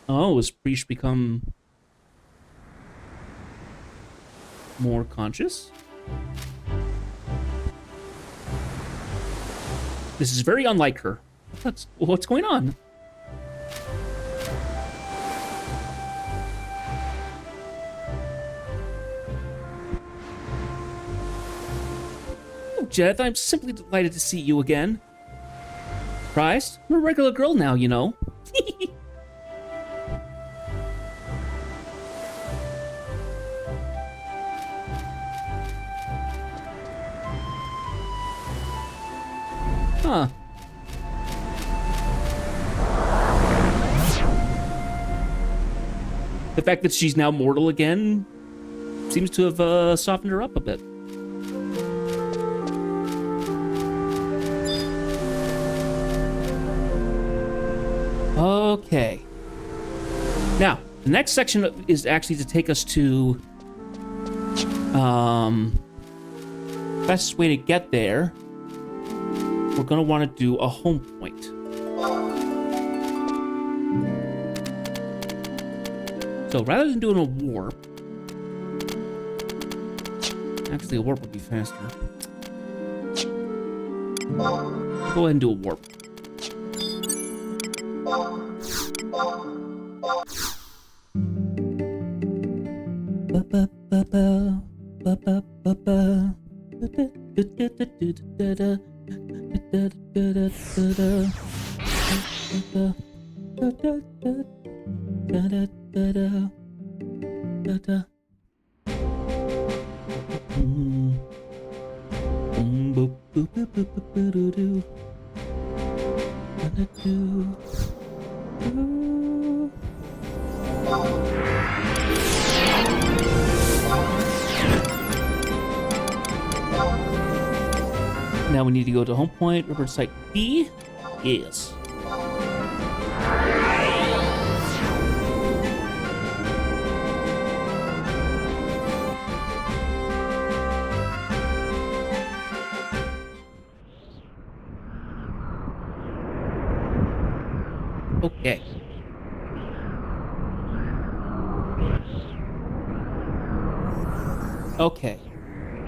Oh, has Preesh become more conscious? This is very unlike her. What's going on? Oh, Jeth, I'm simply delighted to see you again. Surprised? I'm a regular girl now, you know. Huh. The fact that she's now mortal again seems to have softened her up a bit. Okay. Now, the next section is actually to take us to best way to get there. We're gonna want to do a home point. So rather than doing a warp, actually a warp would be faster. Go ahead and do a warp. Now we need to go to home point, river site B. Yes. Okay. Okay.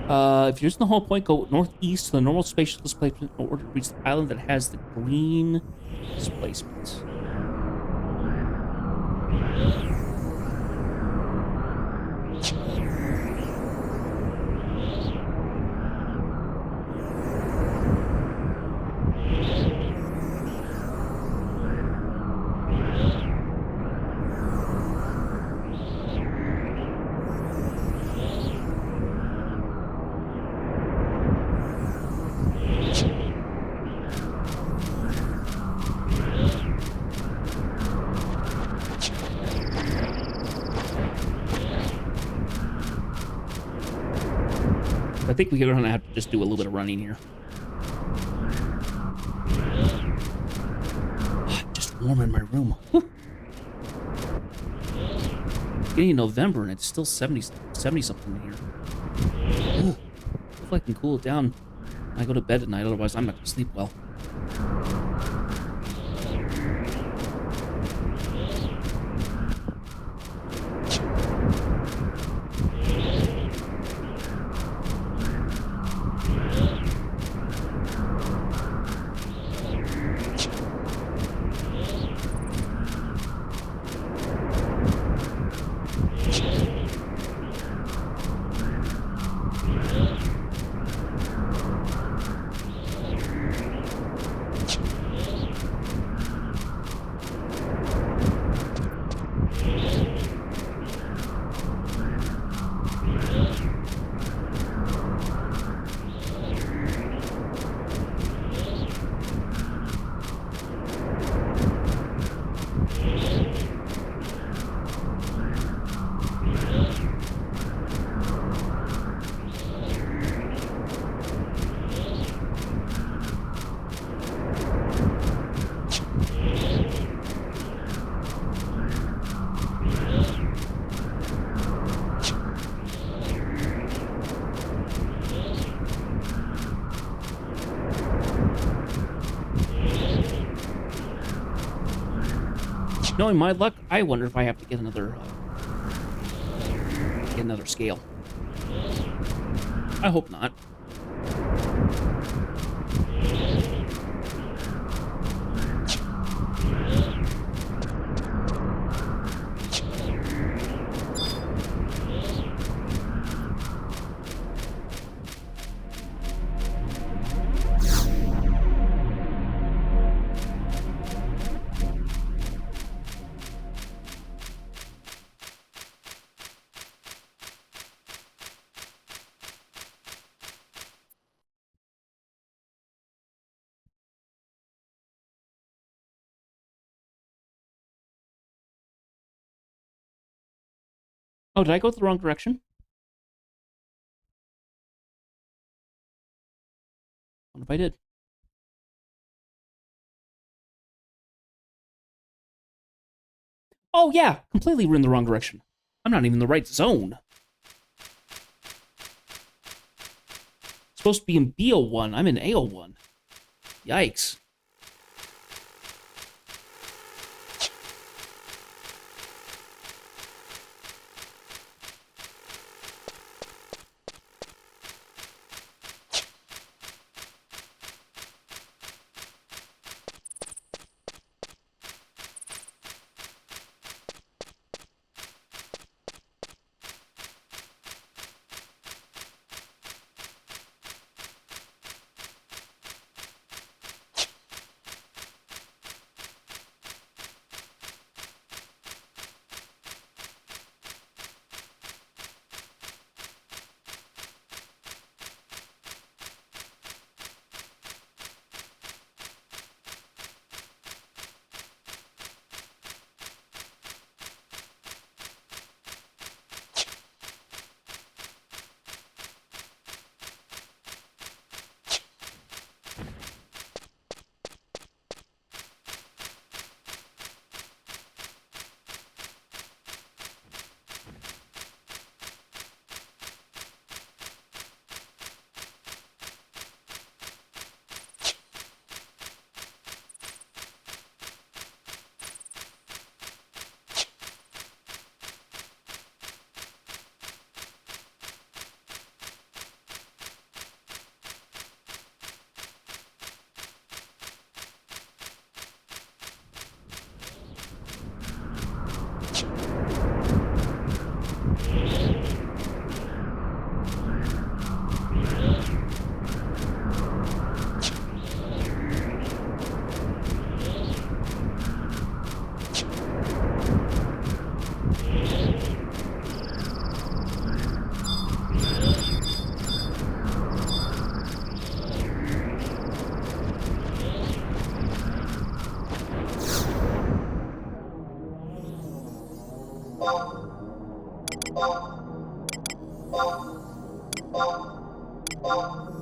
If you're using the whole point, go northeast to the normal spatial displacement in order to reach the island that has the green displacement. I think we're gonna have to just do a little bit of running here. Just warm in my room. Getting November and it's still 70 something in here. Hopefully I can cool it down when I go to bed at night, otherwise I'm not gonna sleep well. Knowing my luck, I wonder if I have to get another scale. I hope not. Oh, did I go the wrong direction? I wonder if I did. Oh, yeah, completely in the wrong direction. I'm not even in the right zone. Supposed to be in B01. I'm in A01. Yikes.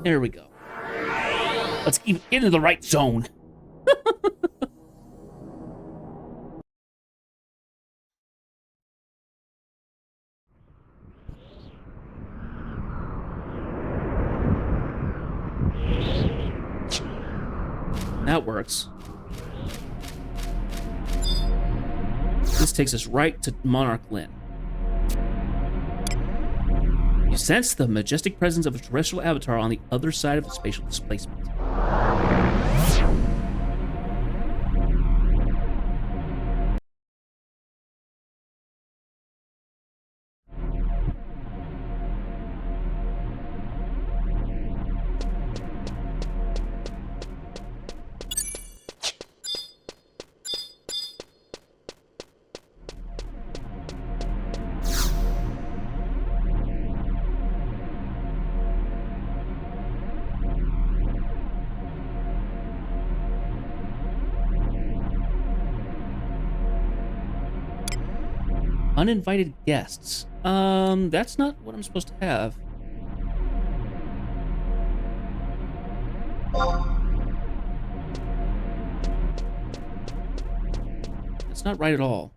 There we go. Let's get into the right zone. That works. This takes us right to Monarch Lynn. You sense the majestic presence of a terrestrial avatar on the other side of the spatial displacement. Uninvited guests. That's not what I'm supposed to have. That's not right at all.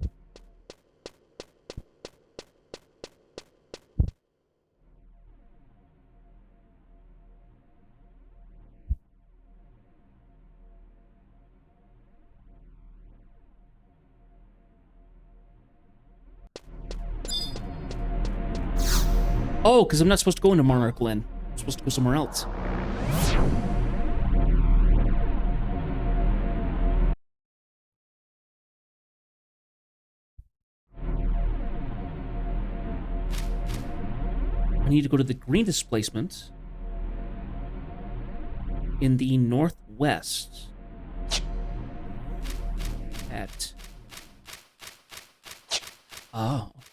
Oh, because I'm not supposed to go into Monarch Lynn. I'm supposed to go somewhere else. I need to go to the green displacement in the northwest at... Oh, okay.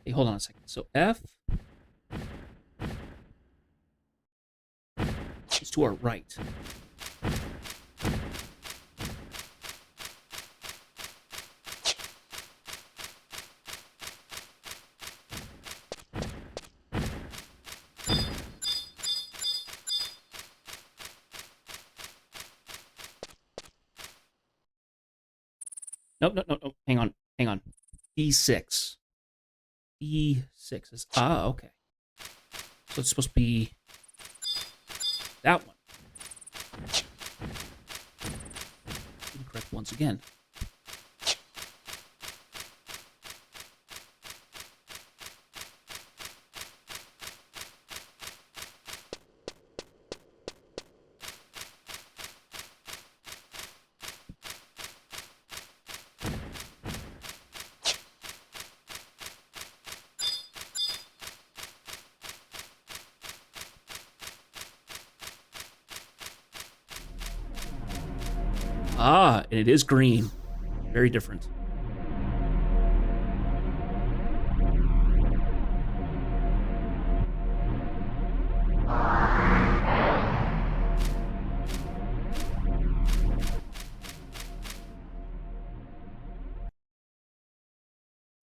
Hey, hold on a second. So F is to our right. Nope, nope, nope, nope. Hang on, hang on. E6. E6 is... Ah, okay. So it's supposed to be that one. Incorrect once again. Ah, and it is green. Very different.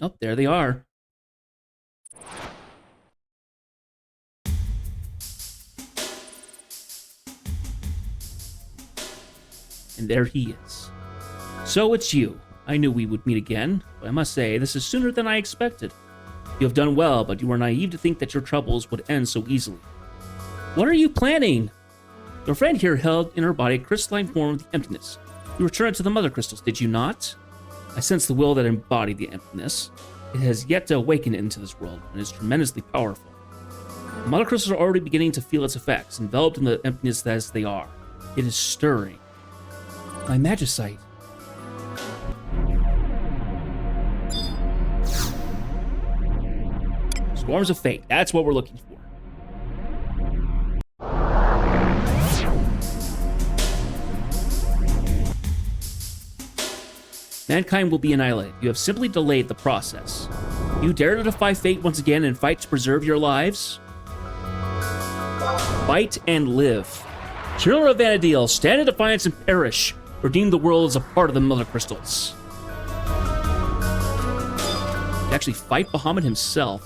Oh, there they are. And there he is. So it's you. I knew we would meet again, but I must say, this is sooner than I expected. You have done well, but you were naive to think that your troubles would end so easily. What are you planning? Your friend here held in her body a crystalline form of the emptiness. You returned to the mother crystals, did you not? I sense the will that embodied the emptiness. It has yet to awaken into this world, and is tremendously powerful. The mother crystals are already beginning to feel its effects, enveloped in the emptiness as they are. It is stirring. My magicite. Storms of Fate. That's what we're looking for. Mankind will be annihilated. You have simply delayed the process. You dare to defy fate once again and fight to preserve your lives? Fight and live. Children of Vanadil, stand in defiance and perish. Redeem the world as a part of the Mother Crystals. Actually fight Bahamut himself.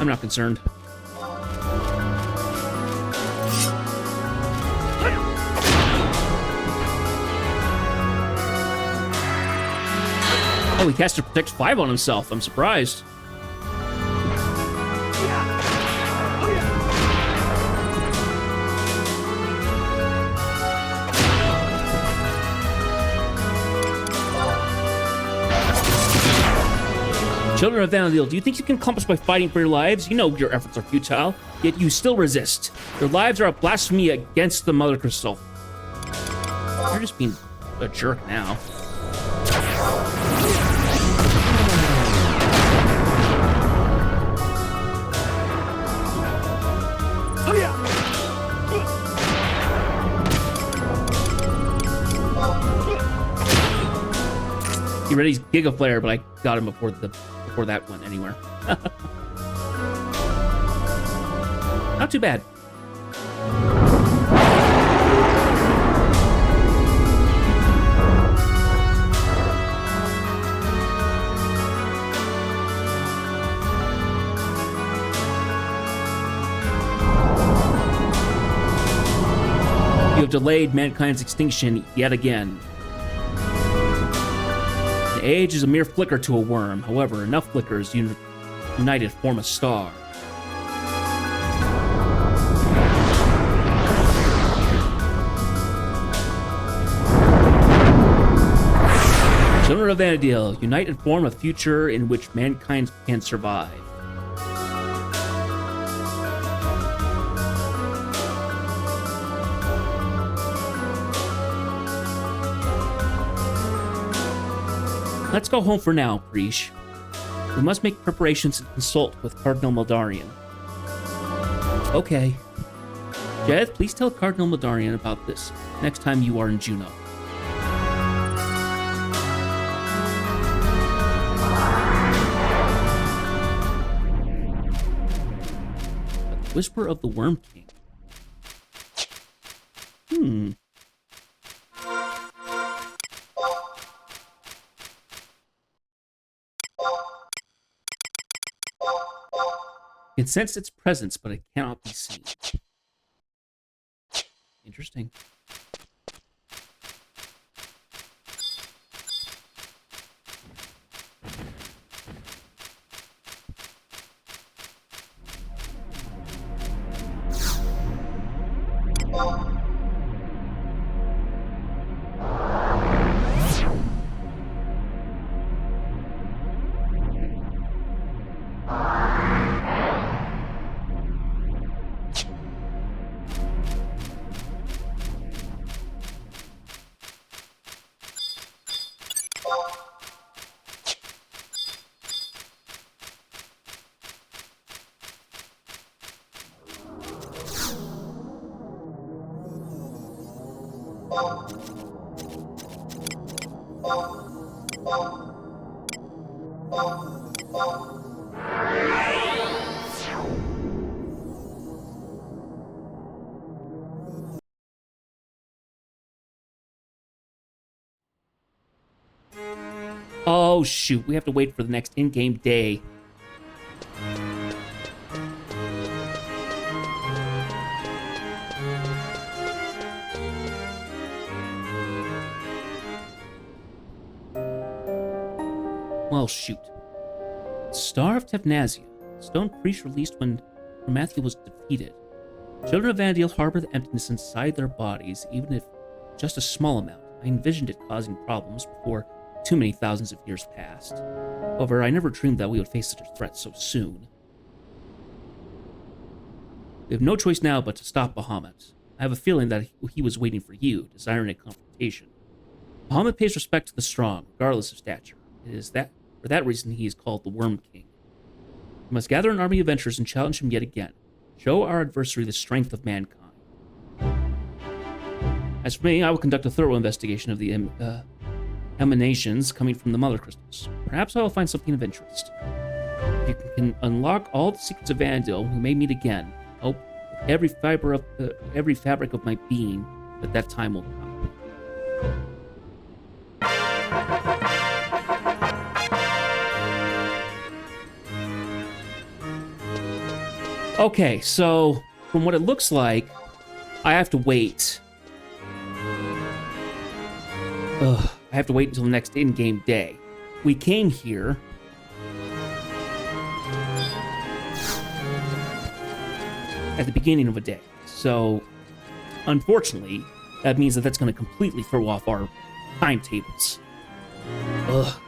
I'm not concerned. Oh, he casted Protect 5 on himself. I'm surprised. Children of Vanadil, do you think you can accomplish by fighting for your lives? You know your efforts are futile, yet you still resist. Your lives are a blasphemy against the Mother Crystal. You're just being a jerk now. He ready's Giga Flare, but I got him before that went anywhere. Not too bad. You have delayed mankind's extinction yet again. The age is a mere flicker to a worm. However, enough flickers united form a star. Children of Vanadil, unite and form a future in which mankind can survive. Let's go home for now, Preesh. We must make preparations and consult with Cardinal Maldarian. Okay. Jed, please tell Cardinal Maldarian about this next time you are in Juno. The Whisper of the Worm King. I can sense its presence, but it cannot be seen. Interesting. Oh, shoot. We have to wait for the next in-game day. Well, shoot. Star of Tepnasia. Stone priest released when Promathia was defeated. Children of Vanadil harbor the emptiness inside their bodies, even if just a small amount. I envisioned it causing problems before too many thousands of years passed. However, I never dreamed that we would face such a threat so soon. We have no choice now but to stop Bahamut. I have a feeling that he was waiting for you, desiring a confrontation. Bahamut pays respect to the strong, regardless of stature. It is that for that reason he is called the Worm King. We must gather an army of adventurers and challenge him yet again. Show our adversary the strength of mankind. As for me, I will conduct a thorough investigation of the emanations coming from the mother crystals. Perhaps I will find something of interest. If you can unlock all the secrets of Vandal, we may meet again. I hope with every fabric of my being that time will come. Okay, so from what it looks like, I have to wait. I have to wait until the next in-game day. We came here at the beginning of a day. So, unfortunately, that means that that's going to completely throw off our timetables. Ugh.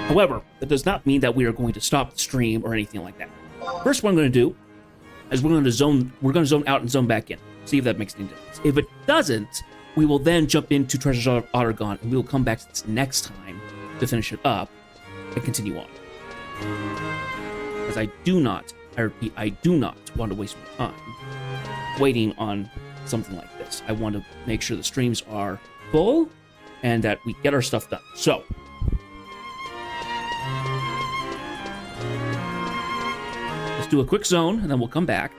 However, that does not mean that we are going to stop the stream or anything like that. First, what I'm going to do is we're going to zone out and zone back in. See if that makes any difference. If it doesn't, we will then jump into Treasures of Aragon, and we will come back to this next time to finish it up and continue on. Because I repeat, I do not want to waste my time waiting on something like this. I want to make sure the streams are full and that we get our stuff done. So, let's do a quick zone, and then we'll come back.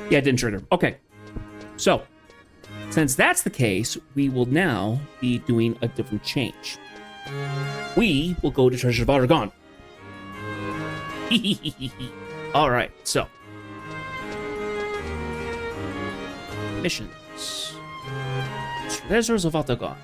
Yeah, it didn't trigger. Okay. So, since that's the case, we will now be doing a different change. We will go to Treasure of Aragon. Alright, so. Missions. Treasures of Aragon.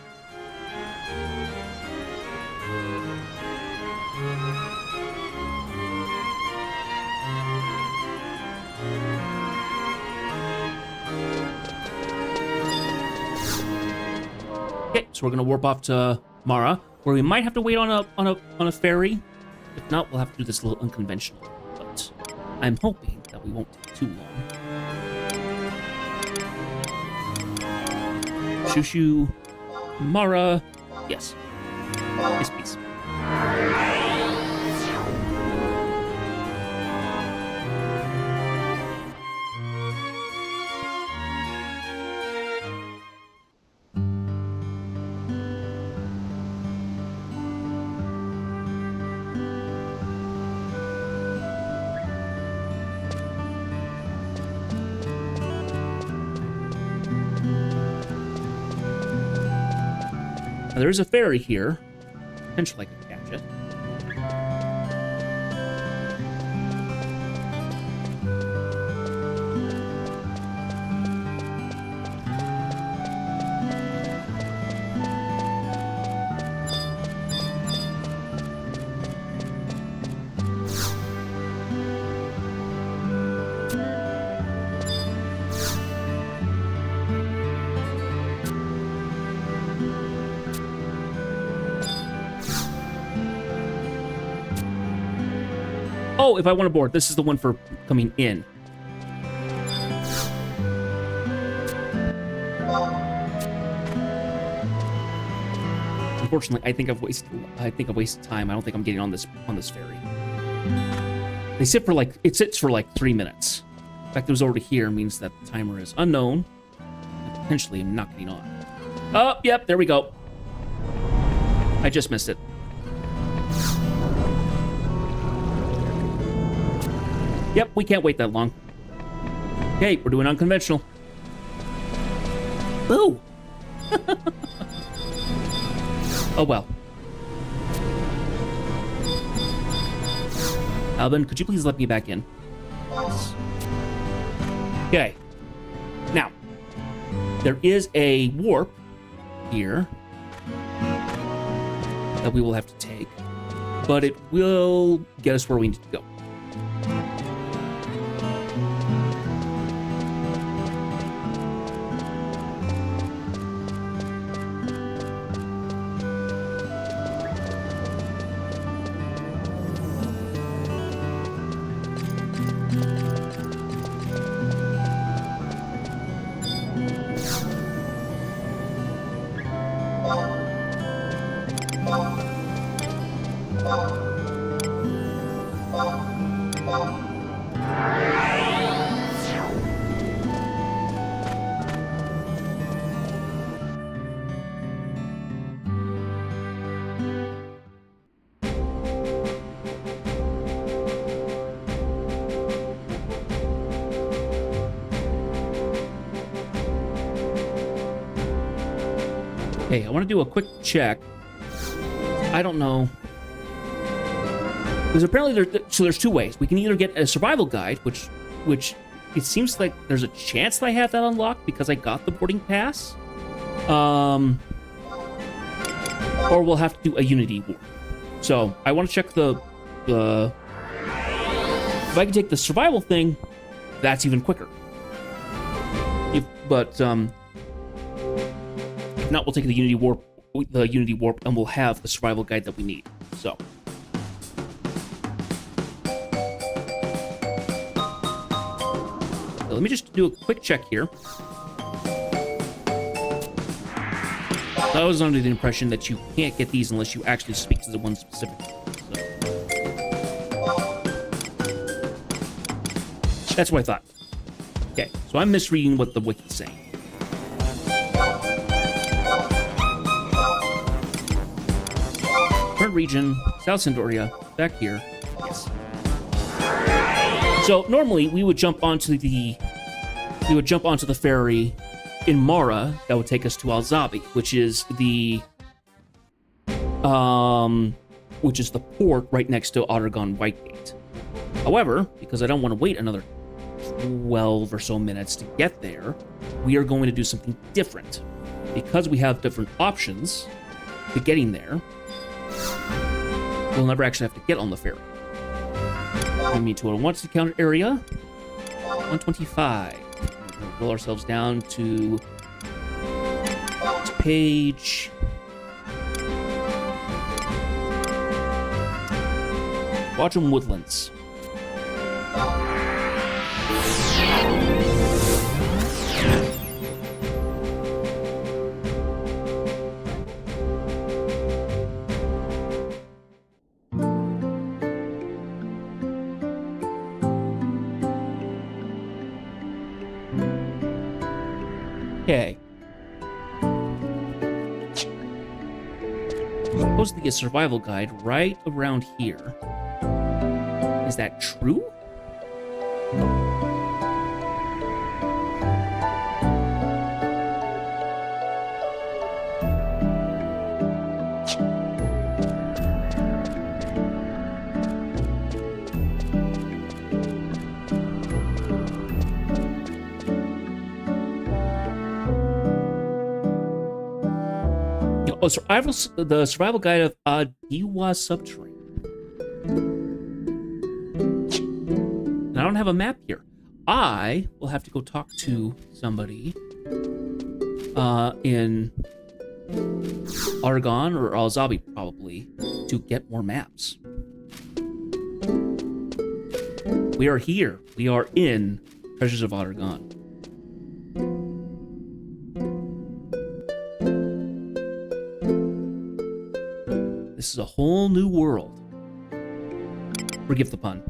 Okay, so we're gonna warp off to Mara, where we might have to wait on a ferry. If not, we'll have to do this a little unconventional. But I'm hoping that we won't take too long. Shushu, Mara, yes, peace. Now, there is a ferry here. Potentially I can catch it. Oh, if I want to board, this is the one for coming in. Unfortunately, I think I've wasted time. I don't think I'm getting on this ferry. It sits for like 3 minutes. The fact that it was already here means that the timer is unknown. And potentially I'm not getting on. Oh, yep, there we go. I just missed it. Yep, we can't wait that long. Okay, we're doing unconventional. Boo! Oh well. Albin, could you please let me back in? Okay. Now, there is a warp here that we will have to take, but it will get us where we need to go. Okay, I want to do a quick check. I don't know. Because apparently there's two ways. We can either get a survival guide, which it seems like there's a chance that I have that unlocked because I got the boarding pass. Or we'll have to do a Unity warp. So I want to check the if I can take the survival thing, that's even quicker. If not, we'll take the Unity warp, and we'll have the survival guide that we need. So. Let me just do a quick check here. I was under the impression that you can't get these unless you actually speak to the one specific. So. That's what I thought. Okay, so I'm misreading what the wiki's saying. Current region, South Cindoria, back here. Yes. So normally we would jump onto the ferry in Mara that would take us to Alzabi, which is the port right next to Ottergon Whitegate. However, because I don't want to wait another 12 or so minutes to get there, we are going to do something different. Because we have different options to getting there, we'll never actually have to get on the ferry. I mean, to a once encountered area, 125. We'll roll ourselves down to this page. Watchum Woodlands. Okay. Supposedly a survival guide right around here. Is that true? Oh, the survival guide of Adiwa Subterranean. And I don't have a map here. I will have to go talk to somebody in Argon or Alzabi probably to get more maps. We are here. We are in Treasures of Argon. This is a whole new world. Forgive the pun.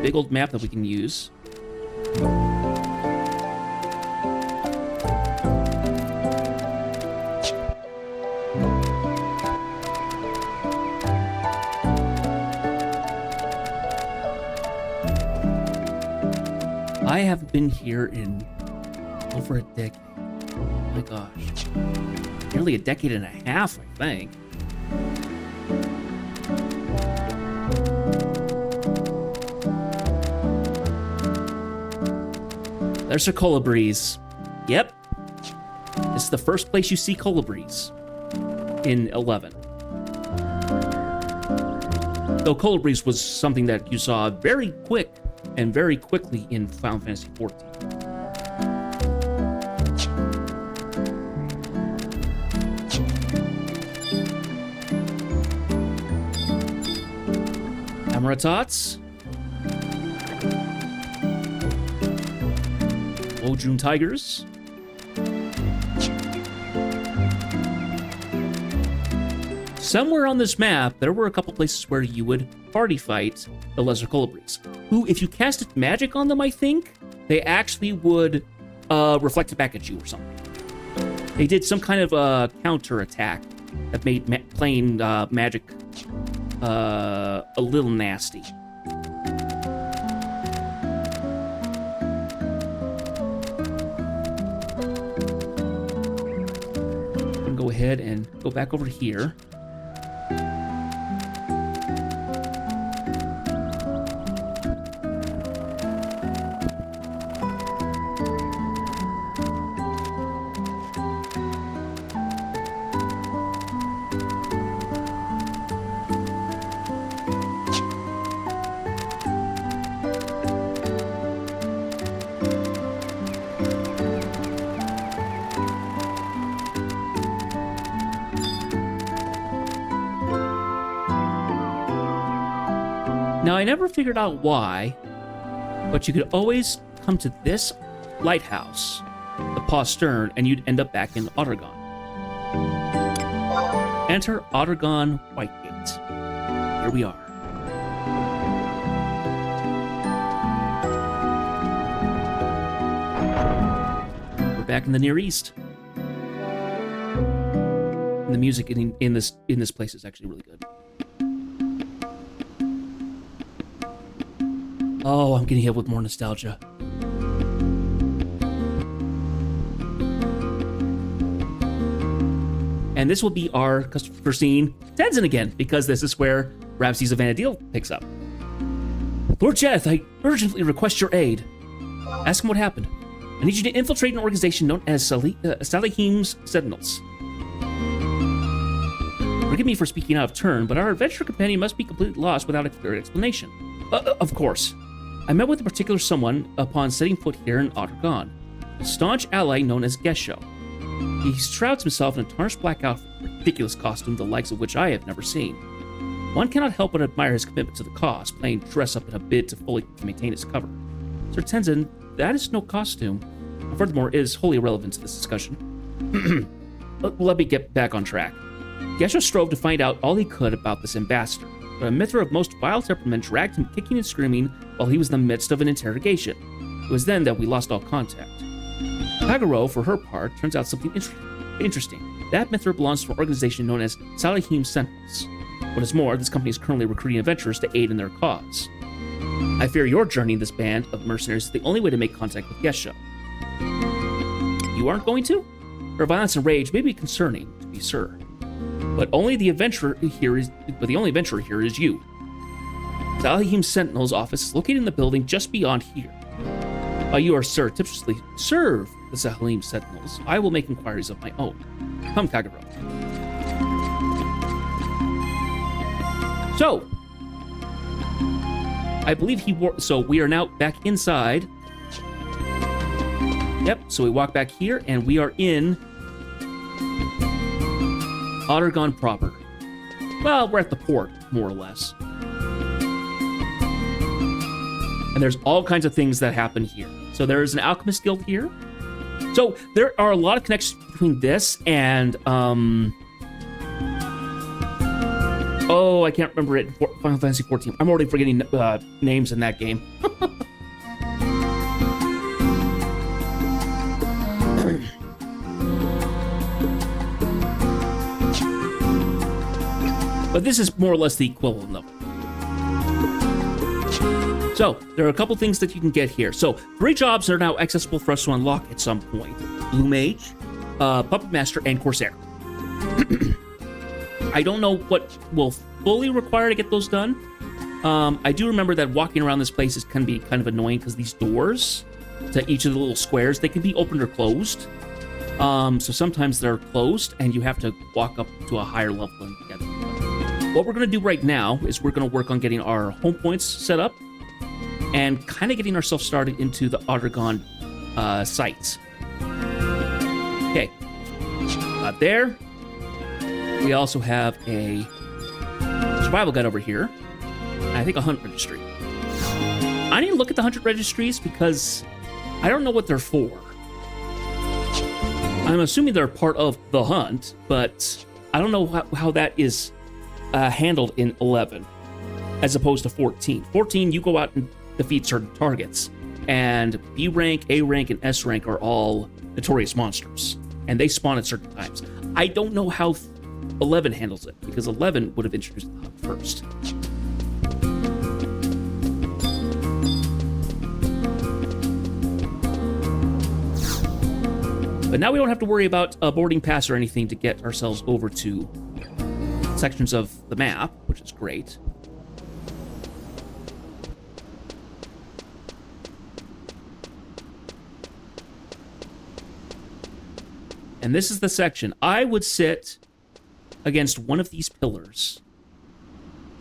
Big old map that we can use. haven't been here in over a decade. Oh my gosh. Nearly a decade and a half, I think. There's a colibris. Yep. This is the first place you see colibris in 11. Though colibris was something that you saw very quickly in Final Fantasy XIV. Amaratats. Wojun tigers. Somewhere on this map, there were a couple places where you would party fight the lesser colibris, who, if you casted magic on them, I think, they actually would reflect it back at you or something. They did some kind of counter attack that made playing magic a little nasty. I'm gonna go ahead and go back over here. Now, I never figured out why, but you could always come to this lighthouse, the Postern, and you'd end up back in Ottergon. Enter Ottergon Whitegate. Here we are. We're back in the Near East. And the music in this place is actually really good. Oh, I'm getting hit with more nostalgia. And this will be our customer scene, Tenzin again, because this is where Ramses of Vana'diel picks up. Lord Jeth, I urgently request your aid. Ask him what happened. I need you to infiltrate an organization known as Salihim's Sentinels. Forgive me for speaking out of turn, but our adventure companion must be completely lost without a clear explanation. Of course. I met with a particular someone upon setting foot here in Ottergon, a staunch ally known as Gesho. He shrouds himself in a tarnished black outfit, ridiculous costume the likes of which I have never seen. One cannot help but admire his commitment to the cause, playing dress up in a bid to fully maintain his cover. Sir Tenzin, that is no costume, and furthermore is wholly irrelevant to this discussion. Let me get back on track. Gesho strove to find out all he could about this ambassador, but a Mithra of most vile temperament dragged him kicking and screaming while he was in the midst of an interrogation. It was then that we lost all contact. Kagero, for her part, turns out something interesting. That Mithra belongs to an organization known as Salihim Sentinels. What is more, this company is currently recruiting adventurers to aid in their cause. I fear your journey in this band of mercenaries is the only way to make contact with Gesho. You aren't going to? Her violence and rage may be concerning, to be sure. But the only adventurer here is you. Salihim Sentinel's office is located in the building just beyond here. While you are surreptitiously serve the Salihim Sentinels, I will make inquiries of my own. Come, Kagero. So, I believe so we are now back inside. Yep, so we walk back here, and we are in Ottergon proper. Well, we're at the port, more or less. And there's all kinds of things that happen here. So there's an alchemist guild here. So there are a lot of connections between this and, oh, I can't remember it. Final Fantasy XIV. I'm already forgetting names in that game. But this is more or less the equivalent of it. So, there are a couple things that you can get here. So, 3 jobs are now accessible for us to unlock at some point. Blue Mage, Puppet Master, and Corsair. I don't know what will fully require to get those done. I do remember that walking around this place can be kind of annoying because these doors to each of the little squares, they can be opened or closed. So sometimes they're closed and you have to walk up to a higher level and get them. What we're going to do right now is we're going to work on getting our home points set up and kind of getting ourselves started into the Ottergon sites. Okay, got there. We also have a survival guide over here. And I think a hunt registry. I need to look at the hunt registries because I don't know what they're for. I'm assuming they're part of the hunt, but I don't know how that is handled in 11 as opposed to 14. 14, you go out and defeat certain targets, and B rank, A rank, and S rank are all notorious monsters, and they spawn at certain times. I don't know how 11 handles it, because 11 would have introduced the hunt first. But now we don't have to worry about a boarding pass or anything to get ourselves over to sections of the map, which is great. And this is the section. I would sit against one of these pillars,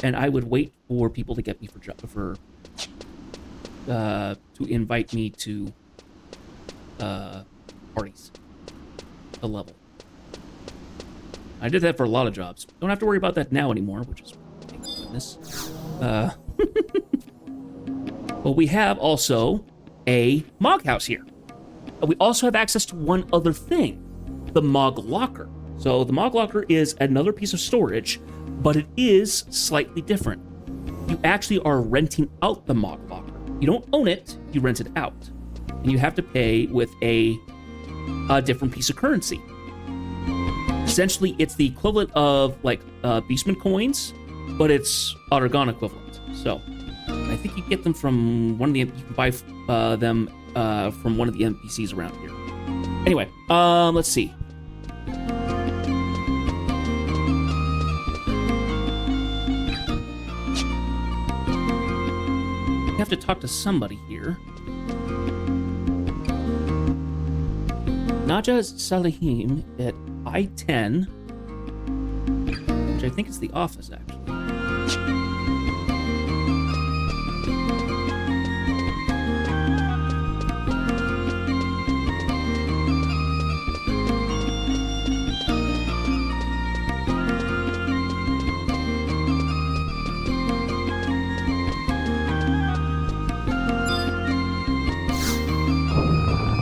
and I would wait for people to get me to invite me to parties. A level. I did that for a lot of jobs. Don't have to worry about that now anymore, which is thank goodness. But we have also a Mog house here. We also have access to one other thing, the Mog locker. So the Mog locker is another piece of storage, but it is slightly different. You actually are renting out the Mog locker. You don't own it, you rent it out. And you have to pay with a different piece of currency. Essentially, it's the equivalent of like Beastman coins, but it's Ottergon equivalent. So I think you get them from one of the. You can buy them from one of the NPCs around here. Anyway, let's see. I have to talk to somebody here. Naja Salahim at I-10, which I think is the office, actually.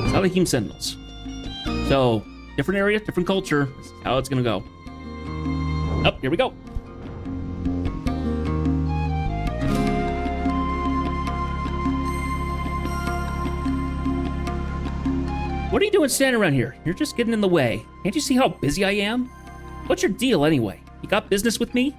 Salahim Sentinels. So, different area, different culture. This is how it's gonna go. Oh, here we go. What are you doing standing around here? You're just getting in the way. Can't you see how busy I am? What's your deal anyway? You got business with me?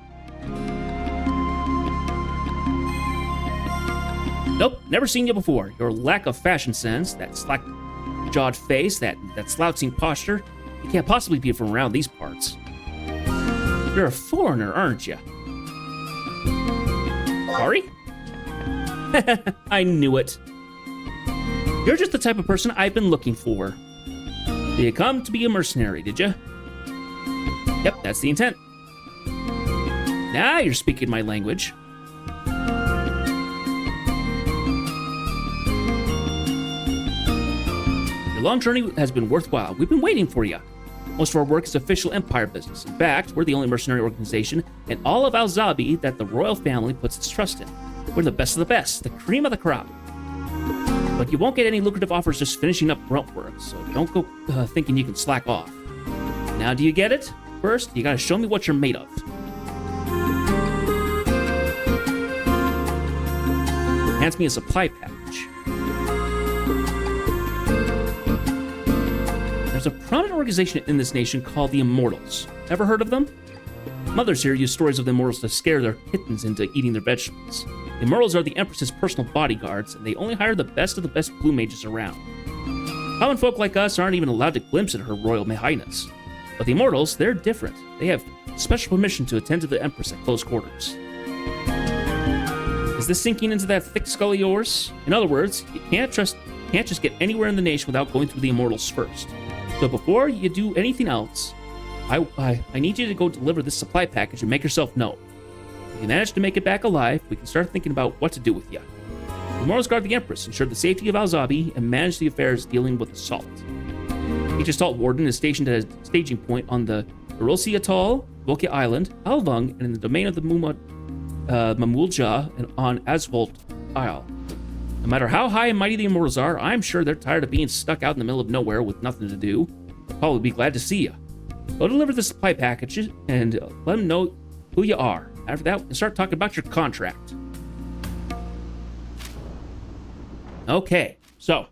Nope, never seen you before. Your lack of fashion sense, that slack-jawed face, that slouching posture, you can't possibly be from around these parts. You're a foreigner, aren't you? Sorry? I knew it. You're just the type of person I've been looking for. Did you come to be a mercenary, did you? Yep, that's the intent. Now you're speaking my language. Your long journey has been worthwhile. We've been waiting for you. Most of our work is official Empire business. In fact, we're the only mercenary organization in all of Al-Zabi that the royal family puts its trust in. We're the best of the best, the cream of the crop. But you won't get any lucrative offers just finishing up grunt work, so don't go thinking you can slack off. Now do you get it? First, you gotta show me what you're made of. Hands me a supply package. There's a prominent organization in this nation called the Immortals. Ever heard of them? Mothers here use stories of the Immortals to scare their kittens into eating their vegetables. The Immortals are the Empress's personal bodyguards, and they only hire the best of the best blue mages around. Common folk like us aren't even allowed to glimpse at her Royal Highness. But the Immortals, they're different. They have special permission to attend to the Empress at close quarters. Is this sinking into that thick skull of yours? In other words, you can't just get anywhere in the nation without going through the Immortals first. So before you do anything else, I need you to go deliver this supply package and make yourself known. If you manage to make it back alive, we can start thinking about what to do with you. The Immortals guard the Empress, ensure the safety of Alzabi, and manage the affairs dealing with assault. Each assault warden is stationed at a staging point on the Erosi Atoll, Volkia Island, Alvung, and in the domain of the Mamulja and on Asphalt Isle. No matter how high and mighty the Immortals are, I'm sure they're tired of being stuck out in the middle of nowhere with nothing to do. They'll probably be glad to see you. Go deliver the supply packages and let them know who you are. After that, we can start talking about your contract. Okay, so.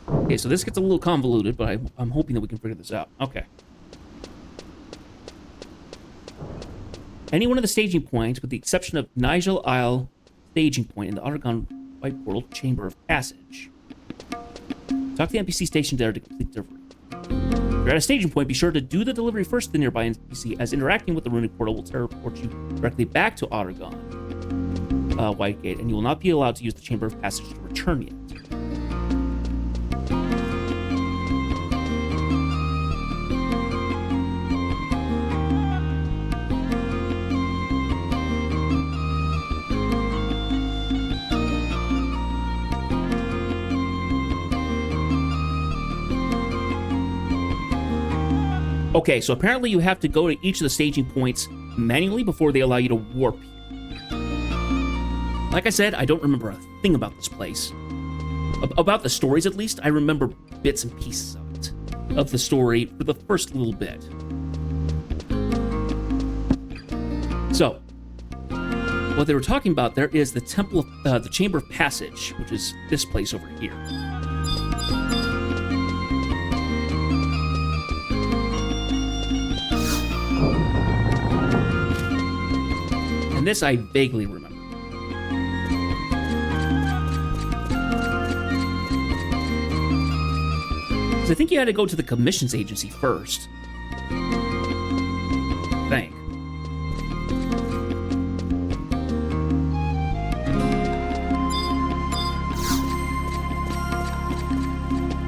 Okay, so this gets a little convoluted, but I'm hoping that we can figure this out. Okay. Any one of the staging points, with the exception of Nigel Isle staging point in the Aragon White Portal Chamber of Passage. Talk to the NPC station there to complete delivery. If you're at a staging point, be sure to do the delivery first to the nearby NPC, as interacting with the runic portal will teleport you directly back to Aragon White Gate, and you will not be allowed to use the Chamber of Passage to return yet. Okay, so apparently you have to go to each of the staging points manually before they allow you to warp. Like I said, I don't remember a thing about this place. About the stories, at least, I remember bits and pieces of it. Of the story for the first little bit. So, what they were talking about there is the Temple of, the Chamber of Passage, which is this place over here. And this I vaguely remember. I think you had to go to the commissions agency first. I think.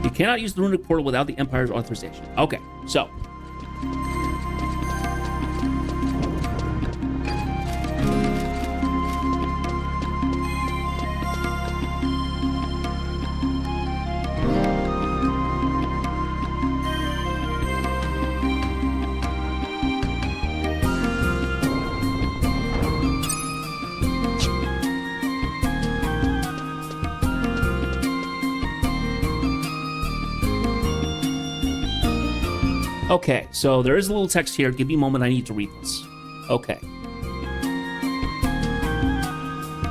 You cannot use the runic portal without the Empire's authorization. Okay, so. Okay, so there is a little text here. Give me a moment, I need to read this. Okay.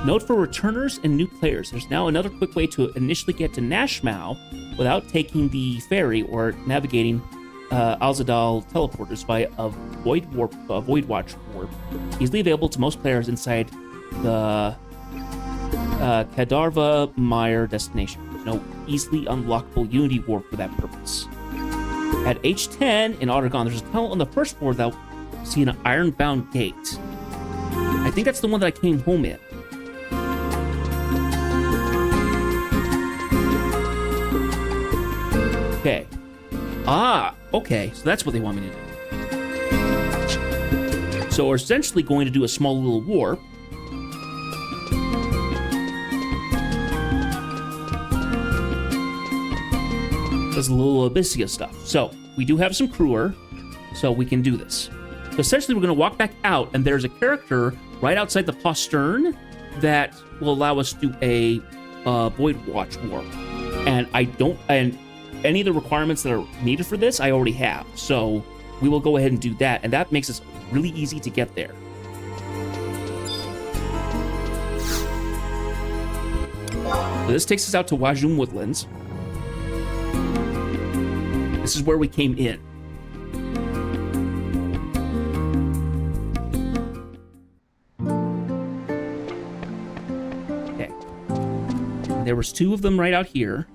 Note for returners and new players. There's now another quick way to initially get to Nashmau without taking the ferry or navigating Alzadal teleporters via a Void Watch warp, easily available to most players inside the Kadarva Mire destination. There's no easily unlockable Unity warp for that purpose. At H10 in Aragon, there's a tunnel on the first floor that will see an iron-bound gate. I think that's the one that I came home in. Okay. Ah, okay. So that's what they want me to do. So we're essentially going to do a small little warp. Does a little Abyssia stuff. So we do have some crewer, so we can do this. So essentially we're going to walk back out, and there's a character right outside the postern that will allow us to do a Void Watch warp. And any of the requirements that are needed for this, I already have. So we will go ahead and do that, and that makes it really easy to get there. So this takes us out to Wajum Woodlands. This is where we came in. Okay. There was 2 of them right out here.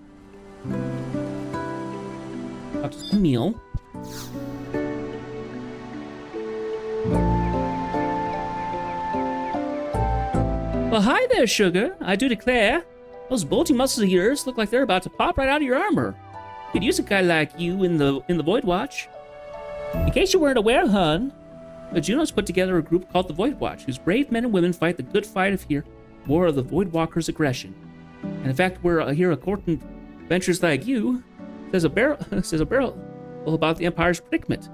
Up to Camille. Well, hi there, Sugar. I do declare, those bolty muscles of yours look like they're about to pop right out of your armor. Could use a guy like you in the Void Watch. In case you weren't aware, hun, the Junos put together a group called the Void Watch, whose brave men and women fight the good fight of here, war of the Void Walker's aggression. And in fact, we're here courting adventures like you. Says a barrel about the Empire's predicament.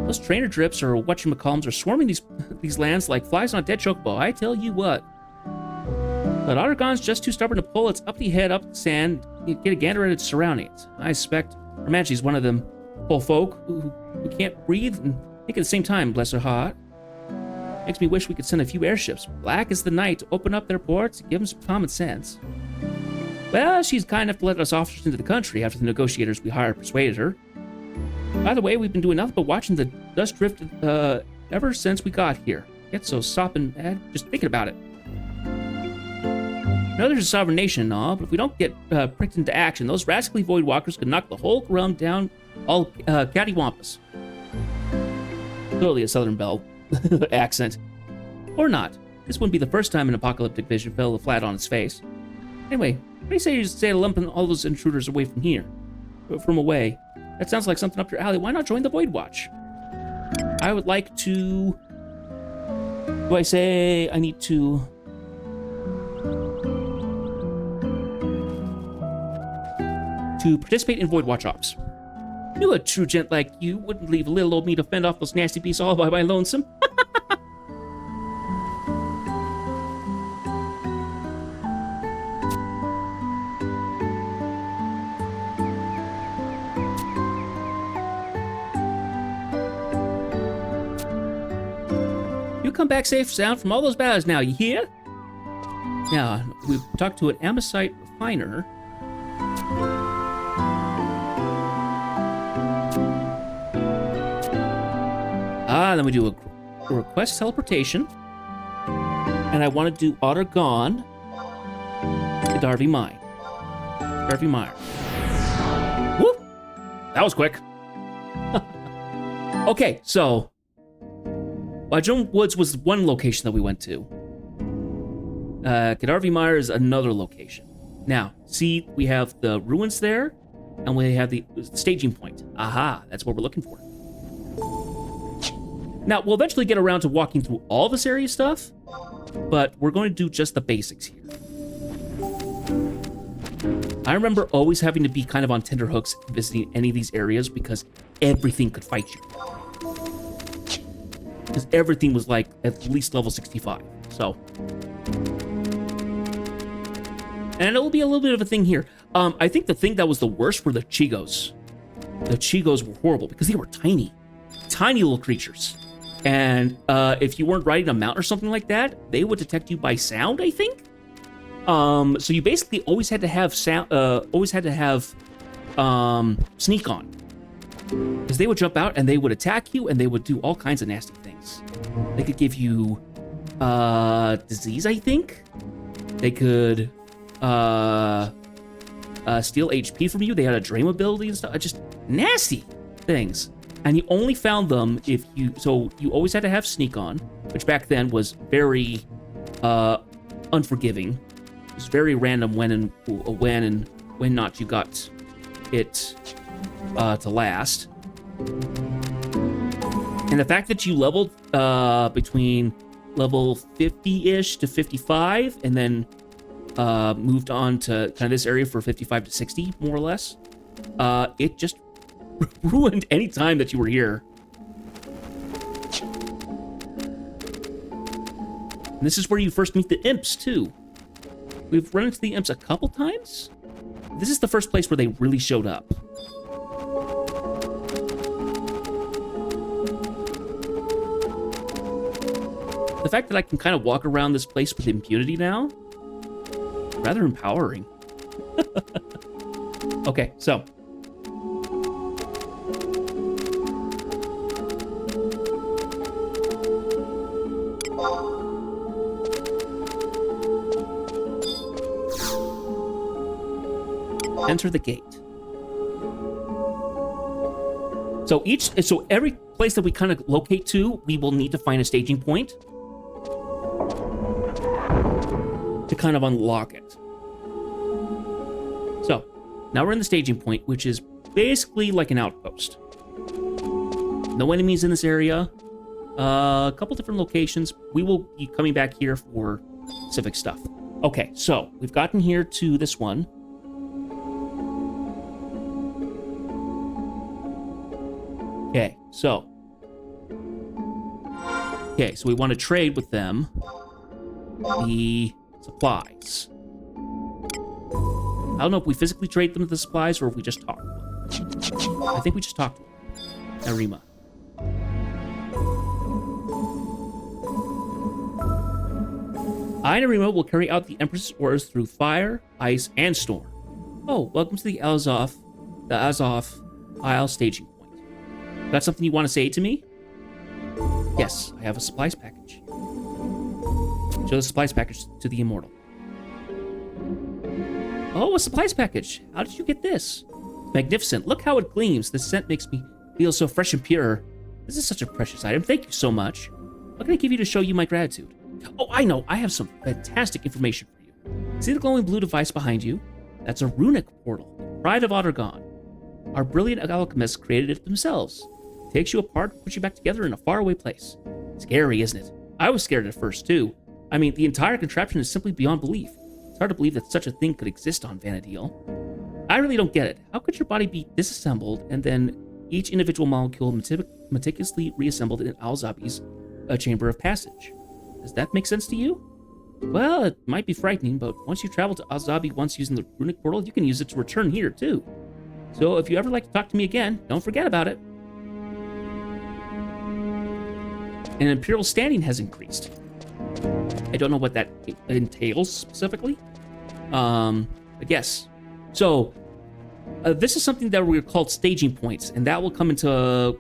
Those trainer drips or whatchamacallums are swarming these lands like flies on a dead chocobo. I tell you what. But Ottergon's just too stubborn to pull its uppity head up the sand and get a gander at its surroundings. I suspect Hermanchi's one of them poor folk who can't breathe and think at the same time, bless her heart. Makes me wish we could send a few airships, black as the night, to open up their ports and give them some common sense. Well, she's kind enough to let us officers into the country after the negotiators we hired persuaded her. By the way, we've been doing nothing but watching the dust drift ever since we got here. Get so sopping mad just thinking about it. I know there's a sovereign nation and all, but if we don't get pricked into action, those rascally Void Walkers could knock the whole realm down all cattywampus. Clearly a Southern Belle accent. Or not. This wouldn't be the first time an apocalyptic vision fell flat on its face. Anyway, what do you say you say lumping all those intruders away from here? From away. That sounds like something up your alley. Why not join the Void Watch? I would like to... Do I say I need to... to participate in Void Watch ops? Knew a true gent like you wouldn't leave little old me to fend off those nasty beasts all by my lonesome. You come back safe and sound from all those battles now, you hear? Now, we've talked to an Amosite refiner. Then we do a request teleportation. And I want to do Ottergon to Darby Mine. Darby Mire. Whoop! That was quick. Okay, so Wajum Woods was one location that we went to. Cadarvi Mire is another location. Now, see, we have the ruins there, and we have the staging point. Aha, that's what we're looking for. Now, we'll eventually get around to walking through all this area stuff, but we're going to do just the basics here. I remember always having to be kind of on tenterhooks visiting any of these areas because everything could fight you. Because everything was like at least level 65, so... And it will be a little bit of a thing here. I think the thing that was the worst were the Chigos. The Chigos were horrible because they were tiny. Tiny little creatures. And if you weren't riding a mount or something like that, they would detect you by sound, I think? So you basically always had to have sound, sneak on. Because they would jump out and they would attack you and they would do all kinds of nasty things. They could give you disease, I think. They could steal HP from you. They had a dream ability and stuff. Just nasty things. And you only found them if you... So you always had to have sneak on, which back then was very unforgiving. It was very random when not you got it to last. And the fact that you leveled between level 50-ish to 55 and then moved on to kind of this area for 55 to 60, more or less, it just ruined any time that you were here. And this is where you first meet the imps, too. We've run into the imps a couple times. This is the first place where they really showed up. The fact that I can kind of walk around this place with impunity now, rather empowering. Okay, so. Enter the gate. So every place that we kind of locate to, we will need to find a staging point to kind of unlock it. So now we're in the staging point, which is basically like an outpost. No enemies in this area. A couple different locations. We will be coming back here for specific stuff. Okay, so we've gotten here to this one. Okay, so we want to trade with them the supplies. I don't know if we physically trade them the supplies or if we just talk to them. I think we just talk to them. Narima. I, Narima, will carry out the Empress's orders through fire, ice, and storm. Oh, welcome to the Azov Isle staging point. Got something you want to say to me? Yes, I have a supplies package. Show the supplies package to the immortal. Oh, a supplies package. How did you get this? Magnificent. Look how it gleams. The scent makes me feel so fresh and pure. This is such a precious item. Thank you so much. What can I give you to show you my gratitude? Oh, I know. I have some fantastic information for you. See the glowing blue device behind you? That's a runic portal. Pride of Ottergon. Our brilliant alchemists created it themselves. It takes you apart and puts you back together in a faraway place. Scary, isn't it? I was scared at first, too. I mean, the entire contraption is simply beyond belief. It's hard to believe that such a thing could exist on Vana'diel. I really don't get it. How could your body be disassembled and then each individual molecule meticulously reassembled in Alzabi's chamber of passage? Does that make sense to you? Well, it might be frightening, but once you travel to Alzabi once using the runic portal, you can use it to return here, too. So if you ever like to talk to me again, don't forget about it. And Imperial standing has increased. I don't know what that entails specifically. I guess. So, this is something that we're called staging points, and that will come into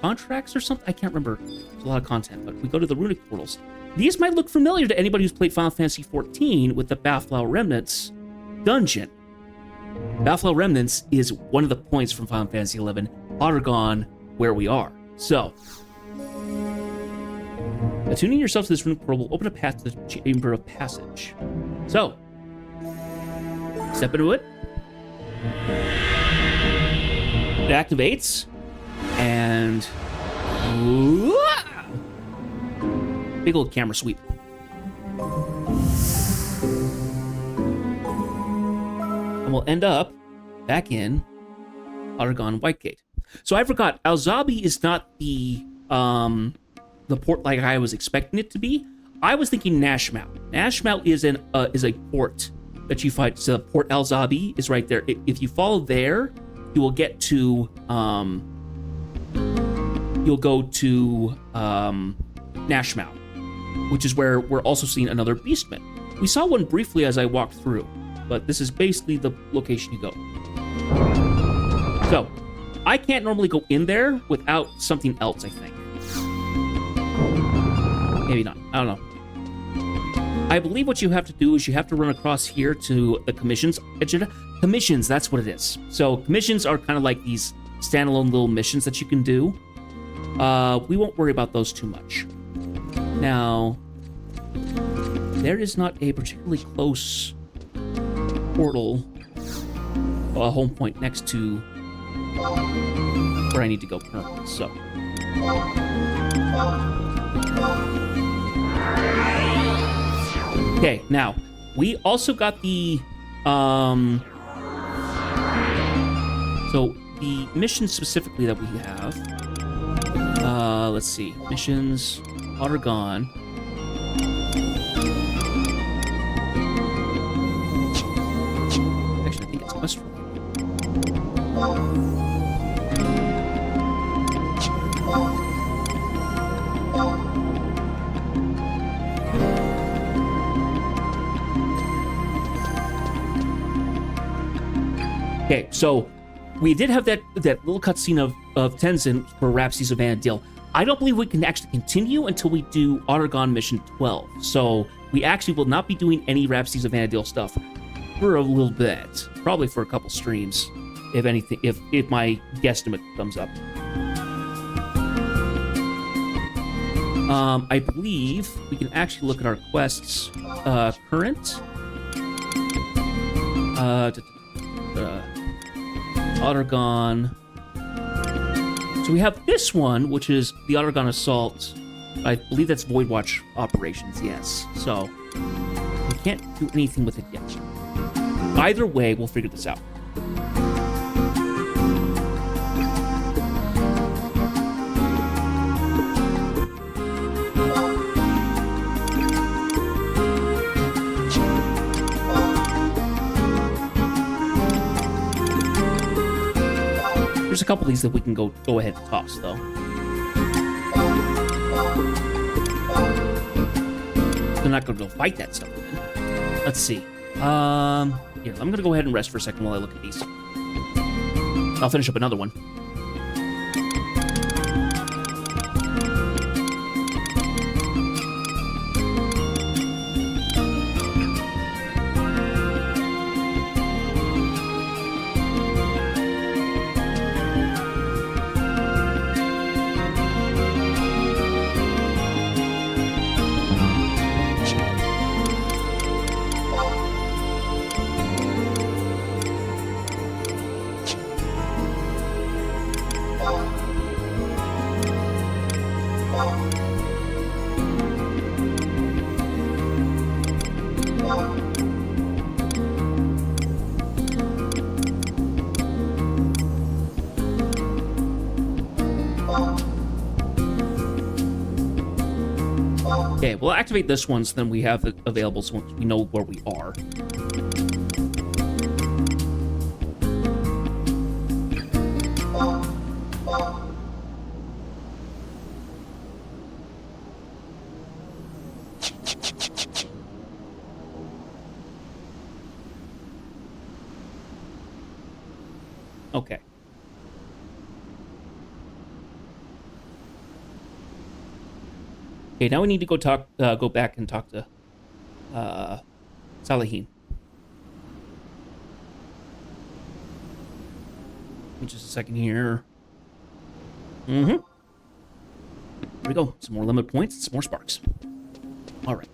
contracts or something. I can't remember. There's a lot of content, but we go to the runic portals. These might look familiar to anybody who's played Final Fantasy XIV with the Bathflower Remnants dungeon. Bathflower Remnants is one of the points from Final Fantasy XI, Ottergon, where we are. So, attuning yourself to this runic portal will open a path to the chamber of passage. So, step into it. It activates, and big old camera sweep. And we'll end up back in Ottergon Whitegate. So I forgot, Alzabi is not the port like I was expecting it to be. I was thinking Nashmount. Nashmount is a port that you find. So Port Alzabi is right there. If you follow there, you will get to you'll go to Nashmount, which is where we're also seeing another Beastman. We saw one briefly as I walked through, but this is basically the location you go. So I can't normally go in there without something else, I think. Maybe not. I don't know. I believe what you have to do is you have to run across here to the commissions agenda. Commissions, that's what it is. So commissions are kind of like these standalone little missions that you can do. We won't worry about those too much. Now, there is not a particularly close portal, home point next to where I need to go currently, so. Okay, now, we also got the, so the mission specifically that we have, let's see, missions, Ottergon. Actually, I think it's quest related. So we did have that little cutscene of Tenzin for Rhapsodies of Vana'diel. I don't believe we can actually continue until we do Argon Mission 12. So we actually will not be doing any Rhapsodies of Vana'diel stuff for a little bit. Probably for a couple streams, if anything, if my guesstimate comes up. I believe we can actually look at our quests current. Argon. So we have this one, which is the Argon Assault. I believe that's Void Watch operations, yes. So we can't do anything with it yet. Either way, we'll figure this out. There's a couple of these that we can go ahead and toss, though. They're not going to go fight that stuff again. Let's see. Here, I'm going to go ahead and rest for a second while I look at these. I'll finish up another one. Okay, we'll activate this one so then we have it available so we know where we are. Okay. Okay, now we need to go back and talk to Salahim. Give me just a second here. Here we go. Some more limit points, some more sparks. All right.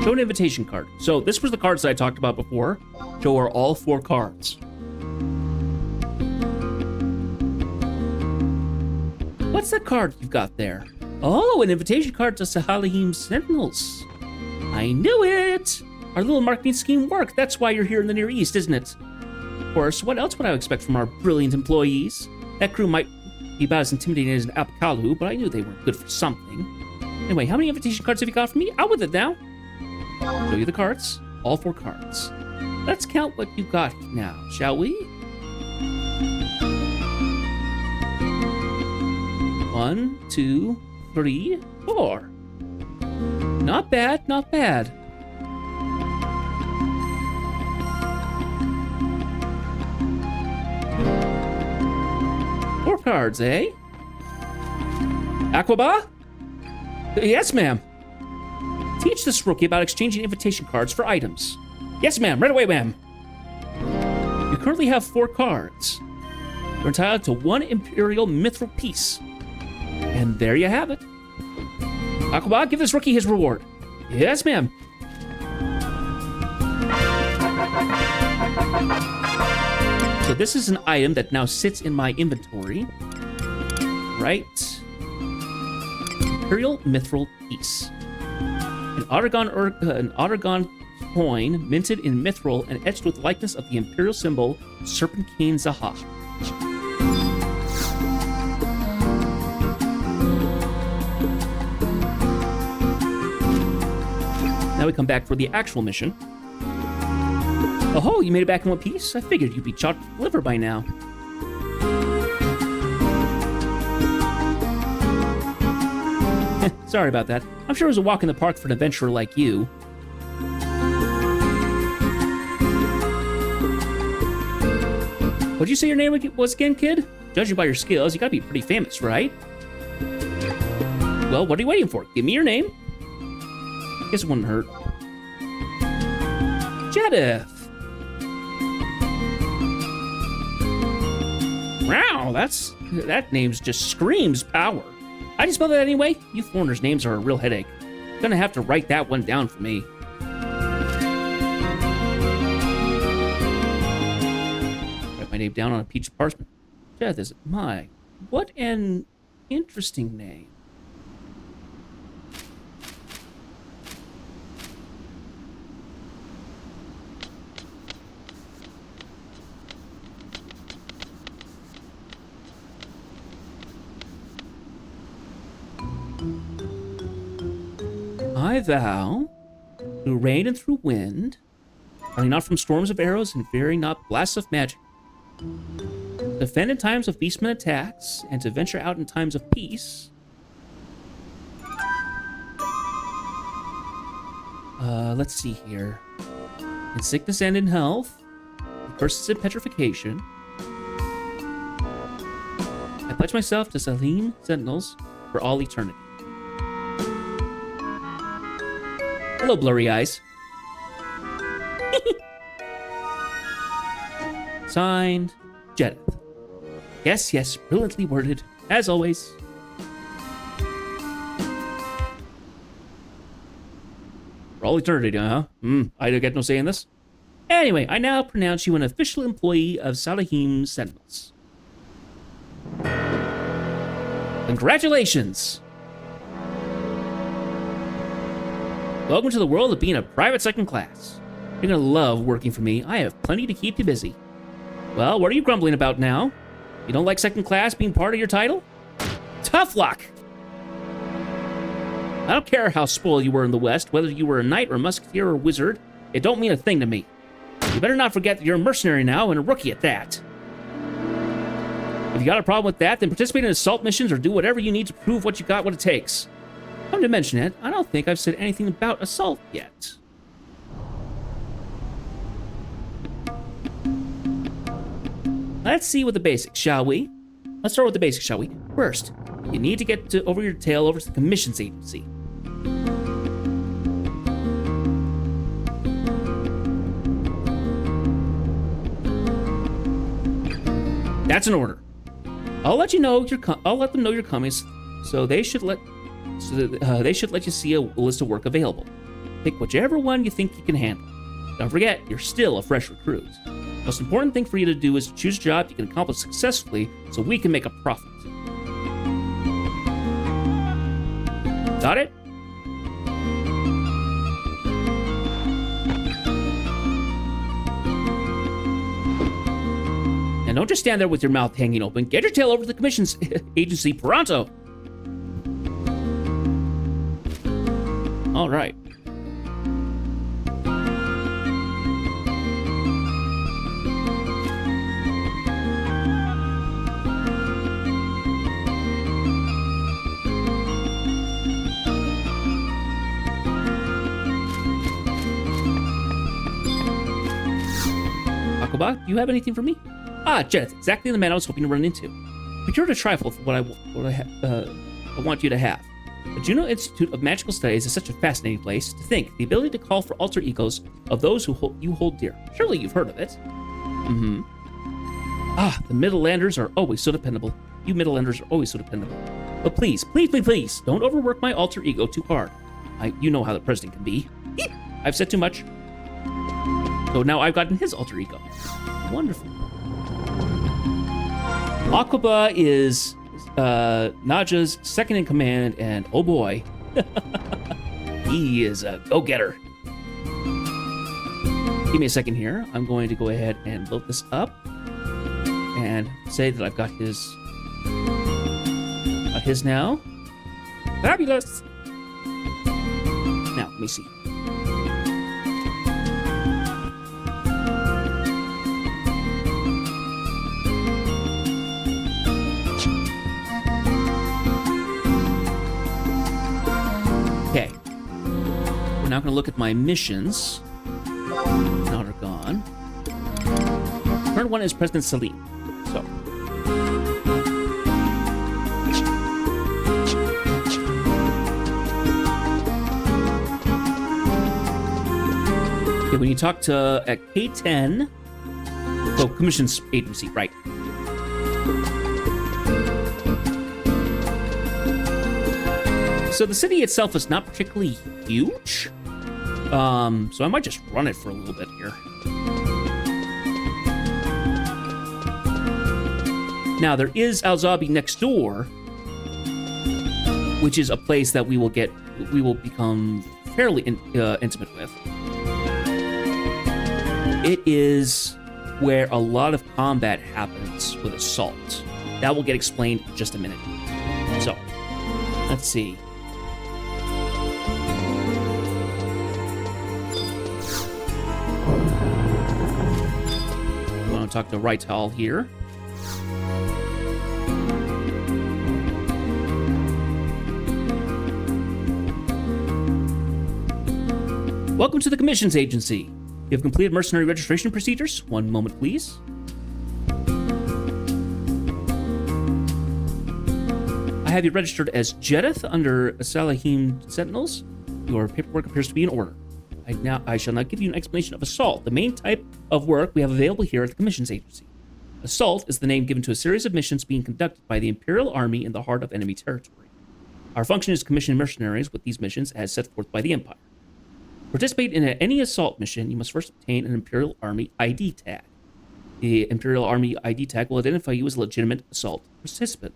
Show an invitation card. So this was the cards that I talked about before. Show her all 4 cards. What's that card you've got there? Oh, an invitation card to Sahalahim Sentinels. I knew it! Our little marketing scheme worked. That's why you're here in the Near East, isn't it? Of course, what else would I expect from our brilliant employees? That crew might be about as intimidating as an Apakalu, but I knew they weren't good for something. Anyway, how many invitation cards have you got for me? Out with it now. Show you the cards. All 4 cards. Let's count what you've got now, shall we? 1, 2, 3, 4. Not bad, not bad. Four cards, eh? Aquaba? Yes, ma'am. Teach this rookie about exchanging invitation cards for items. Yes, ma'am. Right away, ma'am. You currently have 4 cards. You're entitled to 1 Imperial Mithril piece. And there you have it. Aquaba, give this rookie his reward. Yes, ma'am. So this is an item that now sits in my inventory. right. Imperial Mithril Piece. An Aragon coin minted in mithril and etched with the likeness of the imperial symbol Serpentine Zaha. Now we come back for the actual mission. Oh, you made it back in one piece? I figured you'd be chopped with liver by now. Sorry about that. I'm sure it was a walk in the park for an adventurer like you. What'd you say your name was again, kid? Judging by your skills, you gotta be pretty famous, right? Well, what are you waiting for? Give me your name. Guess it wouldn't hurt. Jedith. Wow, that name's just screams power. How do you spell that anyway? You foreigners' names are a real headache. Gonna have to write that one down for me. Write my name down on a piece of parchment. Jedith is my. What an interesting name. I vow, through rain and through wind, running not from storms of arrows and fearing not blasts of magic, to defend in times of beastmen attacks, and to venture out in times of peace. Let's see here. In sickness and in health, in curses and petrification, I pledge myself to Salim Sentinels for all eternity. Hello, blurry eyes. Signed, Jedith. Yes, yes, brilliantly worded, as always. For all eternity, huh? I get no say in this. Anyway, I now pronounce you an official employee of Salahim Sentinels. Congratulations! Welcome to the world of being a private second class. You're gonna love working for me. I have plenty to keep you busy. Well, what are you grumbling about now? You don't like second class being part of your title? Tough luck! I don't care how spoiled you were in the West, whether you were a knight or a musketeer or wizard, it don't mean a thing to me. You better not forget that you're a mercenary now and a rookie at that. If you got a problem with that, then participate in assault missions or do whatever you need to prove what you got what it takes. Come to mention it, I don't think I've said anything about assault yet. Let's see with the basics, shall we? Let's start with the basics, shall we? First, you need to get over your tail over to the commissions agency. That's an order. I'll let them know you're coming, so they should let you see a list of work available. Pick whichever one you think you can handle. Don't forget, you're still a fresh recruit. The most important thing for you to do is to choose a job you can accomplish successfully so we can make a profit. Got it? And don't just stand there with your mouth hanging open. Get your tail over to the commissions agency pronto. All right. Akoba, do you have anything for me? Ah, Jedith, exactly the man I was hoping to run into. Procured a trifle for what I want you to have. The Juno Institute of Magical Studies is such a fascinating place. To think, the ability to call for alter egos of those who you hold dear. Surely you've heard of it. Ah, the Middlelanders are always so dependable. You Middlelanders are always so dependable. But please, please, please, please, don't overwork my alter ego too hard. You know how the president can be. I've said too much. So now I've gotten his alter ego. Wonderful. Akoba is Naja's second in command, and oh boy, he is a go-getter. Give me a second here. I'm going to go ahead and load this up and say that I've got his now. Fabulous. Now, let me see. Okay. We're now going to look at my missions. Now they're gone. Current one is President Salim. So. Okay, when you talk to at K10, so Commission's Agency, right? So the city itself is not particularly huge. So I might just run it for a little bit here. Now there is Al Zabi next door, which is a place that we will become fairly intimate with. It is where a lot of combat happens with assault. That will get explained in just a minute. So, let's see. I want to talk to Rightal here. Welcome to the Commissions Agency. You have completed mercenary registration procedures. One moment, please. I have you registered as Jedith under Salahim Sentinels. Your paperwork appears to be in order. I shall now give you an explanation of assault, the main type of work we have available here at the Commissions Agency. Assault is the name given to a series of missions being conducted by the Imperial Army in the heart of enemy territory. Our function is to commission mercenaries with these missions as set forth by the Empire. To participate in any assault mission, you must first obtain an Imperial Army ID tag. The Imperial Army ID tag will identify you as a legitimate assault participant.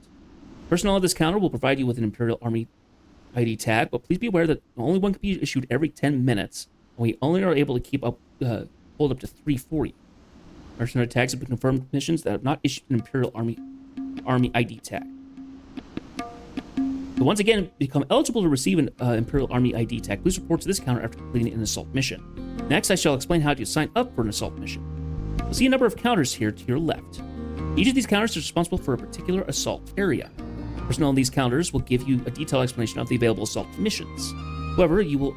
Personnel at this counter will provide you with an Imperial Army ID tag, but please be aware that only one can be issued every 10 minutes, and we only are able to hold up to 3 for you. Mercenary tags have been confirmed with missions that have not issued an Imperial Army ID tag. To once again become eligible to receive an Imperial Army ID tag, please report to this counter after completing an assault mission. Next, I shall explain how to sign up for an assault mission. You'll see a number of counters here to your left. Each of these counters is responsible for a particular assault area. Personnel on these counters will give you a detailed explanation of the available assault missions. However, you will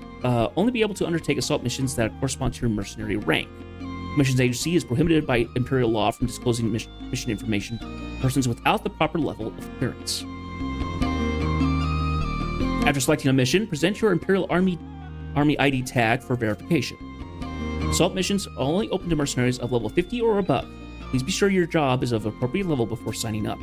only be able to undertake assault missions that correspond to your mercenary rank. Missions Agency is prohibited by Imperial law from disclosing mission information to persons without the proper level of clearance. After selecting a mission, present your Imperial Army ID tag for verification. Assault missions are only open to mercenaries of level 50 or above. Please be sure your job is of appropriate level before signing up.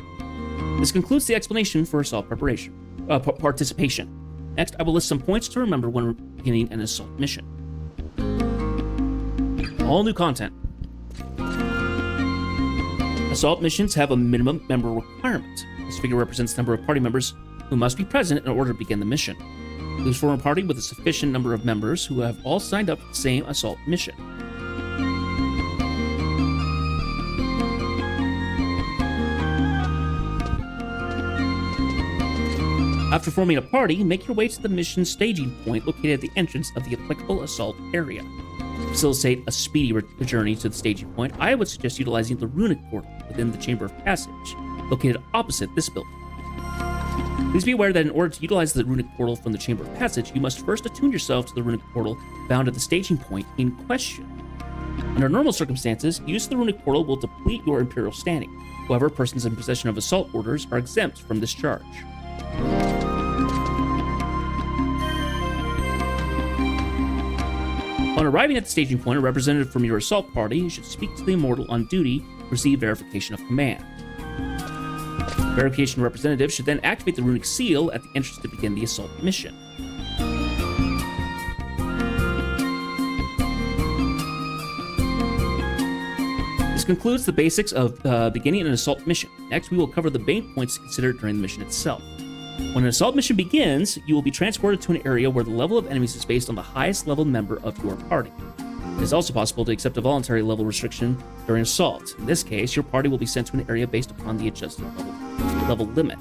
This concludes the explanation for assault participation. Next, I will list some points to remember when beginning an assault mission. All new content. Assault missions have a minimum member requirement. This figure represents the number of party members who must be present in order to begin the mission. Please form a party with a sufficient number of members who have all signed up for the same assault mission. After forming a party, make your way to the mission staging point located at the entrance of the applicable assault area. To facilitate a speedy journey to the staging point, I would suggest utilizing the runic portal within the Chamber of Passage, located opposite this building. Please be aware that in order to utilize the runic portal from the Chamber of Passage, you must first attune yourself to the runic portal found at the staging point in question. Under normal circumstances, use of the runic portal will deplete your Imperial standing. However, persons in possession of assault orders are exempt from this charge. On arriving at the staging point, a representative from your assault party should speak to the immortal on duty to receive verification of command. Verification representative should then activate the runic seal at the entrance to begin the assault mission. This concludes the basics of beginning an assault mission. Next, we will cover the main points to consider during the mission itself. When an assault mission begins, you will be transported to an area where the level of enemies is based on the highest level member of your party. It is also possible to accept a voluntary level restriction during assault. In this case, your party will be sent to an area based upon the adjusted level limit.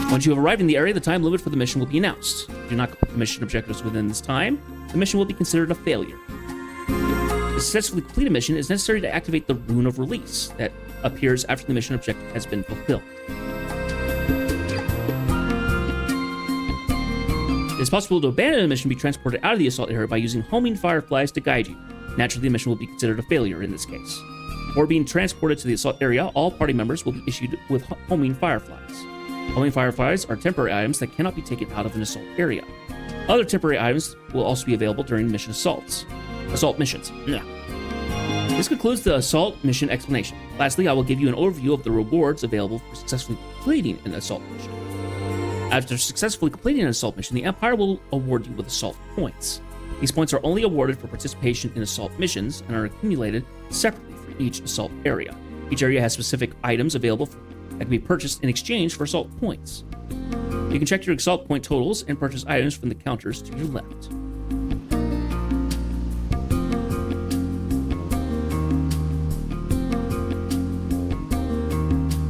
Once you have arrived in the area, the time limit for the mission will be announced. If you do not complete the mission objectives within this time, the mission will be considered a failure. To successfully complete a mission, it is necessary to activate the Rune of Release that appears after the mission objective has been fulfilled. It is possible to abandon a mission and be transported out of the assault area by using homing fireflies to guide you. Naturally, the mission will be considered a failure in this case. Before being transported to the assault area, all party members will be issued with homing fireflies. Homing fireflies are temporary items that cannot be taken out of an assault area. Other temporary items will also be available during mission assault missions. This concludes the assault mission explanation. Lastly, I will give you an overview of the rewards available for successfully completing an assault mission. After successfully completing an assault mission, the Empire will award you with assault points. These points are only awarded for participation in assault missions and are accumulated separately for each assault area. Each area has specific items available that can be purchased in exchange for assault points. You can check your assault point totals and purchase items from the counters to your left.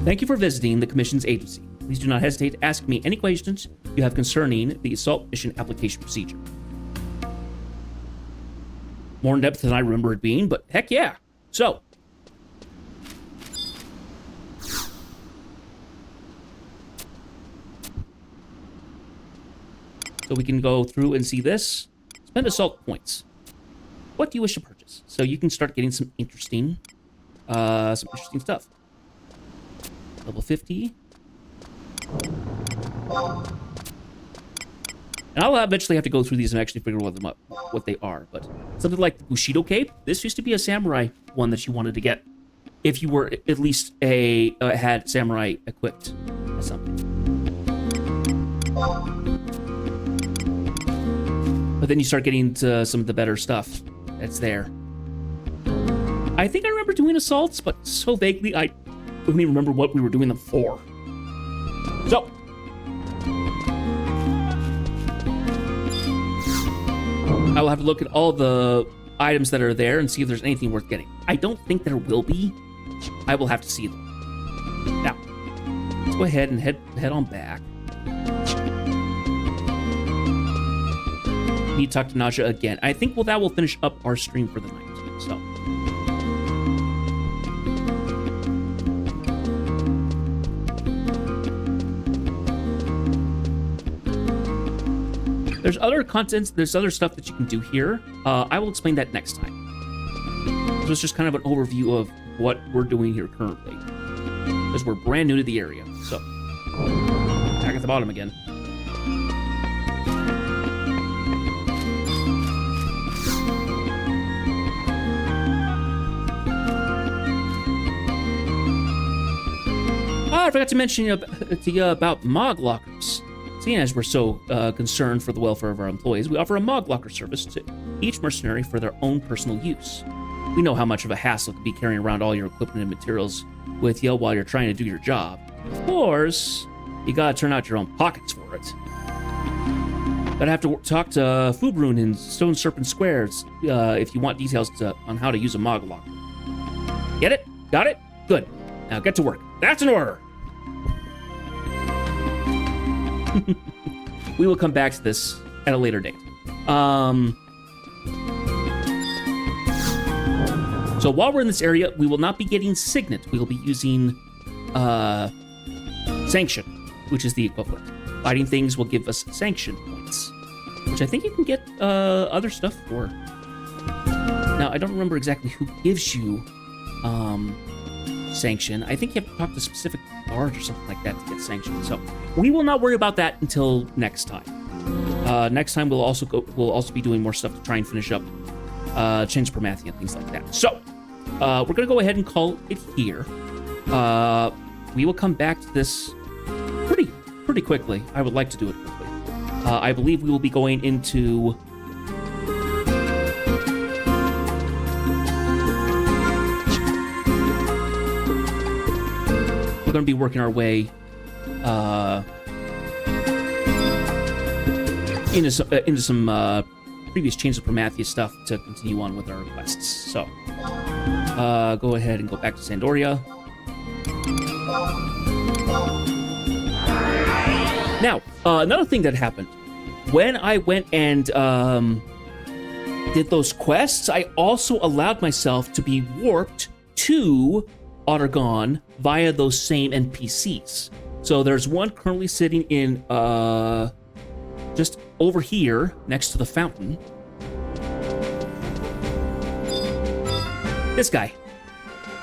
Thank you for visiting the Commission's agency. Please do not hesitate to ask me any questions you have concerning the assault mission application procedure. More in depth than I remember it being, but heck yeah. So we can go through and see this. Spend assault points. What do you wish to purchase? So you can start getting some interesting stuff. Level 50. And I'll eventually have to go through these and actually figure what they are. But something like the Bushido Cape, this used to be a samurai one that you wanted to get if you were at least had samurai equipped or something. But then you start getting to some of the better stuff that's there. I think I remember doing assaults, but so vaguely I don't even remember what we were doing them for. So I will have to look at all the items that are there and see if there's anything worth getting. I don't think there will be. I will have to see them. Now, let's go ahead and head on back. Need to talk to Naja again. I think that will finish up our stream for the night. So there's other contents, there's other stuff that you can do here. I will explain that next time. So it's just kind of an overview of what we're doing here currently, because we're brand new to the area. So back at the bottom again. I forgot to mention to you about Mog Lockers. Seeing as we're so concerned for the welfare of our employees, we offer a Mog Locker service to each mercenary for their own personal use. We know how much of a hassle it can be carrying around all your equipment and materials with you while you're trying to do your job. Of course, you gotta turn out your own pockets for it. Gotta have to talk to Fubrun in Stone Serpent Squares if you want details on how to use a Mog Locker. Get it? Got it? Good. Now get to work. That's an order! We will come back to this at a later date. So while we're in this area, we will not be getting Signet. We will be using Sanction, which is the equivalent. Fighting things will give us Sanction points, which I think you can get other stuff for. Now, I don't remember exactly who gives you Sanction. I think you have to talk to specific guards or something like that to get Sanction. So we will not worry about that until next time. Next time we'll also be doing more stuff to try and finish up Change Permathi and things like that. So we're gonna go ahead and call it here. We will come back to this pretty quickly. I would like to do it quickly. I believe we will be going into... We're going to be working our way into some previous Chains of Prometheus stuff to continue on with our quests. So, go ahead and go back to Sandoria. Now, another thing that happened. When I went and did those quests, I also allowed myself to be warped to Ottergon via those same NPCs. So there's one currently sitting in just over here next to the fountain. This guy,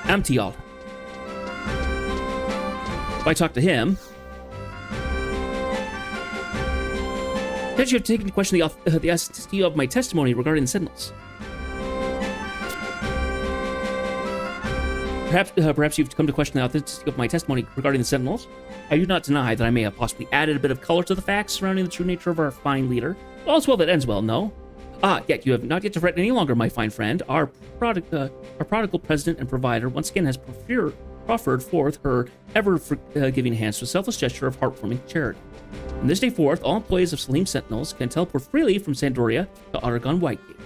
Amtial. If I talk to him, that you have taken to question the authenticity of my testimony regarding the Sentinels. Perhaps you've come to question the authenticity of my testimony regarding the Sentinels. I do not deny that I may have possibly added a bit of color to the facts surrounding the true nature of our fine leader. All's well that ends well, no? Yet you have not yet to fret any longer, my fine friend. Our prodigal president and provider once again has proffered forth her ever-giving hands to a selfless gesture of heartwarming charity. From this day forth, all employees of Salim Sentinels can teleport freely from Sandoria to Ottergon Whitegate.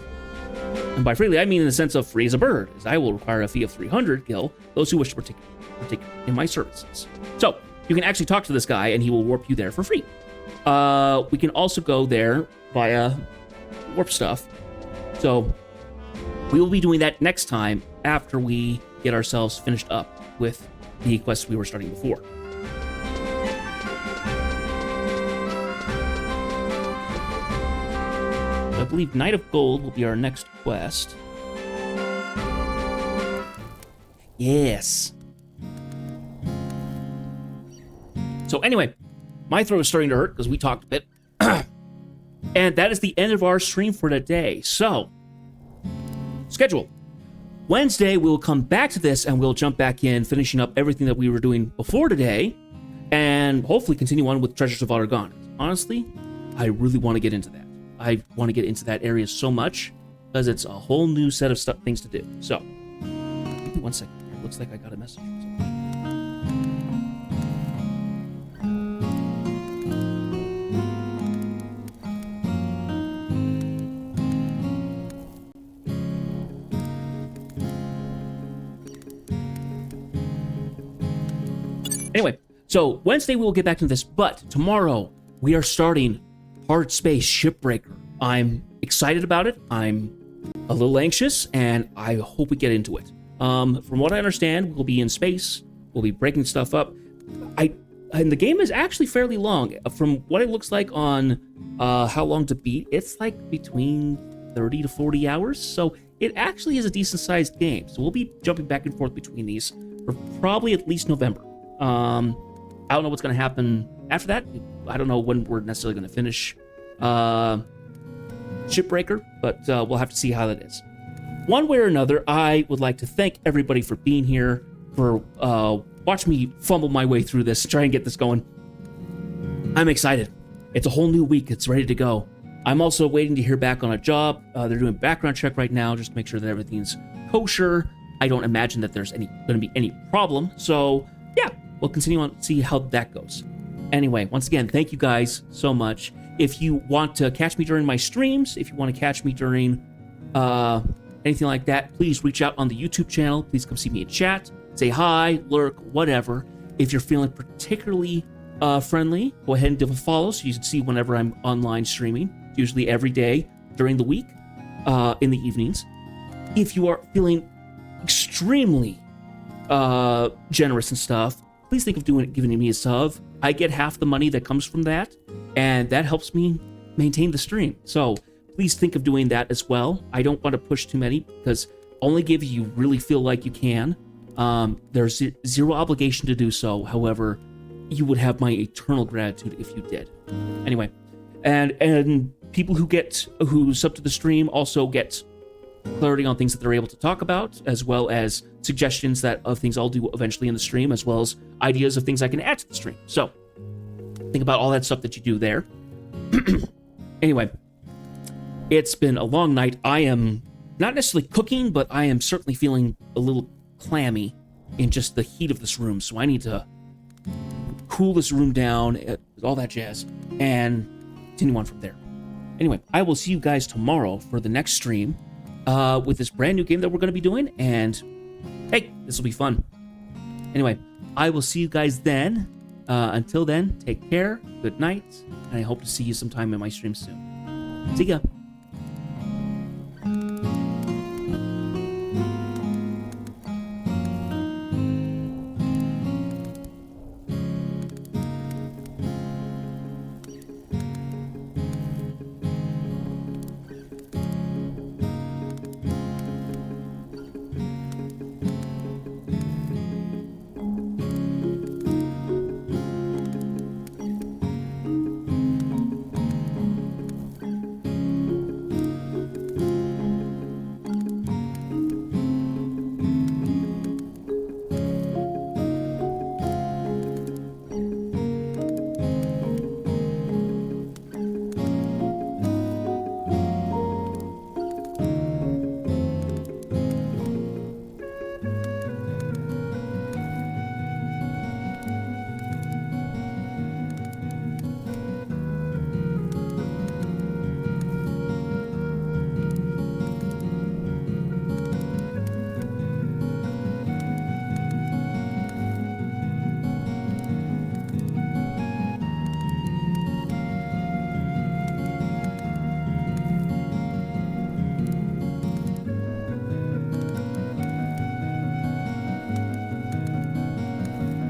And by freely, I mean in the sense of free as a bird, as I will require a fee of 300 gil those who wish to partake in my services. So, you can actually talk to this guy, and he will warp you there for free. We can also go there via warp stuff. So, we will be doing that next time after we get ourselves finished up with the quests we were starting before. I believe Knight of Gold will be our next quest. Yes. So anyway, my throat is starting to hurt because we talked a bit. And that is the end of our stream for today. So, schedule. Wednesday, we'll come back to this and we'll jump back in, finishing up everything that we were doing before today, and hopefully continue on with Treasures of Ottergon. Honestly, I really want to get into that. I want to get into that area so much because it's a whole new set of things to do. So, give me 1 second. It looks like I got a message. Anyway, so Wednesday we will get back to this, but tomorrow we are starting Hard Space Shipbreaker. I'm excited about it. I'm a little anxious, and I hope we get into it. From what I understand, we'll be in space. We'll be breaking stuff up. And the game is actually fairly long. From what it looks like on how long to beat, it's like between 30 to 40 hours. So it actually is a decent-sized game. So we'll be jumping back and forth between these for probably at least November. I don't know what's going to happen after that. I don't know when we're necessarily going to finish Shipbreaker, but we'll have to see how that is. One way or another, I would like to thank everybody for being here, for watching me fumble my way through this, try and get this going. I'm excited. It's a whole new week. It's ready to go. I'm also waiting to hear back on a job. They're doing a background check right now, just to make sure that everything's kosher. I don't imagine that there's going to be any problem. So, yeah. We'll continue on, see how that goes. Anyway, once again, thank you guys so much. If you want to catch me during my streams, if you want to catch me during anything like that, please reach out on the YouTube channel. Please come see me in chat, say hi, lurk, whatever. If you're feeling particularly friendly, go ahead and give a follow so you can see whenever I'm online streaming, usually every day during the week, in the evenings. If you are feeling extremely generous and stuff, please think of giving me a sub. I get half the money that comes from that, and that helps me maintain the stream. So please think of doing that as well. I don't want to push too many because only give you really feel like you can. There's zero obligation to do so. However, you would have my eternal gratitude if you did. Anyway, and people who sub to the stream also get clarity on things that they're able to talk about, as well as suggestions of things I'll do eventually in the stream, as well as ideas of things I can add to the stream. So think about all that stuff that you do there. Anyway, it's been a long night. I am not necessarily cooking, but I am certainly feeling a little clammy in just the heat of this room. So I need to cool this room down, all that jazz, and continue on from there. Anyway, I will see you guys tomorrow for the next stream with this brand new game that we're going to be doing. And hey, this will be fun. Anyway, I will see you guys then. Until then, take care, good night, and I hope to see you sometime in my stream soon. See ya.